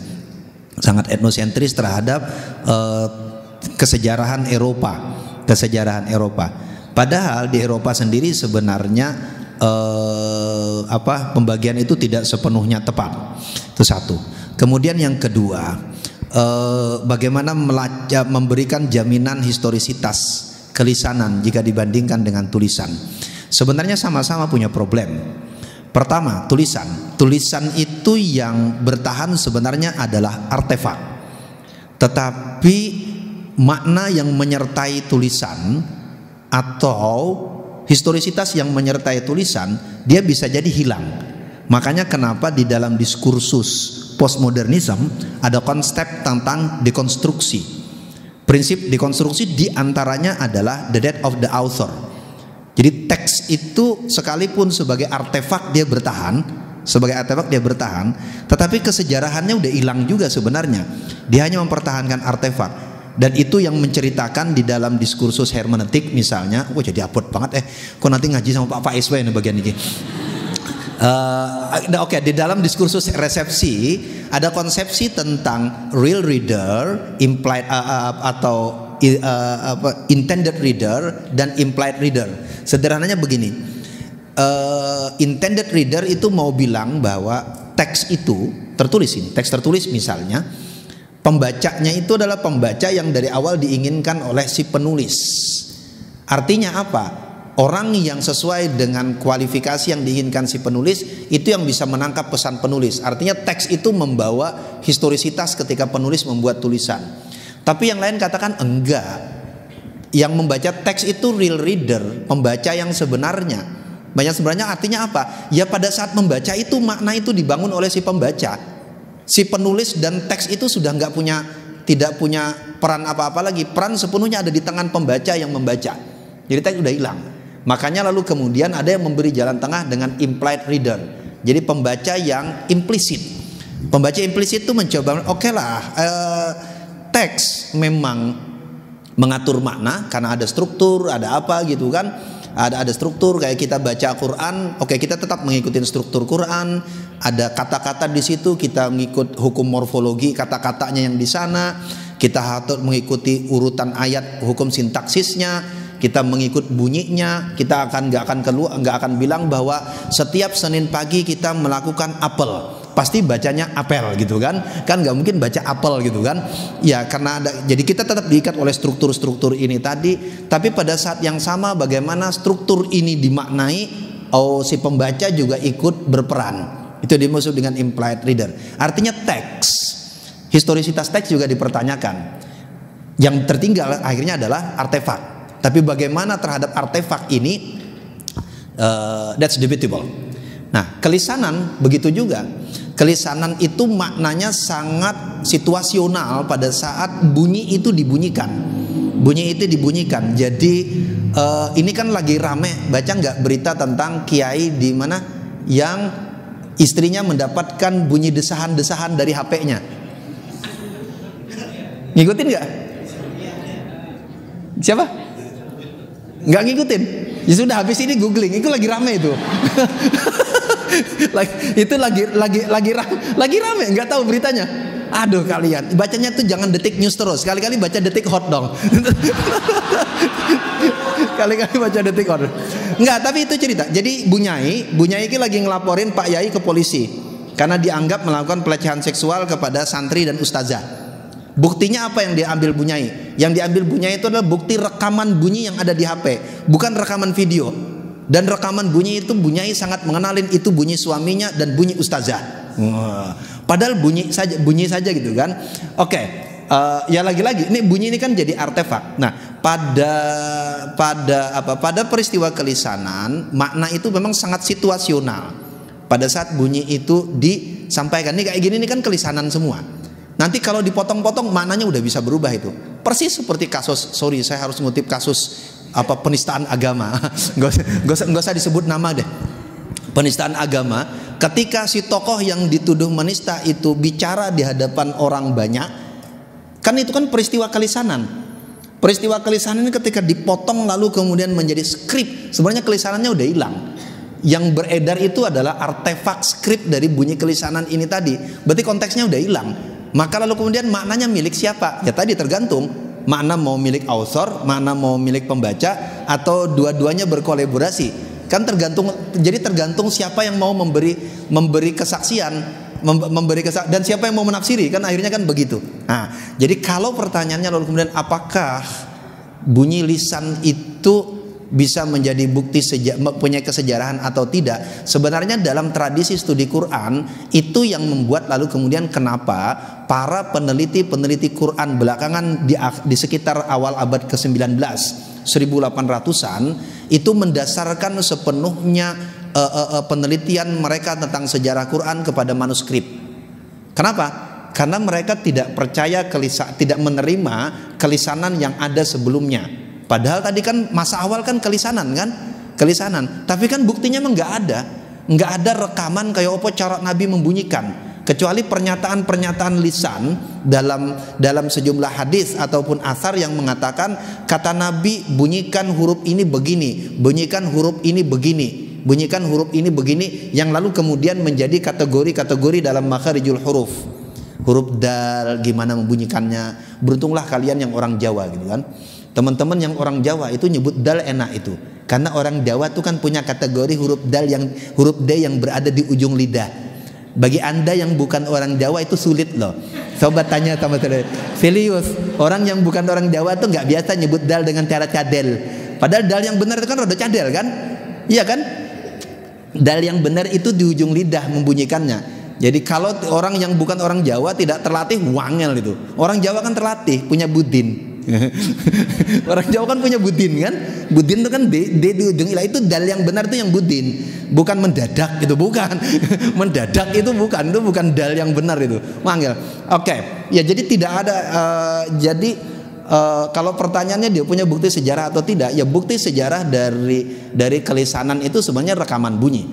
Sangat etnosentris terhadap kesejarahan Eropa. Padahal di Eropa sendiri sebenarnya pembagian itu tidak sepenuhnya tepat. Itu satu. Kemudian yang kedua, bagaimana memberikan jaminan historisitas kelisanan jika dibandingkan dengan tulisan. Sebenarnya sama-sama punya problem. Pertama, tulisan itu yang bertahan sebenarnya adalah artefak. Tetapi makna yang menyertai tulisan atau historisitas yang menyertai tulisan, dia bisa jadi hilang. Makanya kenapa di dalam diskursus postmodernism ada konsep tentang dekonstruksi. Prinsip dekonstruksi diantaranya adalah the death of the author. Jadi teks itu sekalipun sebagai artefak dia bertahan, tetapi kesejarahannya udah hilang juga sebenarnya. Dia hanya mempertahankan artefak. Dan itu yang menceritakan di dalam diskursus hermeneutik misalnya, jadi abot banget kok nanti ngaji sama Pak Faiz ini bagian ini. Oke, di dalam diskursus resepsi ada konsepsi tentang real reader, implied intended reader dan implied reader. Sederhananya begini, intended reader itu mau bilang bahwa teks itu tertulis, ini teks tertulis misalnya, pembacanya itu adalah pembaca yang dari awal diinginkan oleh si penulis. Artinya apa? Orang yang sesuai dengan kualifikasi yang diinginkan si penulis itu yang bisa menangkap pesan penulis. Artinya teks itu membawa historisitas ketika penulis membuat tulisan. Tapi yang lain katakan enggak. Yang membaca teks itu real reader, pembaca yang sebenarnya. Banyak sebenarnya artinya apa? Ya pada saat membaca itu makna itu dibangun oleh si pembaca. Si penulis dan teks itu sudah tidak punya peran apa-apa lagi. Peran sepenuhnya ada di tangan pembaca yang membaca. Jadi teks udah hilang. Makanya lalu kemudian ada yang memberi jalan tengah dengan implied reader. Jadi pembaca yang implisit. Pembaca implisit itu mencoba, oke lah, teks memang mengatur makna karena ada struktur, ada apa gitu kan. Ada struktur kayak kita baca Quran, oke kita tetap mengikuti struktur Quran. Ada kata-kata di situ, kita mengikut hukum morfologi kata-katanya yang di sana. Kita harus mengikuti urutan ayat, hukum sintaksisnya. Kita mengikut bunyinya. Kita nggak akan bilang bahwa setiap Senin pagi kita melakukan apel, pasti bacanya apel gitu kan nggak mungkin baca apel gitu kan ya, karena jadi kita tetap diikat oleh struktur-struktur ini tadi. Tapi pada saat yang sama bagaimana struktur ini dimaknai, si pembaca juga ikut berperan. Itu dimaksud dengan implied reader. Artinya teks, historisitas teks juga dipertanyakan. Yang tertinggal akhirnya adalah artefak. Tapi bagaimana terhadap artefak ini, that's debatable. Nah, kelisanan begitu juga. Kelisanan itu maknanya sangat situasional pada saat bunyi itu dibunyikan. Bunyi itu dibunyikan. Jadi ini kan lagi rame, baca nggak berita tentang kiai di mana yang istrinya mendapatkan bunyi desahan-desahan dari HP-nya. Ngikutin nggak? Siapa? Nggak ngikutin. Ya sudah, habis ini googling, itu lagi rame itu. Itu lagi rame, nggak tahu beritanya. Aduh kalian, bacanya tuh jangan Detik News terus, kali-kali baca Detik Hot dong. Kali-kali baca Detik Hot. Enggak, tapi itu cerita. Jadi Bunyai ini lagi ngelaporin Pak Yai ke polisi karena dianggap melakukan pelecehan seksual kepada santri dan ustazah. Buktinya apa yang diambil Bunyai? Yang diambil Bunyai itu adalah bukti rekaman bunyi yang ada di HP, bukan rekaman video. Dan rekaman bunyi itu Bunyai sangat mengenalin itu bunyi suaminya dan bunyi ustazah. Padahal bunyi saja gitu kan. Oke, ya lagi-lagi ini bunyi ini kan jadi artefak. Nah, pada peristiwa kelisanan makna itu memang sangat situasional. Pada saat bunyi itu disampaikan, nih kayak gini ini kan kelisanan semua. Nanti kalau dipotong-potong maknanya udah bisa berubah itu. Persis seperti kasus, sorry saya harus ngutip kasus penistaan agama. Gak usah disebut nama deh. Penistaan agama, ketika si tokoh yang dituduh menista itu bicara di hadapan orang banyak, kan itu kan peristiwa kelisanan. Peristiwa kelisanan ini ketika dipotong lalu kemudian menjadi skrip, sebenarnya kelisanannya udah hilang. Yang beredar itu adalah artefak skrip dari bunyi kelisanan ini tadi. Berarti konteksnya udah hilang. Maka lalu kemudian maknanya milik siapa? Ya tadi tergantung. Makna mau milik author, makna mau milik pembaca, atau dua-duanya berkolaborasi. Kan tergantung. Jadi tergantung siapa yang mau memberi kesaksian, dan siapa yang mau menafsiri. Kan akhirnya kan begitu. Nah, jadi kalau pertanyaannya lalu kemudian apakah bunyi lisan itu bisa menjadi bukti punya kesejarahan atau tidak? Sebenarnya dalam tradisi studi Quran itu yang membuat lalu kemudian kenapa para peneliti Quran belakangan di sekitar awal abad ke-19 1800-an itu mendasarkan sepenuhnya penelitian mereka tentang sejarah Quran kepada manuskrip. Kenapa? Karena mereka tidak percaya tidak menerima kelisanan yang ada sebelumnya. Padahal tadi kan masa awal kan kelisanan kan, kelisanan. Tapi kan buktinya memang nggak ada rekaman kayak apa cara Nabi membunyikan, kecuali pernyataan-pernyataan lisan dalam sejumlah hadis ataupun athar yang mengatakan kata Nabi bunyikan huruf ini begini, bunyikan huruf ini begini, bunyikan huruf ini begini, yang lalu kemudian menjadi kategori-kategori dalam makharijul huruf. Huruf dal gimana membunyikannya. Beruntunglah kalian yang orang Jawa gitu kan. Teman-teman yang orang Jawa itu nyebut dal enak itu. Karena orang Jawa tuh kan punya kategori huruf D yang berada di ujung lidah. Bagi Anda yang bukan orang Jawa itu sulit loh. Coba tanya sama saya. Serius, orang yang bukan orang Jawa tuh nggak biasa nyebut dal dengan cara cadel. Padahal dal yang benar itu kan rada cadel kan? Iya kan? Dal yang benar itu di ujung lidah membunyikannya. Jadi kalau orang yang bukan orang Jawa tidak terlatih, wangel itu. Orang Jawa kan terlatih, punya budin. Orang Jawa kan punya budin kan? Budin itu kan D di ujung ilah, itu dal yang benar itu yang budin, bukan mendadak itu, bukan. Mendadak itu bukan dal yang benar itu. Wangel. Oke. Ya jadi tidak ada kalau pertanyaannya dia punya bukti sejarah atau tidak, ya bukti sejarah dari kelisanan itu sebenarnya rekaman bunyi.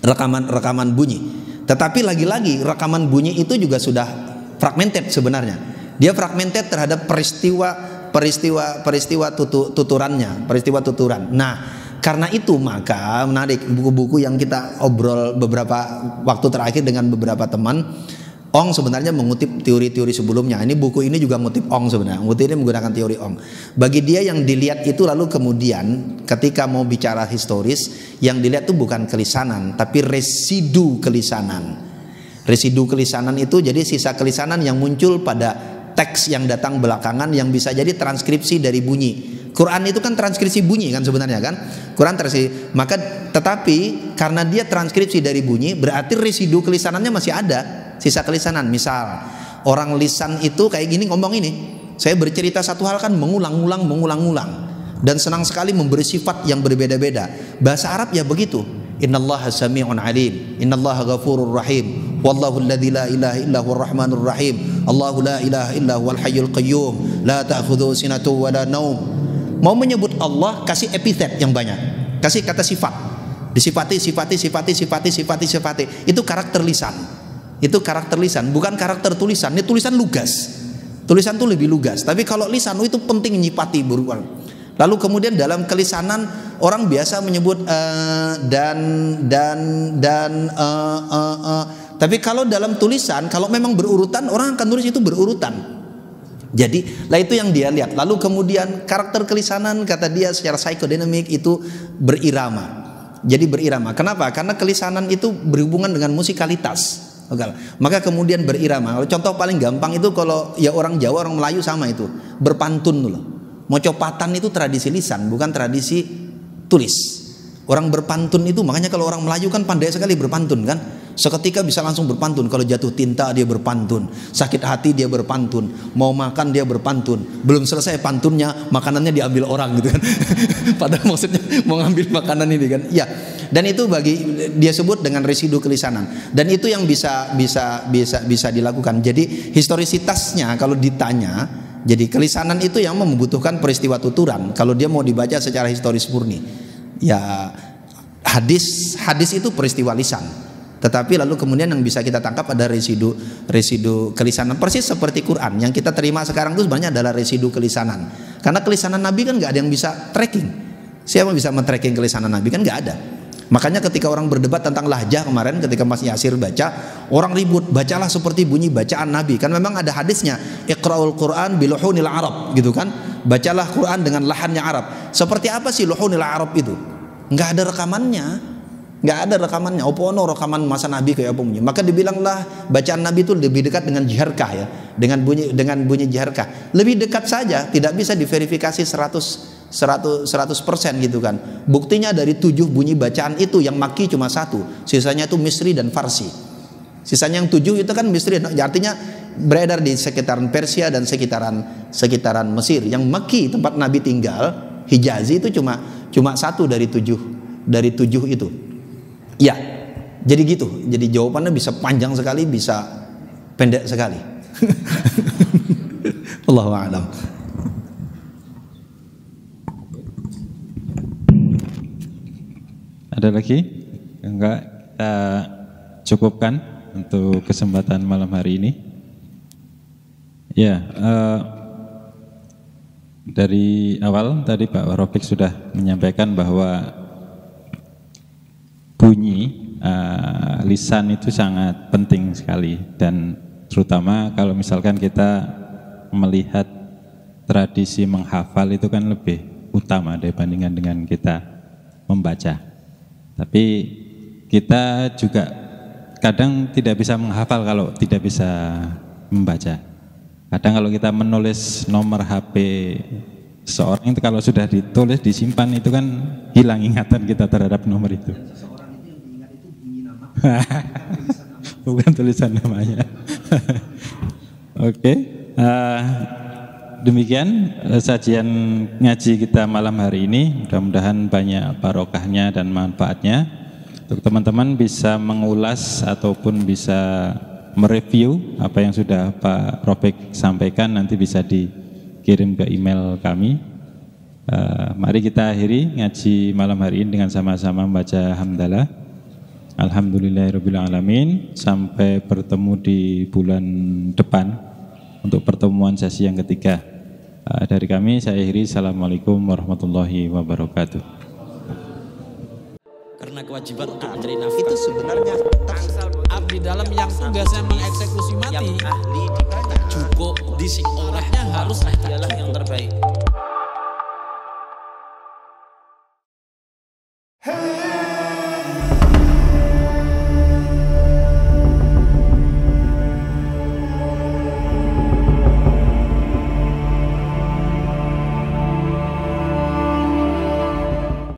Rekaman bunyi. Tetapi lagi-lagi rekaman bunyi itu juga sudah fragmented sebenarnya. Dia fragmented terhadap peristiwa tuturan. Nah, karena itu maka menarik buku-buku yang kita obrol beberapa waktu terakhir dengan beberapa teman. Ong sebenarnya mengutip teori-teori sebelumnya. Ini buku ini juga mengutip Ong sebenarnya. Ini menggunakan teori Ong. Bagi dia yang dilihat itu lalu kemudian ketika mau bicara historis, yang dilihat itu bukan kelisanan, tapi residu kelisanan. Residu kelisanan itu jadi sisa kelisanan yang muncul pada teks yang datang belakangan yang bisa jadi transkripsi dari bunyi. Quran itu kan transkripsi bunyi kan sebenarnya kan? Quran transkripsi. Maka tetapi karena dia transkripsi dari bunyi, berarti residu kelisanannya masih ada, sisa kelisanan. Misal orang lisan itu kayak gini ngomong ini. Saya bercerita satu hal kan mengulang-ulang dan senang sekali memberi sifat yang berbeda-beda. Bahasa Arab ya begitu. Innallaha sami'un alim, innallaha ghafurur rahim, wallahu alladzi la ilaha illa huwar rahmanur rahim, Allahu la ilaha illa huwal hayyul qayyum, la ta'khudhuhu sinatun wa la naum. Mau menyebut Allah kasih epitet yang banyak, kasih kata sifat, disifati. Itu karakter lisan. Itu karakter lisan, bukan karakter tulisan. Ini tulisan lugas. Tulisan itu lebih lugas. Tapi kalau lisan itu penting nyipati berulang. Lalu kemudian dalam kelisanan orang biasa menyebut tapi kalau dalam tulisan, kalau memang berurutan, orang akan tulis itu berurutan. Jadi lah itu yang dia lihat. Lalu kemudian karakter kelisanan kata dia secara psikodinamik itu berirama. Jadi berirama. Kenapa? Karena kelisanan itu berhubungan dengan musikalitas. Maka kemudian berirama. Contoh paling gampang itu kalau ya orang Jawa, orang Melayu sama itu, berpantun dulu. Mocopatan itu tradisi lisan, bukan tradisi tulis. Orang berpantun itu, makanya kalau orang Melayu kan pandai sekali berpantun kan. Seketika bisa langsung berpantun. Kalau jatuh tinta dia berpantun, sakit hati dia berpantun, mau makan dia berpantun. Belum selesai pantunnya, makanannya diambil orang gitu kan. Padahal maksudnya mau ngambil makanan ini kan. Ya. Dan itu bagi dia sebut dengan residu kelisanan. Dan itu yang bisa dilakukan. Jadi historisitasnya kalau ditanya, jadi kelisanan itu yang membutuhkan peristiwa tuturan. Kalau dia mau dibaca secara historis murni, ya hadis itu peristiwa lisan. Tetapi lalu kemudian yang bisa kita tangkap ada residu kelisanan. Persis seperti Quran yang kita terima sekarang itu sebenarnya adalah residu kelisanan. Karena kelisanan Nabi kan nggak ada yang bisa tracking. Siapa bisa men-tracking kelisanan Nabi? Kan nggak ada. Makanya ketika orang berdebat tentang lahjah kemarin, ketika Mas Yasir baca, orang ribut, bacalah seperti bunyi bacaan Nabi. Kan memang ada hadisnya, Iqra'ul Quran biluhunil Arab, gitu kan? Bacalah Quran dengan lahannya Arab. Seperti apa sih luhunil Arab itu? Nggak ada rekamannya. Opono rekaman masa Nabi kayak apa bunyi. Maka dibilanglah bacaan Nabi itu lebih dekat dengan jiharkah ya, dengan bunyi jiharkah. Lebih dekat saja, tidak bisa diverifikasi 100% gitu kan. Buktinya dari 7 bunyi bacaan itu yang Makki cuma 1, sisanya itu Misri dan Farsi. Sisanya yang 7 itu kan Misri, artinya beredar di sekitaran Persia dan sekitaran Mesir. Yang Makki tempat Nabi tinggal, Hijazi itu cuma 1 dari 7 itu. Ya, jadi gitu. Jadi jawabannya bisa panjang sekali, bisa pendek sekali. Allahu a'lam. Ada lagi? Enggak, kita cukupkan untuk kesempatan malam hari ini. Ya, dari awal tadi Pak Rafiq sudah menyampaikan bahwa bunyi lisan itu sangat penting sekali, dan terutama kalau misalkan kita melihat tradisi menghafal itu kan lebih utama dibandingkan dengan kita membaca. Tapi kita juga kadang tidak bisa menghafal kalau tidak bisa membaca. Kadang kalau kita menulis nomor HP seseorang itu kalau sudah ditulis disimpan itu kan hilang ingatan kita terhadap nomor itu. Bukan tulisan namanya. Oke, demikian sajian ngaji kita malam hari ini. Mudah-mudahan banyak barokahnya dan manfaatnya. Untuk teman-teman bisa mengulas ataupun bisa mereview apa yang sudah Pak Robek sampaikan, nanti bisa dikirim ke email kami. Mari kita akhiri ngaji malam hari ini dengan sama-sama membaca hamdalah. Alhamdulillahirrabbilalamin. Sampai bertemu di bulan depan untuk pertemuan sesi yang ketiga. Dari kami saya akhiri. Assalamualaikum warahmatullahi wabarakatuh. Karena kewajiban untuk mencari nafkah Itu sebenarnya tangsal Abdi dalam yang tugasnya mengeksekusi yang mati, ahli dibaca. cukup dising orangnya harus Dialah yang terbaik.